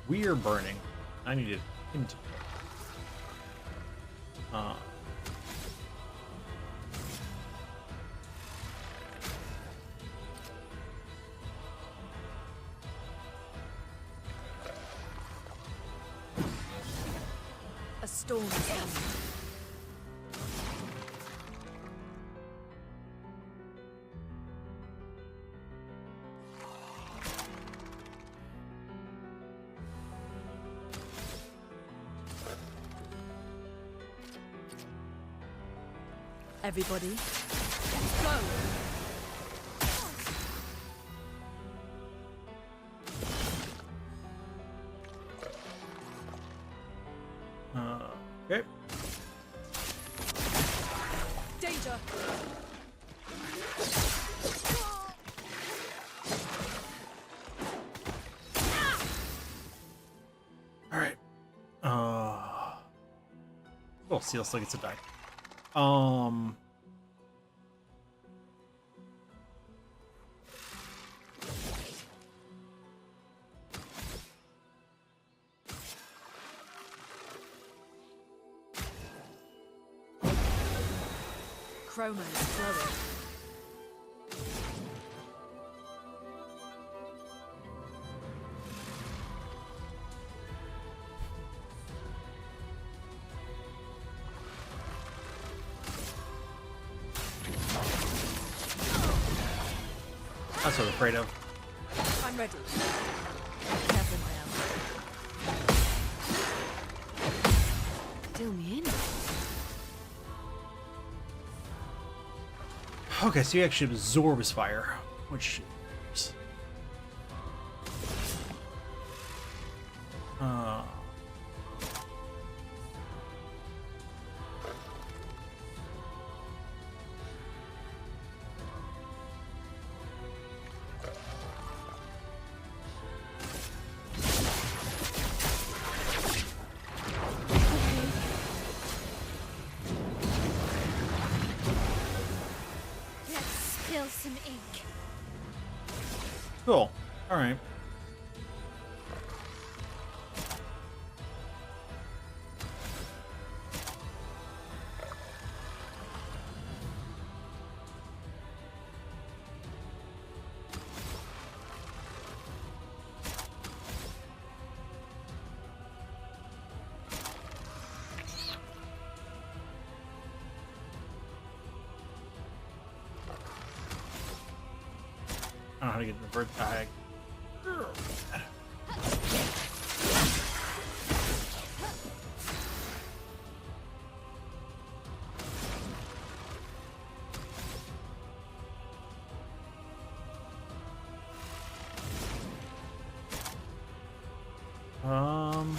[SPEAKER 1] We're burning. I needed him to.
[SPEAKER 4] A storm is coming. Everybody, let's go!
[SPEAKER 1] Okay.
[SPEAKER 4] Danger!
[SPEAKER 1] Alright. We'll see. Let's look at some die.
[SPEAKER 4] Chroma is growing.
[SPEAKER 1] That's what I'm afraid of.
[SPEAKER 4] I'm ready. Careful, my Deal me in.
[SPEAKER 1] Okay, so he actually absorbs fire, which Uh,
[SPEAKER 5] Let's spill some ink.
[SPEAKER 1] cool. All right. I don't know how to get the bird bag. Um.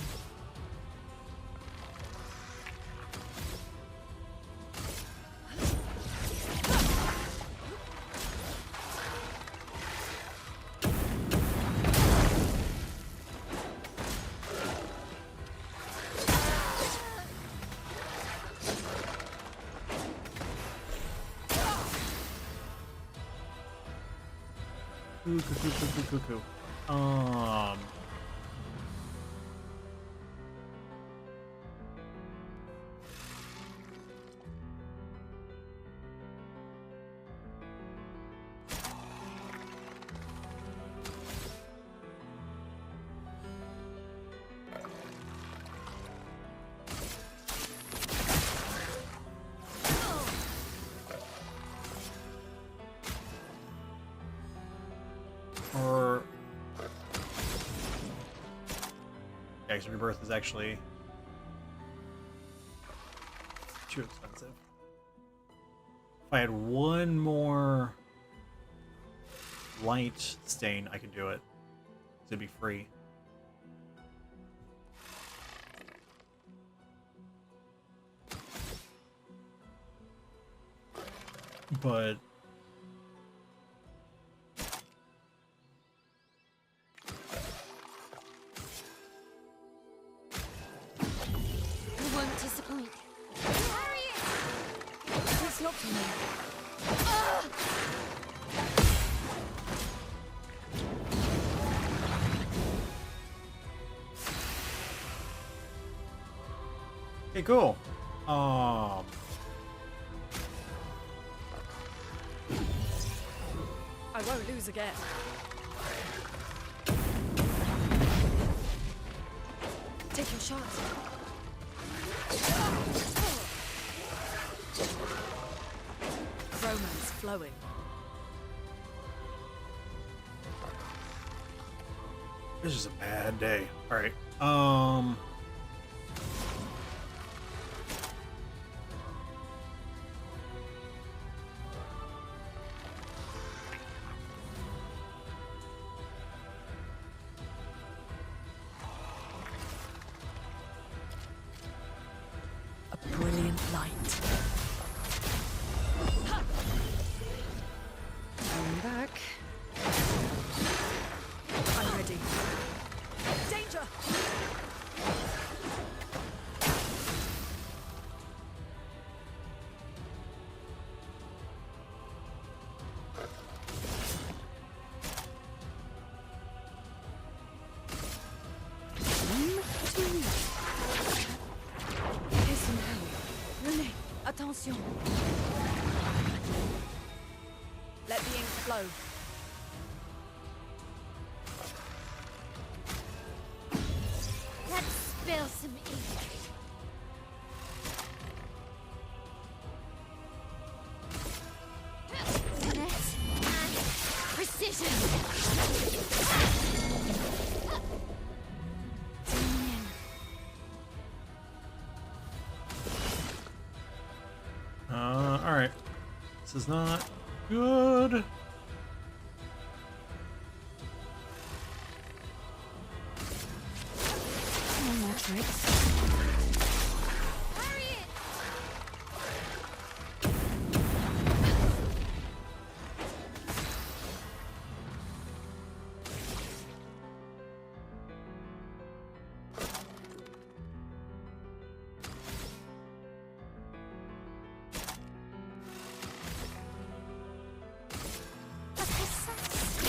[SPEAKER 1] Cuckoo. Or yeah, 'cause rebirth is actually too expensive. If I had one more light stain, I could do it. It'd be free. But
[SPEAKER 5] I won't disappoint. Harriet!
[SPEAKER 4] It's not for me.
[SPEAKER 1] okay, cool.
[SPEAKER 4] I won't lose again. Take your shot. Romance flowing.
[SPEAKER 1] This is a bad day. All right.
[SPEAKER 4] A brilliant light. I'm back. I'm ready. Danger! Listen now. Renee, attention. Let the ink flow.
[SPEAKER 5] Let's spill some ink. Finesse and precision. Zoom in.
[SPEAKER 1] All right. This is not good.
[SPEAKER 4] Tricks.
[SPEAKER 5] Harriet!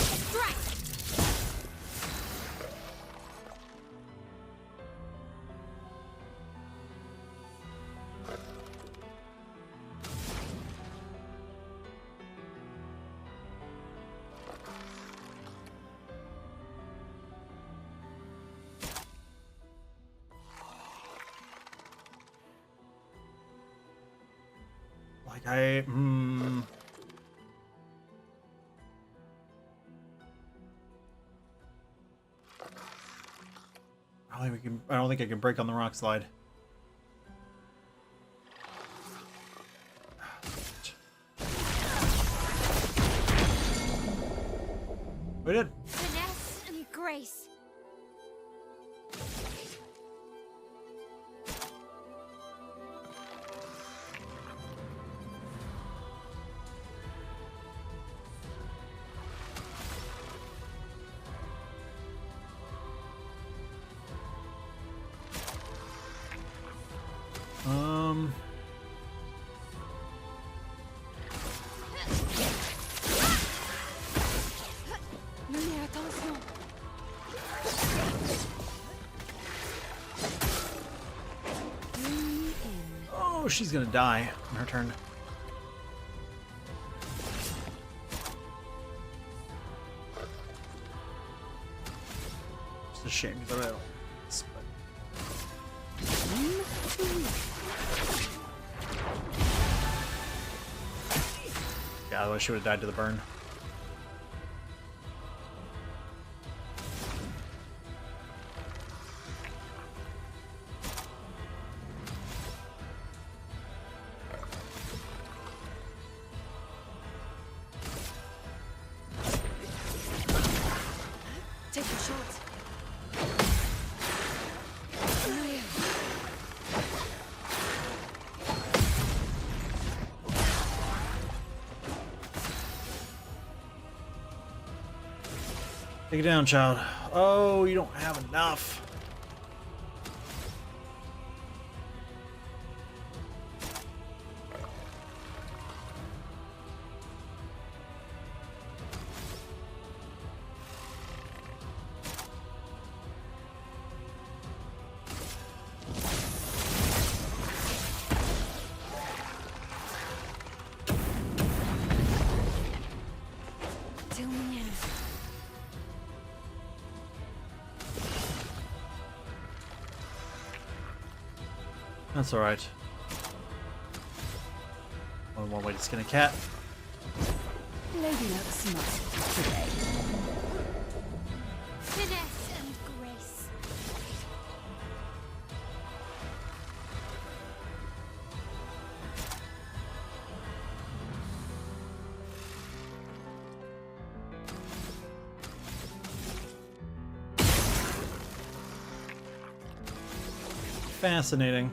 [SPEAKER 5] Strike!
[SPEAKER 1] Like I I don't think I can break on the rock slide. We did.
[SPEAKER 5] Finesse and grace.
[SPEAKER 4] Menez attention.
[SPEAKER 1] Oh, she's gonna die on her turn. It's a shame because I don't. Yeah, otherwise she would have died to the burn.
[SPEAKER 4] Take your shot.
[SPEAKER 1] Take it down, child. Oh, you don't have enough.
[SPEAKER 4] Till the end.
[SPEAKER 1] That's alright. One more way to skin a cat.
[SPEAKER 4] Lady Luck smart today.
[SPEAKER 5] Finesse and grace.
[SPEAKER 1] Fascinating.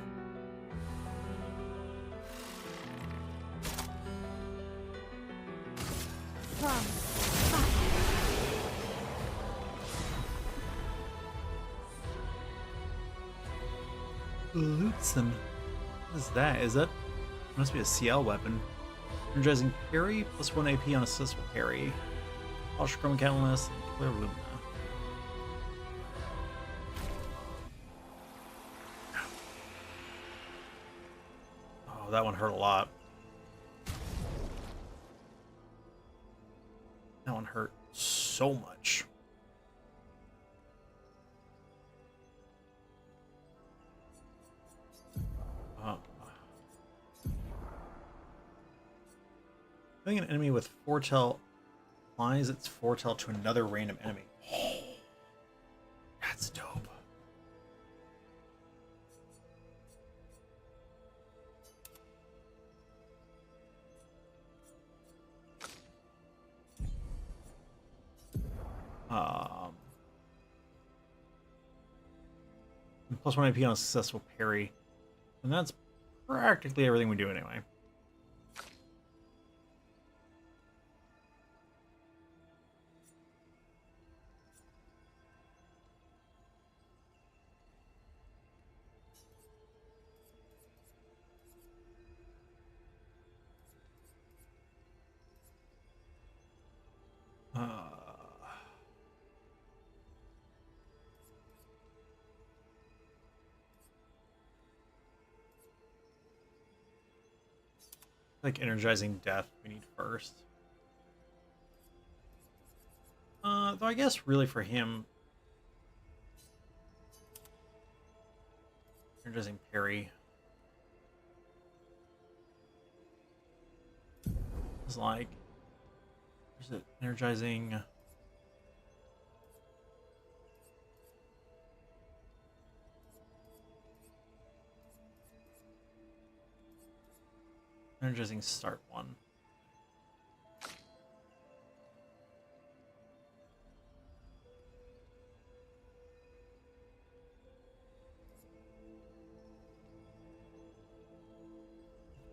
[SPEAKER 1] Lutzen. What is that? Is that? Must be a CL weapon. Energizing parry plus 1 AP on a successful parry. Polish Chrome Catalyst and Clair Lumina. Oh, that one hurt a lot. That one hurt so much. Having an enemy with foretell applies its foretell to another random enemy. That's dope. And plus 1 AP on a successful parry. And that's practically everything we do anyway. Like energizing death we need first. Though I guess really for him, energizing parry is like, is it energizing? Energizing start 1.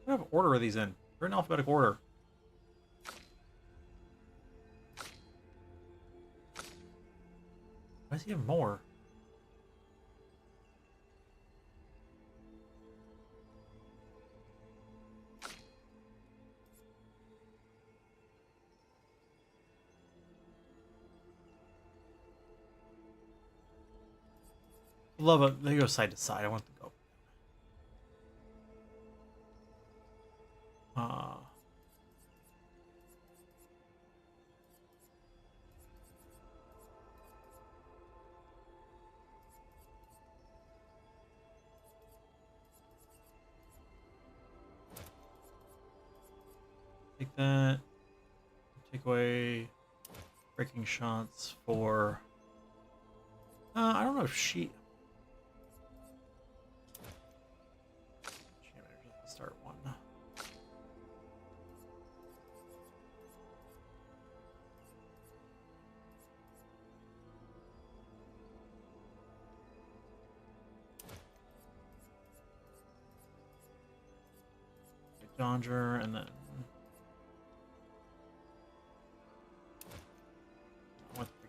[SPEAKER 1] What order are these in? They're in alphabetical order. Why does he have more? Love it. They go side to side. I want to go. Take that. Take away breaking shots for. I don't know if she. Start 1. Dodger and then. I want the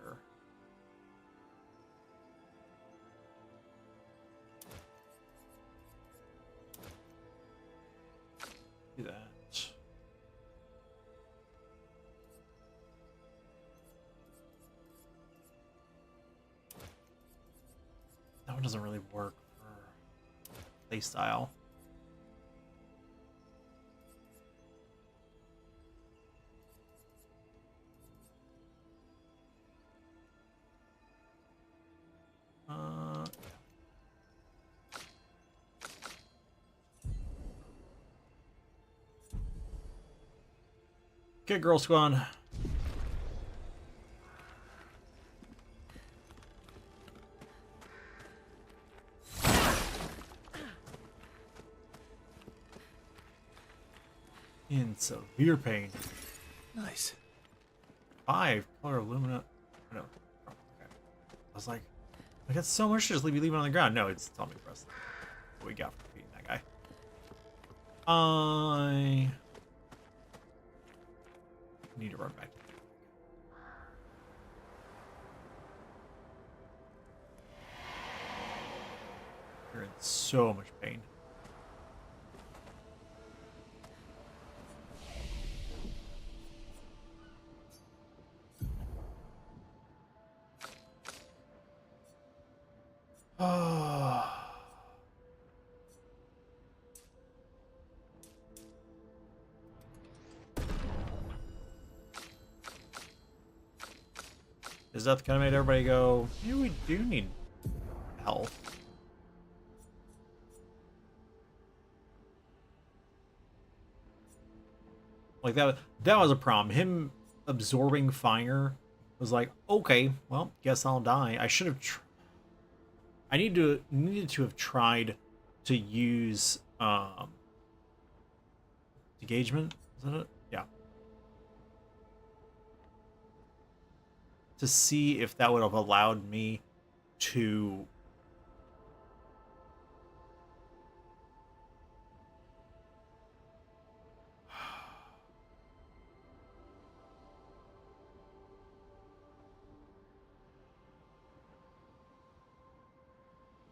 [SPEAKER 1] counter. Do that. That one doesn't really work for playstyle. Okay, Girl Squad. In severe pain.
[SPEAKER 3] Nice.
[SPEAKER 1] 5 color alumina. No. Oh, okay. I was like, I got so much to just leave on the ground. No, it's telling me to press what we got for beating that guy. I need to run back. You're in so much pain. Is that the kind of made everybody go, maybe we do need health? Like that was a problem. Him absorbing fire was like, okay, well, guess I'll die. I should have I needed to have tried to use engagement. Is that it? Yeah. To see if that would have allowed me to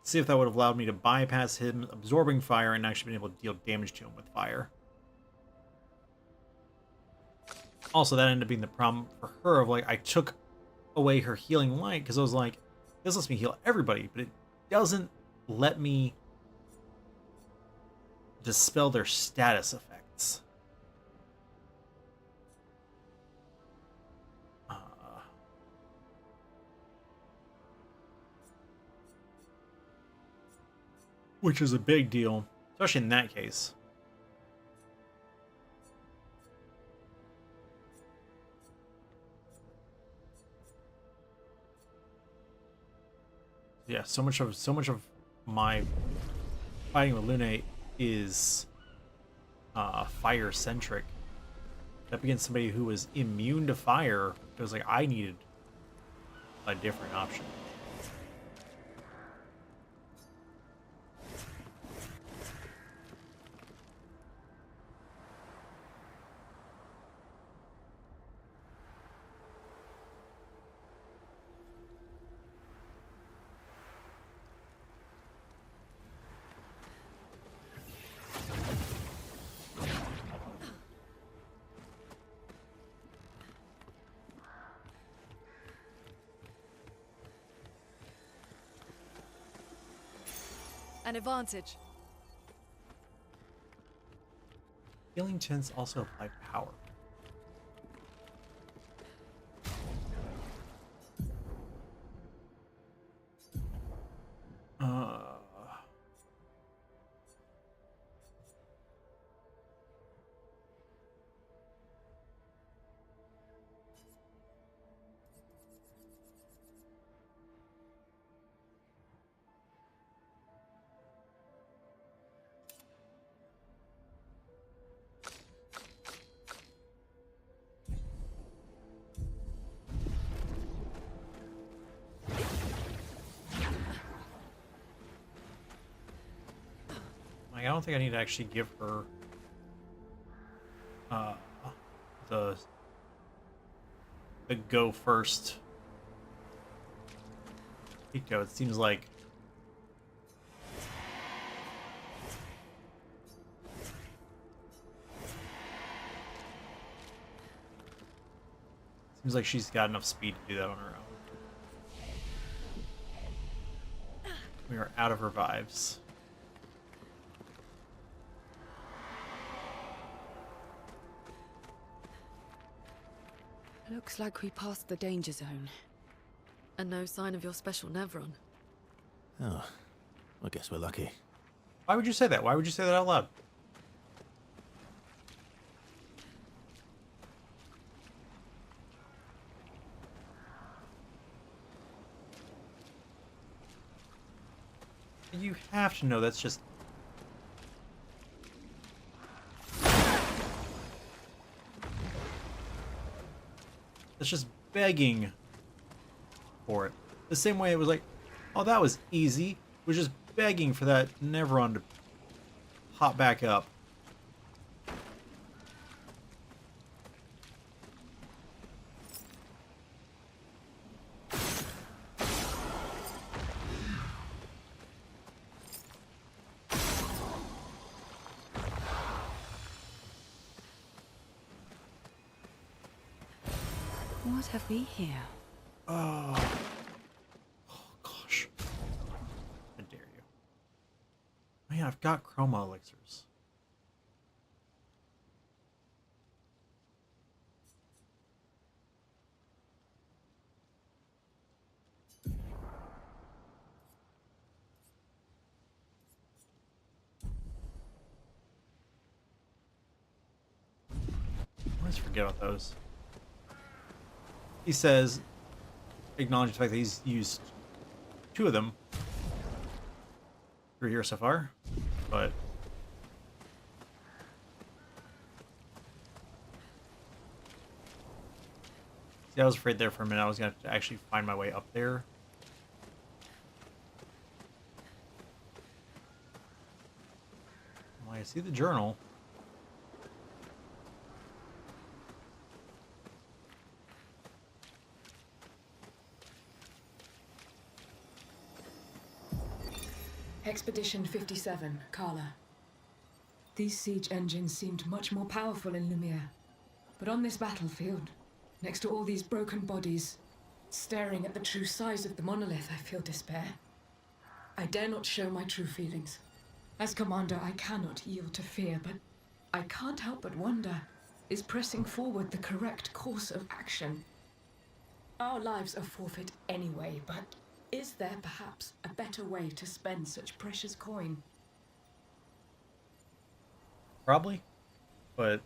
[SPEAKER 1] See if that would have allowed me to bypass him absorbing fire and actually been able to deal damage to him with fire. Also, that ended up being the problem for her of, like, I took away her healing light because I was like, this lets me heal everybody, but it doesn't let me dispel their status effects. Which is a big deal, especially in that case. Yeah, so much of my fighting with Lune is fire centric. Up against somebody who was immune to fire, it was like I needed a different option.
[SPEAKER 4] An advantage.
[SPEAKER 1] Healing tints also apply power. Like, I don't think I need to actually give her the go first Pico. It seems like she's got enough speed to do that on her own. We are out of revives.
[SPEAKER 4] Looks like we passed the danger zone. And no sign of your special Nevron.
[SPEAKER 3] Oh, I guess we're lucky.
[SPEAKER 1] Why would you say that? Why would you say that out loud? You have to know that's just... That's just begging for it. The same way it was like, oh, that was easy. It was just begging for that Nevron to pop back up.
[SPEAKER 4] What have we here?
[SPEAKER 1] Oh gosh. How dare you. Oh yeah, I've got chroma elixirs. I always forget about those. He says, acknowledging the fact that he's used 2 of them through here so far, but see, I was afraid there for a minute I was gonna have to actually find my way up there. Well, I see the journal.
[SPEAKER 7] Expedition 57, Carla. These siege engines seemed much more powerful in Lumiere. But on this battlefield, next to all these broken bodies, staring at the true size of the monolith, I feel despair. I dare not show my true feelings. As commander, I cannot yield to fear, but I can't help but wonder, is pressing forward the correct course of action? Our lives are forfeit anyway, but is there perhaps a better way to spend such precious coin?
[SPEAKER 1] Probably, but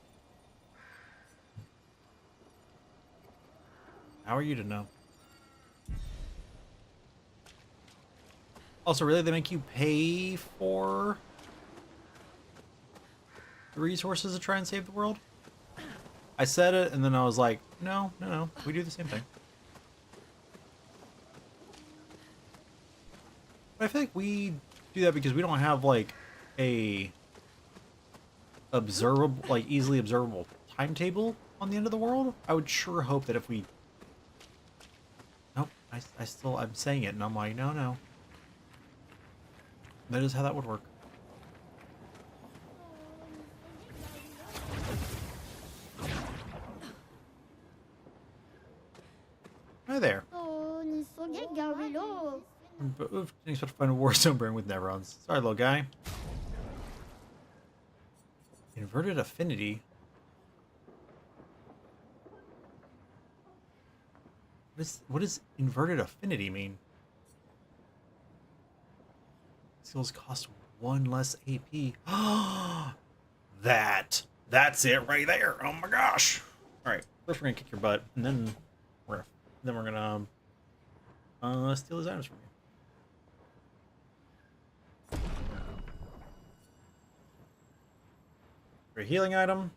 [SPEAKER 1] how are you to know? Also, really, they make you pay for the resources to try and save the world? I said it, and then I was like, no, no, no, we do the same thing. But I feel like we do that because we don't have, like, a observable, like, easily observable timetable on the end of the world. I would sure hope that if we... Nope, I'm saying it, and I'm like, no, no. That is how that would work. Hi there. But didn't expect to find a Warzone burn with Nevrons. Sorry, little guy. Inverted affinity. What does inverted affinity mean? Skills cost 1 less AP. That's it right there. Oh my gosh. All right, first we're gonna kick your butt, and then we're gonna steal his items from you. For a healing item,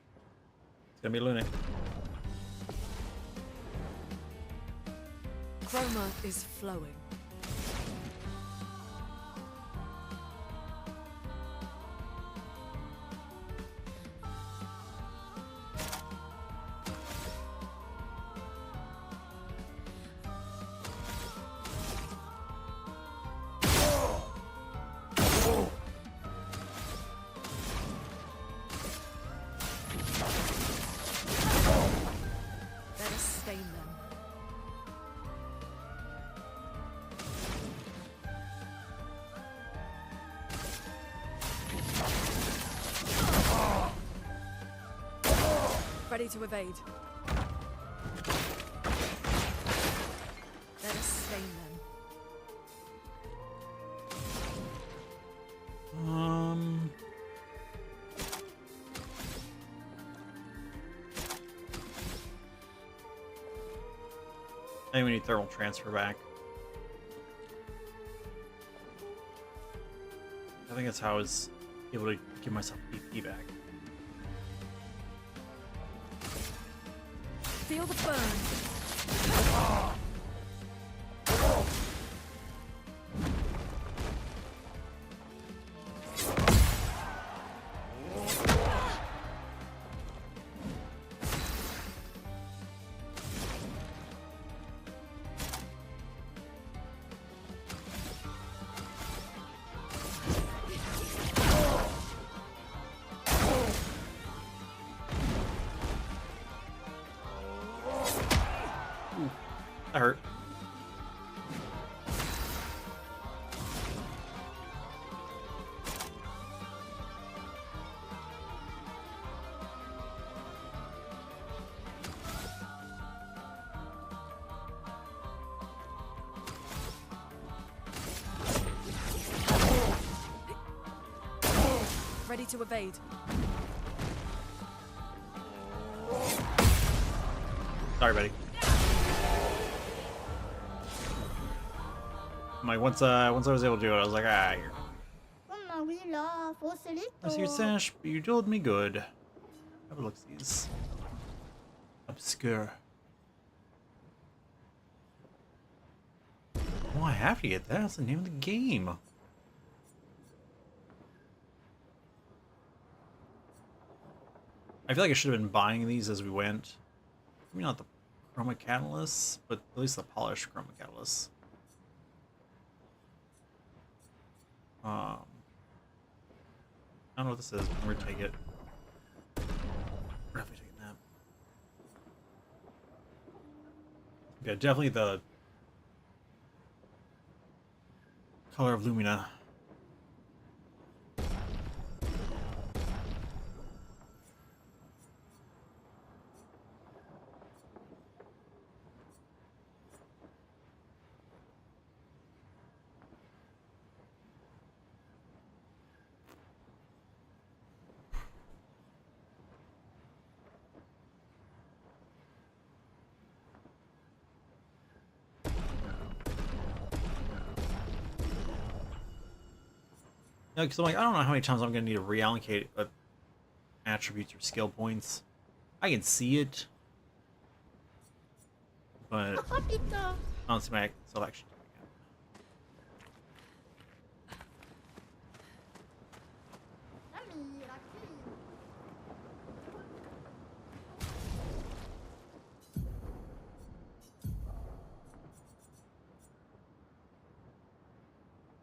[SPEAKER 1] it's gonna be Lunic.
[SPEAKER 4] Chroma is flowing. Let us stain them. Ready to evade. Let us stain them.
[SPEAKER 1] I think we need thermal transfer back. I think that's how I was able to give myself PP back.
[SPEAKER 4] Feel the burn.
[SPEAKER 1] That hurt.
[SPEAKER 4] Ready to evade.
[SPEAKER 1] Sorry, buddy. I'm like, once I was able to do it, I was like, ah, here. I see your sash, but you told me good. Have a look at these. Obscur. Oh, I have to get that. That's the name of the game. I feel like I should have been buying these as we went. Maybe not the chroma catalysts, but at least the polished chroma catalysts. I don't know what this is. We're gonna take it. We're definitely taking that. Yeah, definitely the color of Lumina. No, because I'm like, I don't know how many times I'm going to need to reallocate attributes or skill points. I can see it, but I don't see myself actually doing it.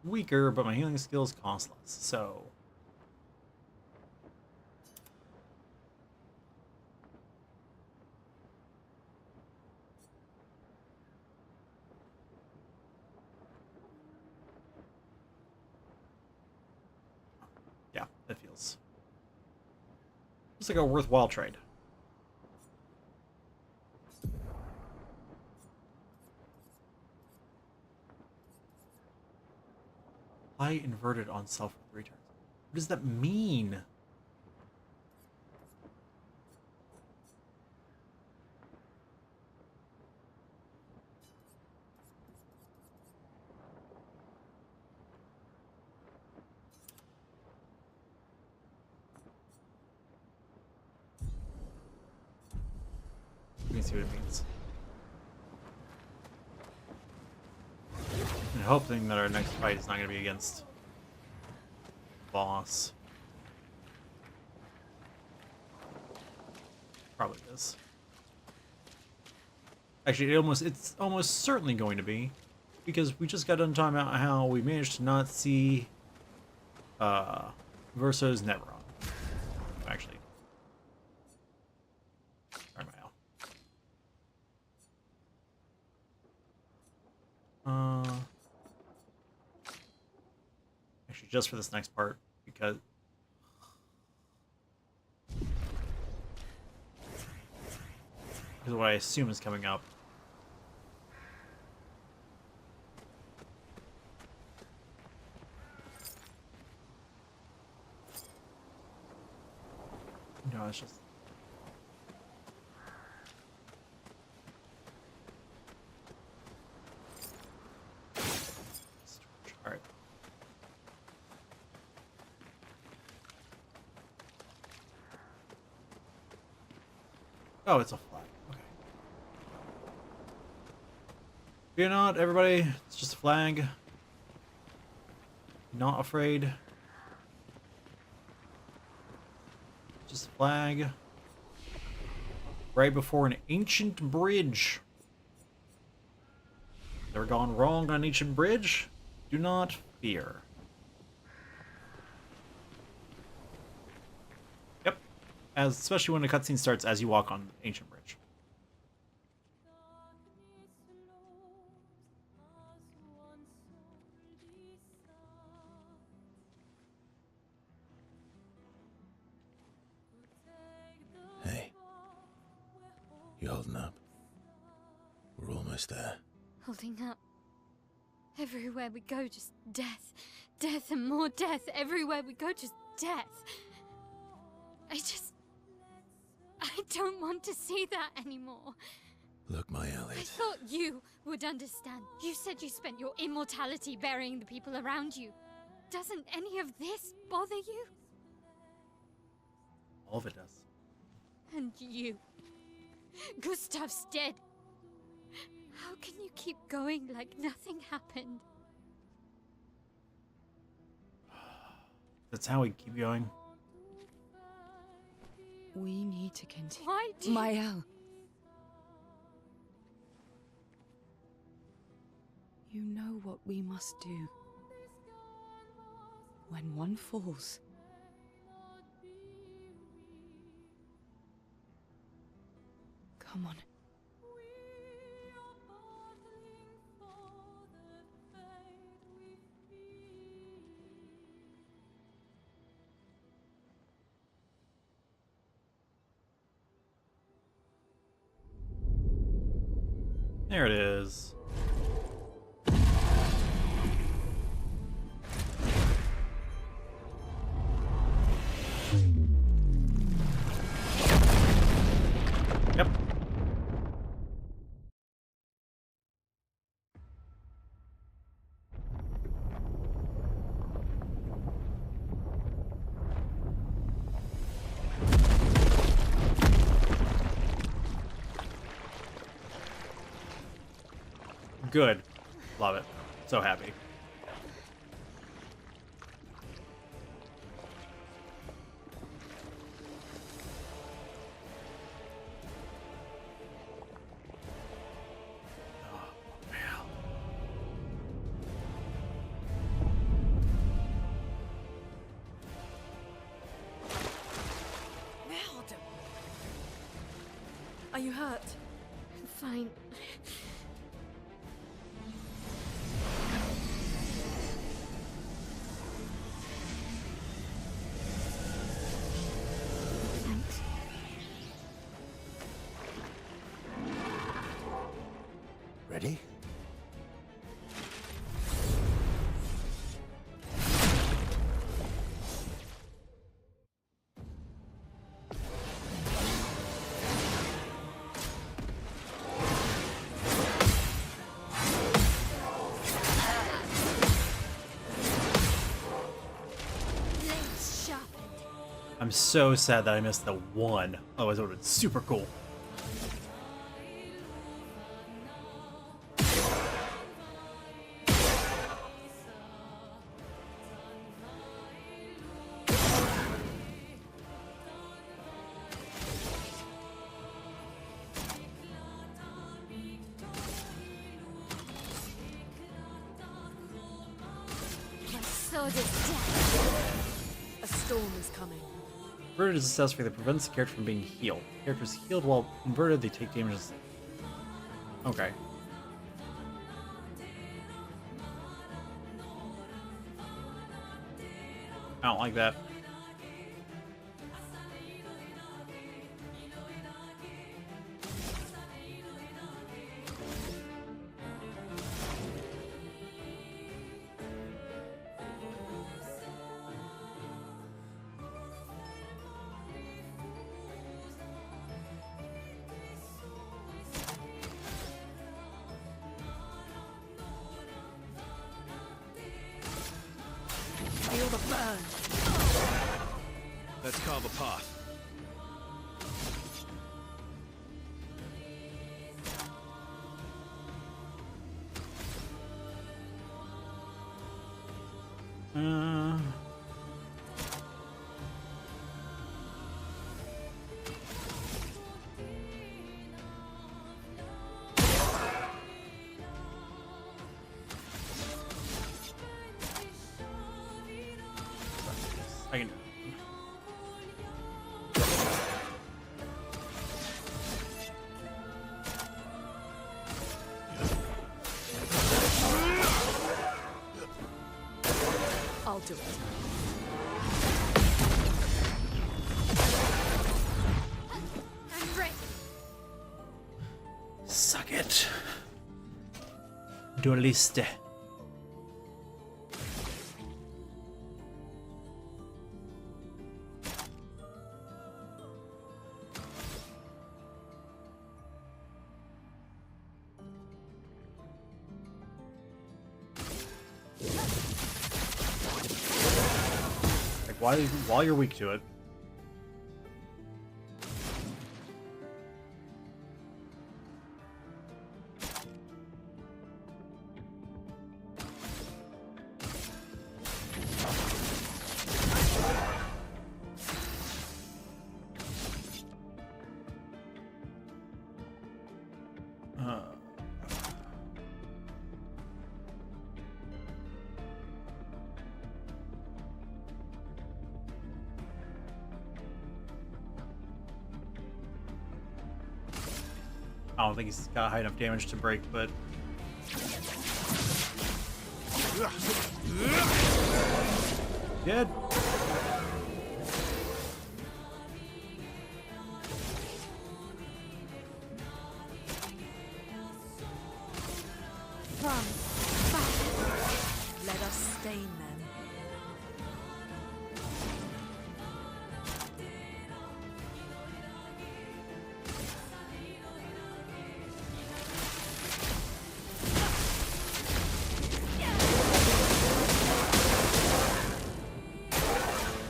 [SPEAKER 1] Weaker, but my healing skills cost less, so... yeah, that feels like a worthwhile trade. Apply inverted on self with 3 turns. What does that mean? Let me see what it means. And hoping that our next fight is not going to be against boss. Probably is. Actually, it's almost certainly going to be, because we just got done talking about how we managed to not see Verso's Neveron. Actually. Sorry, my actually, just for this next part, because of what I assume is coming up. No, it's just... Alright. Oh, it's a flag. Okay. Fear not, everybody. It's just a flag. Not afraid. Just a flag. Right before an ancient bridge. Never gone wrong on an ancient bridge? Do not fear. Yep. Especially when the cutscene starts as you walk on the ancient bridge.
[SPEAKER 3] Hey. You holding up? We're almost there.
[SPEAKER 5] Holding up. Everywhere we go, just death. Death and more death. Everywhere we go, just death. I don't want to see that anymore.
[SPEAKER 3] Look, my
[SPEAKER 5] I
[SPEAKER 3] Elliot.
[SPEAKER 5] thought you would understand. You said you spent your immortality burying the people around you. Doesn't any of this bother you?
[SPEAKER 1] All of it does.
[SPEAKER 5] And you. Gustav's dead. How can you keep going like nothing happened?
[SPEAKER 1] That's how we keep going.
[SPEAKER 4] We need to continue.
[SPEAKER 5] Why do you...
[SPEAKER 4] Mael. You know what we must do. when one falls. Come on.
[SPEAKER 1] There it is. Yep. Good. Love it. So happy. Oh, man.
[SPEAKER 4] Are you hurt?
[SPEAKER 5] I'm fine. Thanks.
[SPEAKER 3] Ready?
[SPEAKER 5] Blades sharpened.
[SPEAKER 1] I'm so sad that I missed the one. Otherwise, it would have been super cool.
[SPEAKER 5] My sword is dead.
[SPEAKER 4] A storm is coming.
[SPEAKER 1] Inverted is a success that prevents the character from being healed. Characters healed while inverted, they take damage. Okay. I don't like that.
[SPEAKER 4] Feel the burn.
[SPEAKER 3] Let's carve a path.
[SPEAKER 1] Uh, I can do it.
[SPEAKER 4] I'll do it.
[SPEAKER 5] I'm ready.
[SPEAKER 1] Suck it. Dueliste. Like while you're weak to it. I don't think he's got high enough damage to break, but dead.
[SPEAKER 4] Run. Back. Let us stain them.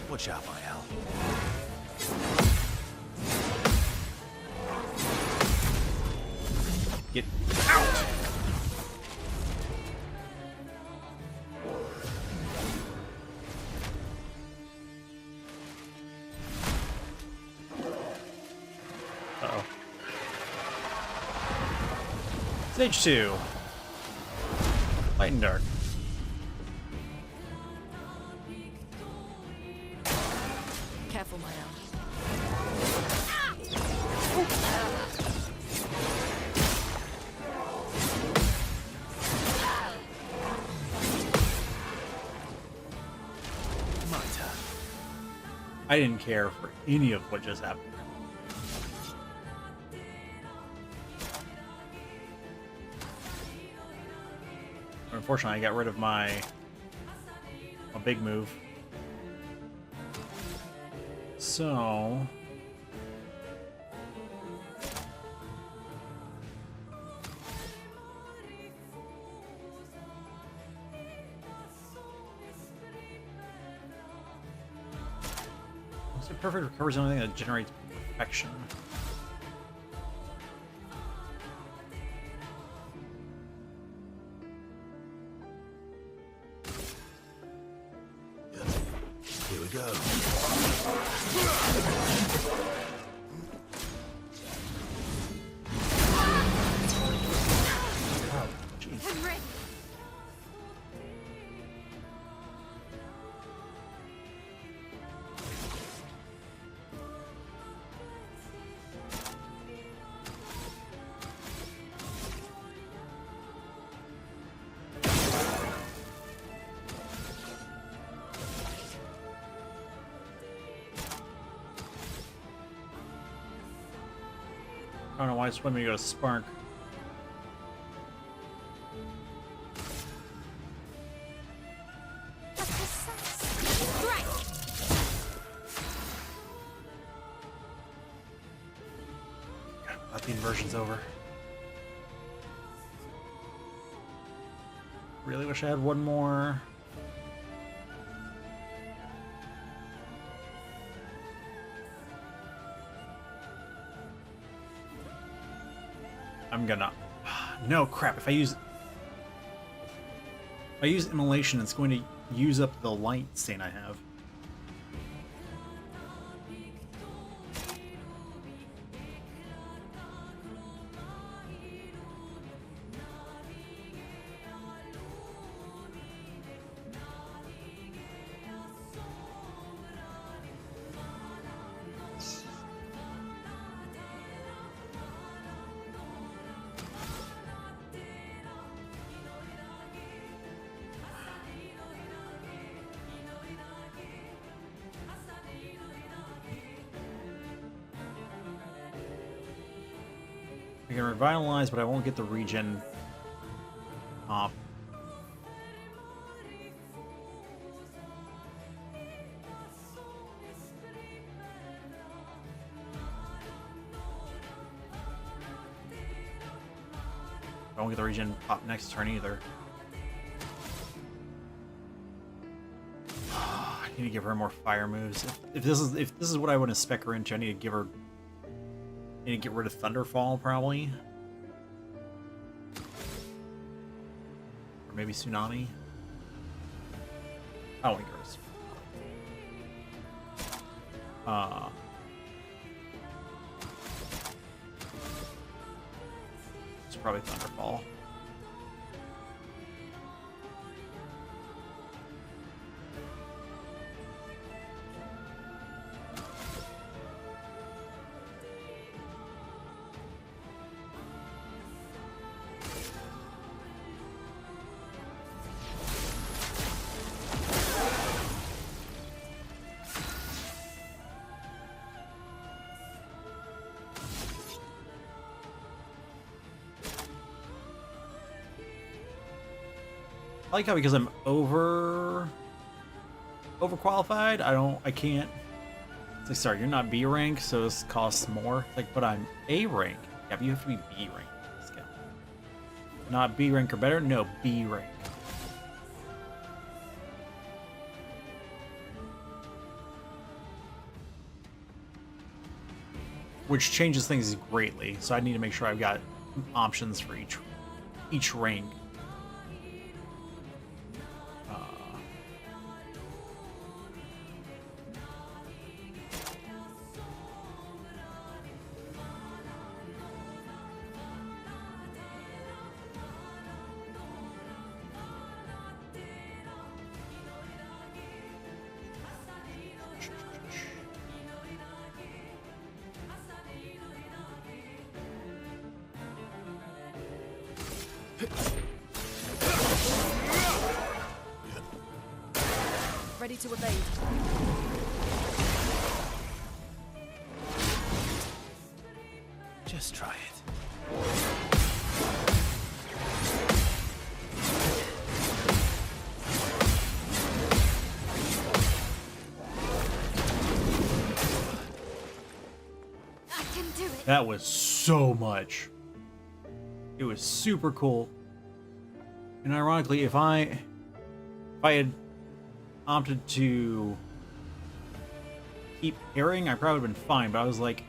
[SPEAKER 3] Watch out, my Al.
[SPEAKER 1] Get out! Uh-oh. Stage 2. Light and dark.
[SPEAKER 4] Careful, my own.
[SPEAKER 3] My turn.
[SPEAKER 1] I didn't care for any of what just happened. Unfortunately, I got rid of my big move. So perfect recovery is the only thing that generates perfection.
[SPEAKER 3] Here we go.
[SPEAKER 1] Oh, jeez.
[SPEAKER 5] I'm ready.
[SPEAKER 1] I don't know why it's when we go to Spark.
[SPEAKER 5] Right.
[SPEAKER 1] Glad the inversion's over. Really wish I had one more. I'm gonna... No, crap. If I use Immolation, it's going to use up the light stain I have. I can revitalize, but I won't get the regen off. I won't get the regen pop next turn either. I need to give her more fire moves. If this is what I want to spec her into, I need to give her. I need to get rid of Thunderfall probably, or maybe Tsunami. I don't want to get rid of Tsunami. It's probably Thunderfall. I like how because I'm overqualified, I can't. It's like, sorry, you're not B rank, so this costs more. It's like, but I'm A rank. Yeah, but you have to be B rank. Let's go. Not B rank or better. No, B rank. Which changes things greatly. So I need to make sure I've got options for each rank.
[SPEAKER 8] Ready to evade.
[SPEAKER 3] Just try it.
[SPEAKER 5] I can do it.
[SPEAKER 1] That was so much. It was super cool. And ironically, if I had opted to keep parrying, I probably would have been fine. But I was like,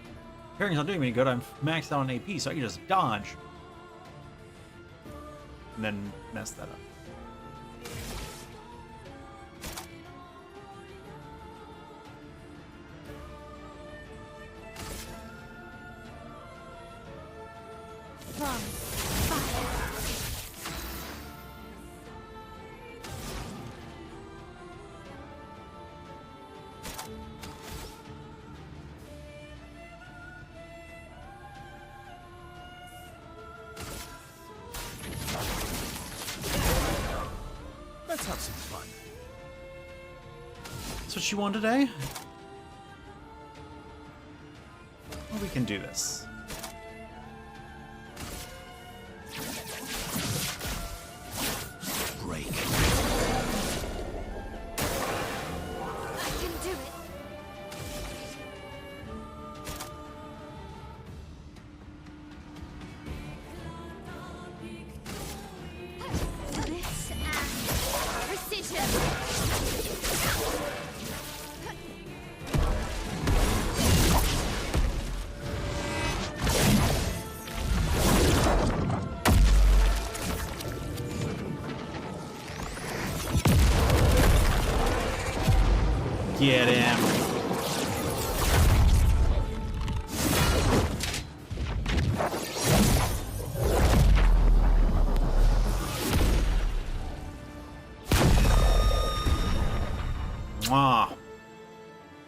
[SPEAKER 1] parrying's not doing me any good. I'm maxed out on AP, so I can just dodge. And then mess that up.
[SPEAKER 5] From fire.
[SPEAKER 3] Let's have some fun.
[SPEAKER 1] That's what you want today? Well, we can do this.
[SPEAKER 3] Break.
[SPEAKER 5] I can do it. This and precision.
[SPEAKER 1] Get him. Mwah.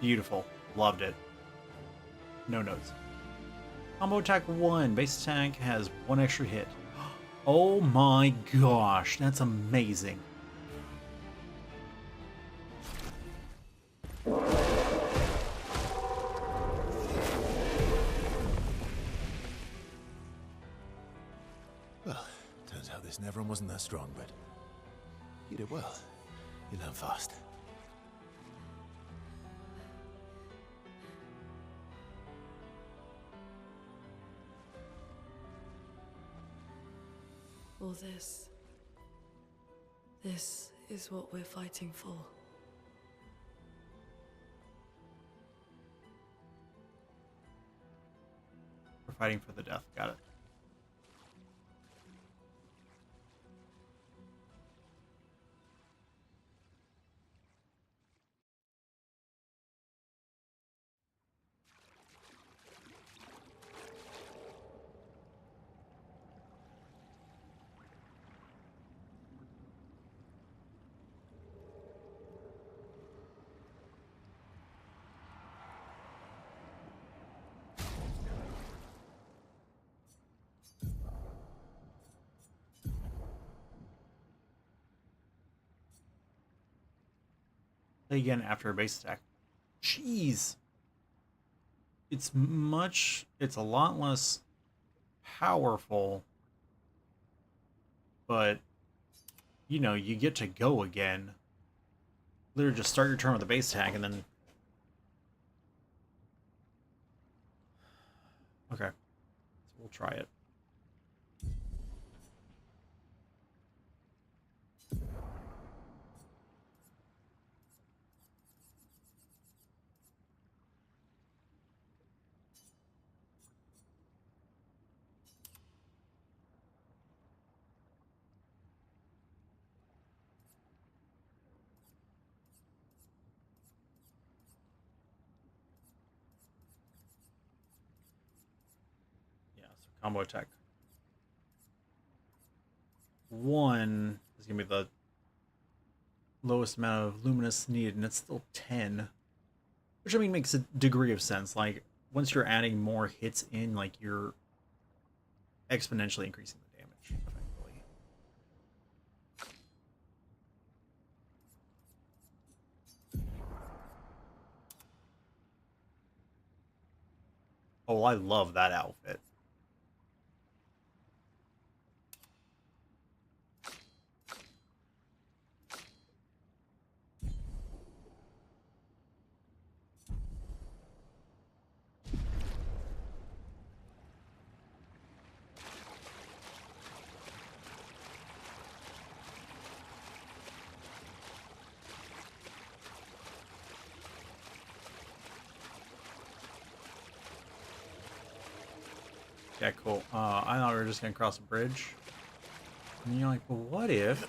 [SPEAKER 1] Beautiful. Loved it. No notes. Combo attack 1. Base attack has 1 extra hit. Oh my gosh. That's amazing.
[SPEAKER 3] Well, turns out this Neveron wasn't that strong, but you did well. You learn fast.
[SPEAKER 4] All this. This is what we're fighting for.
[SPEAKER 1] We're fighting for the death. Got it. Play again after a base attack. Jeez. It's a lot less powerful, but you know, you get to go again. Literally just start your turn with a base attack and then... Okay. So we'll try it. Yeah, so combo attack. 1 is going to be the lowest amount of luminous needed, and it's still 10. Which, I mean, makes a degree of sense. Like, once you're adding more hits in, like, you're exponentially increasing the damage, effectively. Oh, I love that outfit. Yeah, cool. I thought we were just gonna cross a bridge. And you're like, well, what if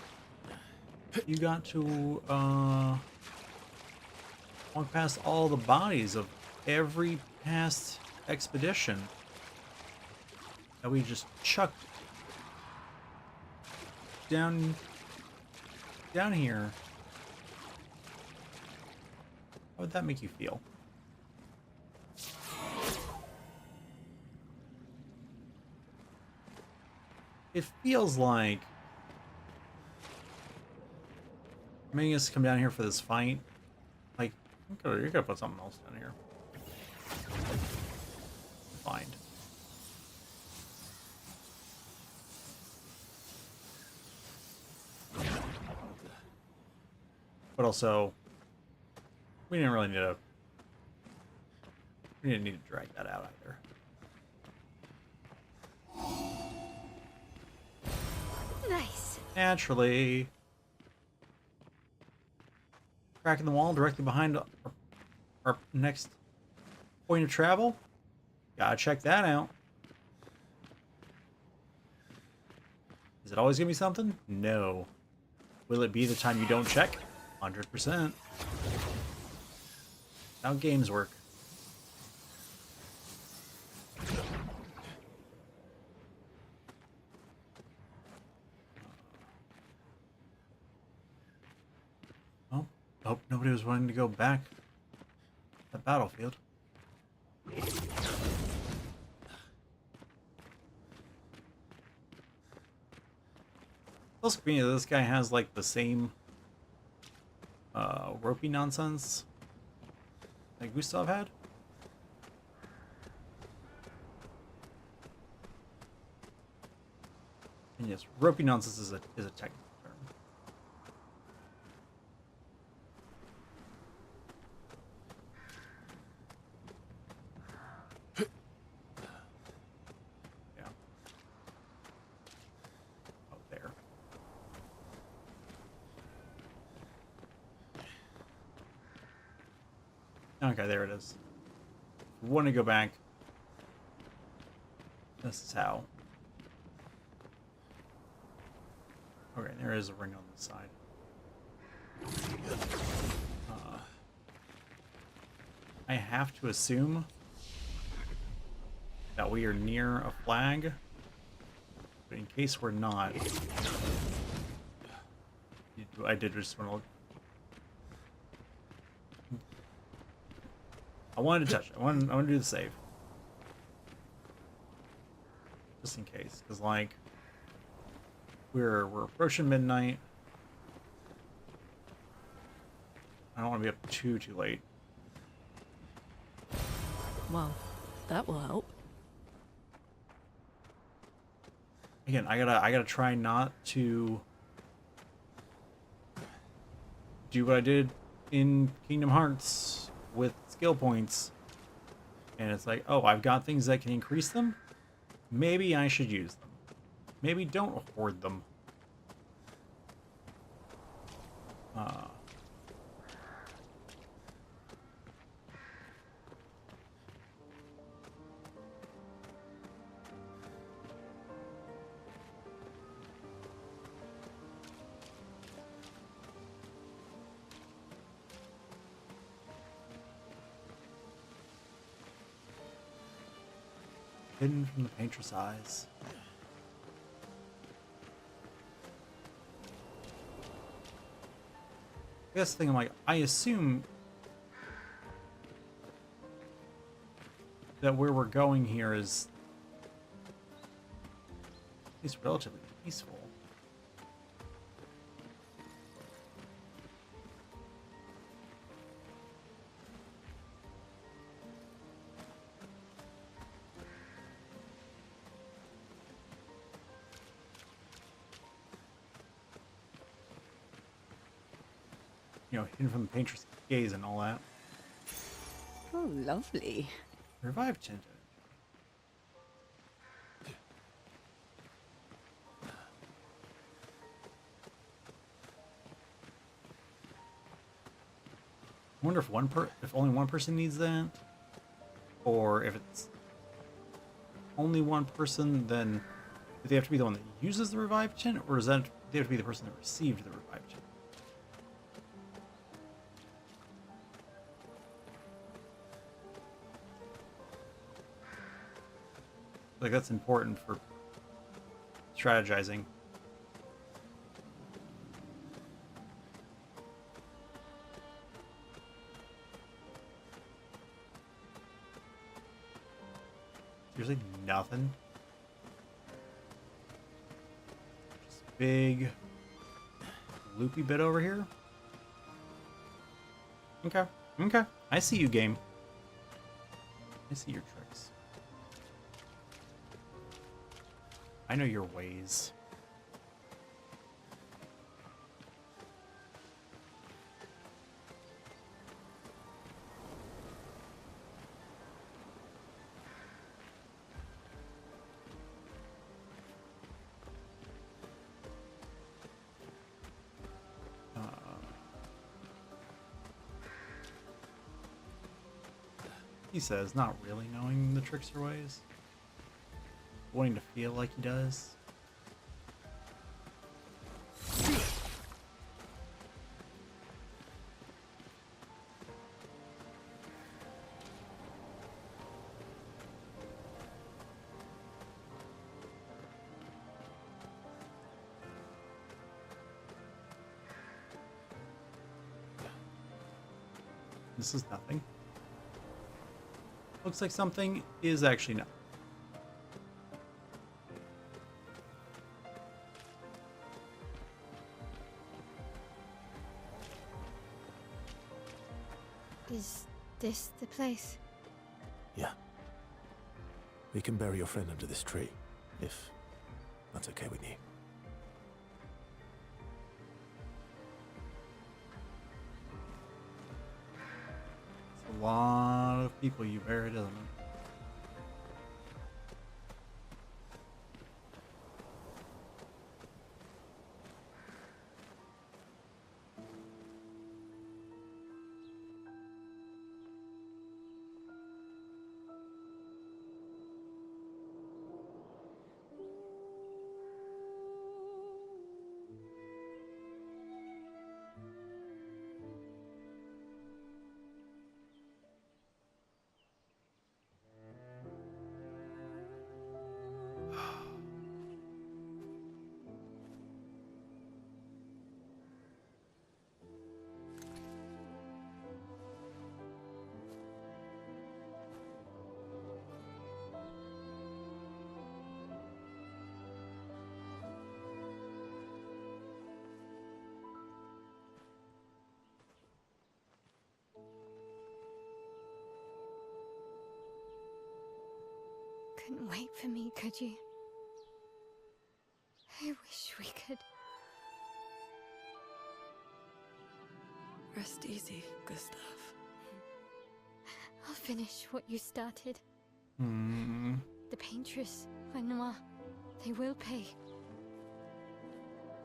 [SPEAKER 1] you got to walk past all the bodies of every past expedition that we just chucked down here? How would that make you feel? It feels like making us come down here for this fight. Like, you're gonna put something else down here. Find. But also, we didn't really need to. We didn't need to drag that out either.
[SPEAKER 5] Nice.
[SPEAKER 1] Naturally. Crack in the wall directly behind our next point of travel. Gotta check that out. Is it always gonna be something? No. Will it be the time you don't check? 100%. How games work. Oh, nobody was wanting to go back to the battlefield. Feels to me that this guy has like the same ropey nonsense that Gustav had. And yes, ropey nonsense is a technical term. Yeah. Oh, there. Okay, there it is. If you want to go back, this is how. Okay, there is a ring on the side. I have to assume that we are near a flag, but in case we're not, I did just want to look. I wanted to touch it. I want to do the save. Just in case, because like we're approaching midnight. I don't want to be up too late.
[SPEAKER 4] Well, that will help.
[SPEAKER 1] Again, I gotta try not to do what I did in Kingdom Hearts with skill points. And it's like, oh, I've got things that can increase them. Maybe I should use them. Maybe don't hoard them. Hidden from the painter's eyes. I guess the thing I'm like, I assume that where we're going here is at least relatively peaceful. You know, hidden from the painter's gaze and all that.
[SPEAKER 8] Oh, lovely.
[SPEAKER 1] Revive tinted. I wonder if if only one person needs that, or if it's only one person, then do they have to be the one that uses the revive tint, or is that they have to be the person that received the revive tint? Like, that's important for strategizing. Seriously, nothing. Just a big loopy bit over here. Okay, okay. I see you, game. I see your tricks. I know your ways. He says, not really knowing the tricks or ways. Wanting to feel like he does. This is nothing. Looks like something is actually not.
[SPEAKER 5] Is this the place?
[SPEAKER 3] Yeah. We can bury your friend under this tree, if that's okay with you.
[SPEAKER 1] It's a lot of people you buried, isn't it?
[SPEAKER 5] Couldn't wait for me, could you? I wish we could.
[SPEAKER 4] Rest easy, Gustav.
[SPEAKER 5] I'll finish what you started.
[SPEAKER 1] Hmm.
[SPEAKER 5] The paintress, Renoir, they will pay.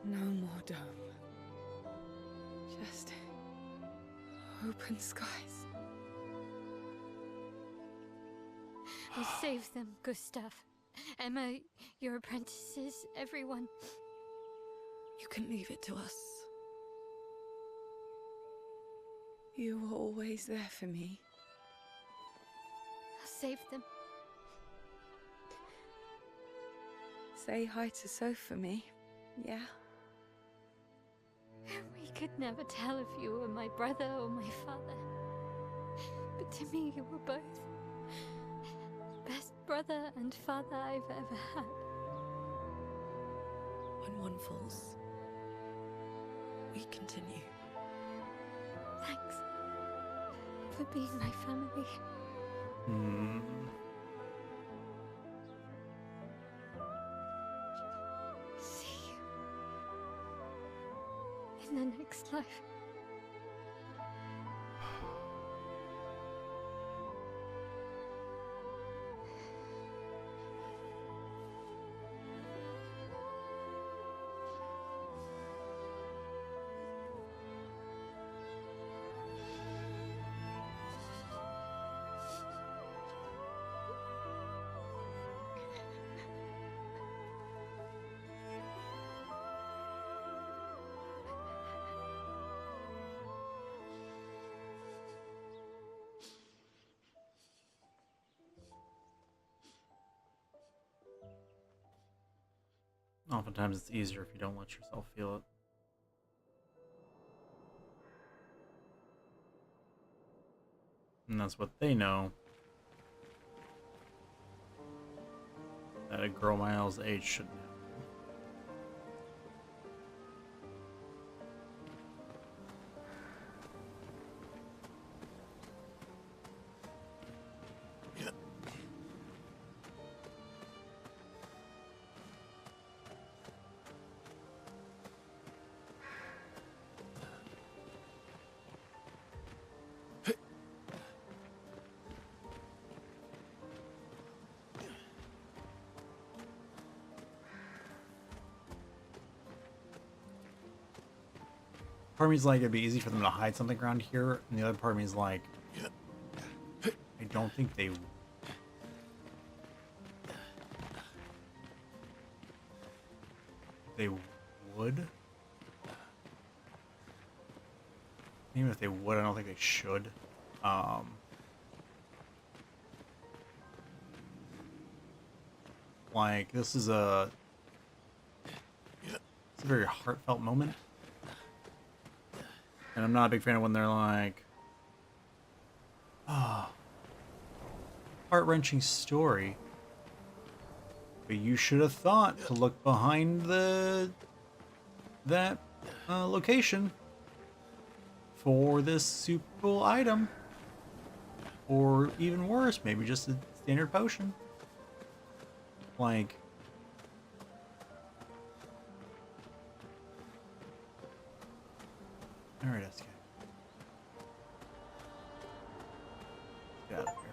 [SPEAKER 7] No more dome. Just open skies.
[SPEAKER 5] I'll save them, Gustav. Emma, your apprentices, everyone.
[SPEAKER 4] You can leave it to us. You were always there for me.
[SPEAKER 5] I'll save them.
[SPEAKER 4] Say hi to Soph for me, yeah?
[SPEAKER 5] We could never tell if you were my brother or my father. But to me, you were both. Best brother and father I've ever had.
[SPEAKER 4] When one falls, we continue.
[SPEAKER 5] Thanks for being my family.
[SPEAKER 1] Hmm.
[SPEAKER 5] See you in the next life.
[SPEAKER 1] Oftentimes it's easier if you don't let yourself feel it. And that's what they know. That a girl my L's age shouldn't have. Part of me's like it'd be easy for them to hide something around here, and the other part of me's like, I don't think they would. Even if they would, I don't think they should. Like this is a very heartfelt moment. And I'm not a big fan of when they're like, heart-wrenching story. But you should have thought to look behind that location for this super cool item. Or even worse, maybe just a standard potion. Like, alright, SK. Get out of here.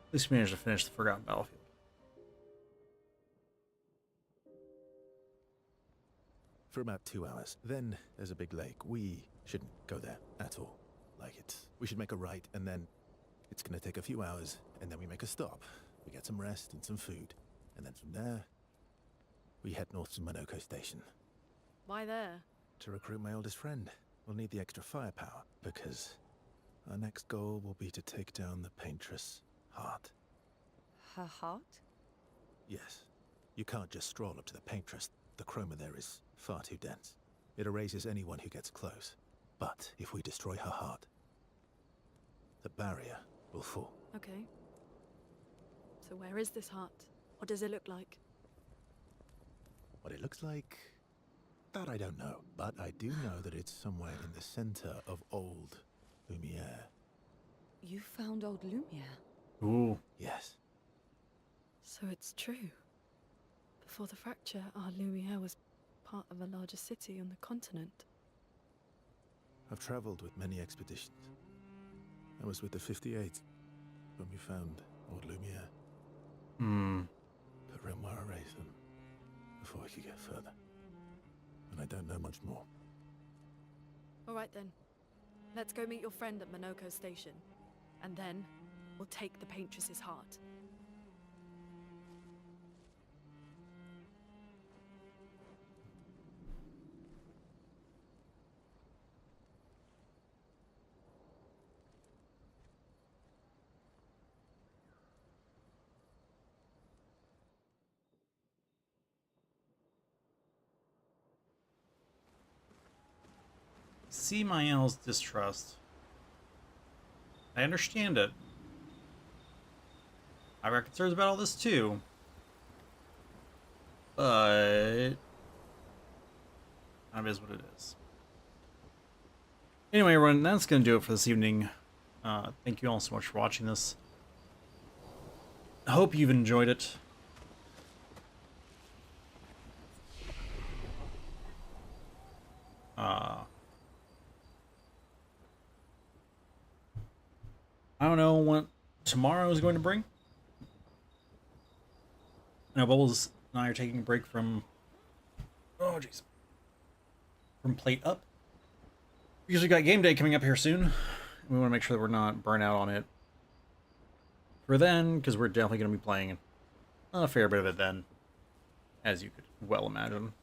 [SPEAKER 1] At least we managed to finish the Forgotten Battlefield.
[SPEAKER 3] For about 2 hours. Then there's a big lake. We shouldn't go there at all. We should make a right, and then it's gonna take a few hours, and then we make a stop. We get some rest and some food, and then from there, we head north to Monoko Station.
[SPEAKER 4] Why there?
[SPEAKER 3] To recruit my oldest friend. We'll need the extra firepower, because our next goal will be to take down the Paintress' heart.
[SPEAKER 8] Her heart?
[SPEAKER 3] Yes. You can't just stroll up to the Paintress. The chroma there is far too dense. It erases anyone who gets close. But if we destroy her heart, the barrier will fall.
[SPEAKER 4] Okay. So where is this heart? What does it look like?
[SPEAKER 3] What it looks like, that I don't know. But I do know that it's somewhere in the center of old Lumiere.
[SPEAKER 8] You found old Lumiere?
[SPEAKER 1] Ooh.
[SPEAKER 3] Yes.
[SPEAKER 4] So it's true. Before the fracture, our Lumiere was part of a larger city on the continent.
[SPEAKER 3] I've traveled with many expeditions. I was with the 58th when we found Old Lumiere. But Renoir erased them before we could get further. And I don't know much more.
[SPEAKER 4] All right then. Let's go meet your friend at Minoko Station. And then, we'll take the Paintress's heart.
[SPEAKER 1] See Mael's distrust. I understand it. I've got concerns about all this too. But kind of is what it is. Anyway, everyone, that's going to do it for this evening. Thank you all so much for watching this. I hope you've enjoyed it. I don't know what tomorrow is going to bring. Now, Bubbles and I are taking a break from... Oh, jeez. From Plate Up. Because we got game day coming up here soon. We want to make sure that we're not burnt out on it for then, because we're definitely going to be playing a fair bit of it then, as you could well imagine.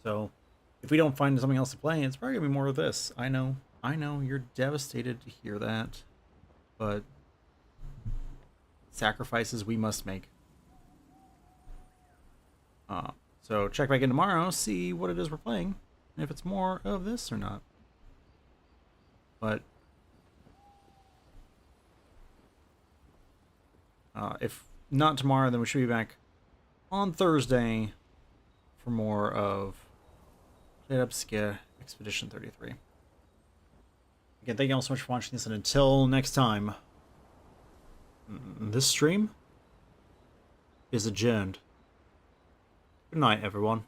[SPEAKER 1] So, if we don't find something else to play, it's probably going to be more of this. I know, you're devastated to hear that, but sacrifices we must make. So check back in tomorrow, see what it is we're playing, and if it's more of this or not. But if not tomorrow, then we should be back on Thursday for more of Obscur Expedition 33. Again, thank you all so much for watching this, and until next time, this stream is adjourned. Good night, everyone.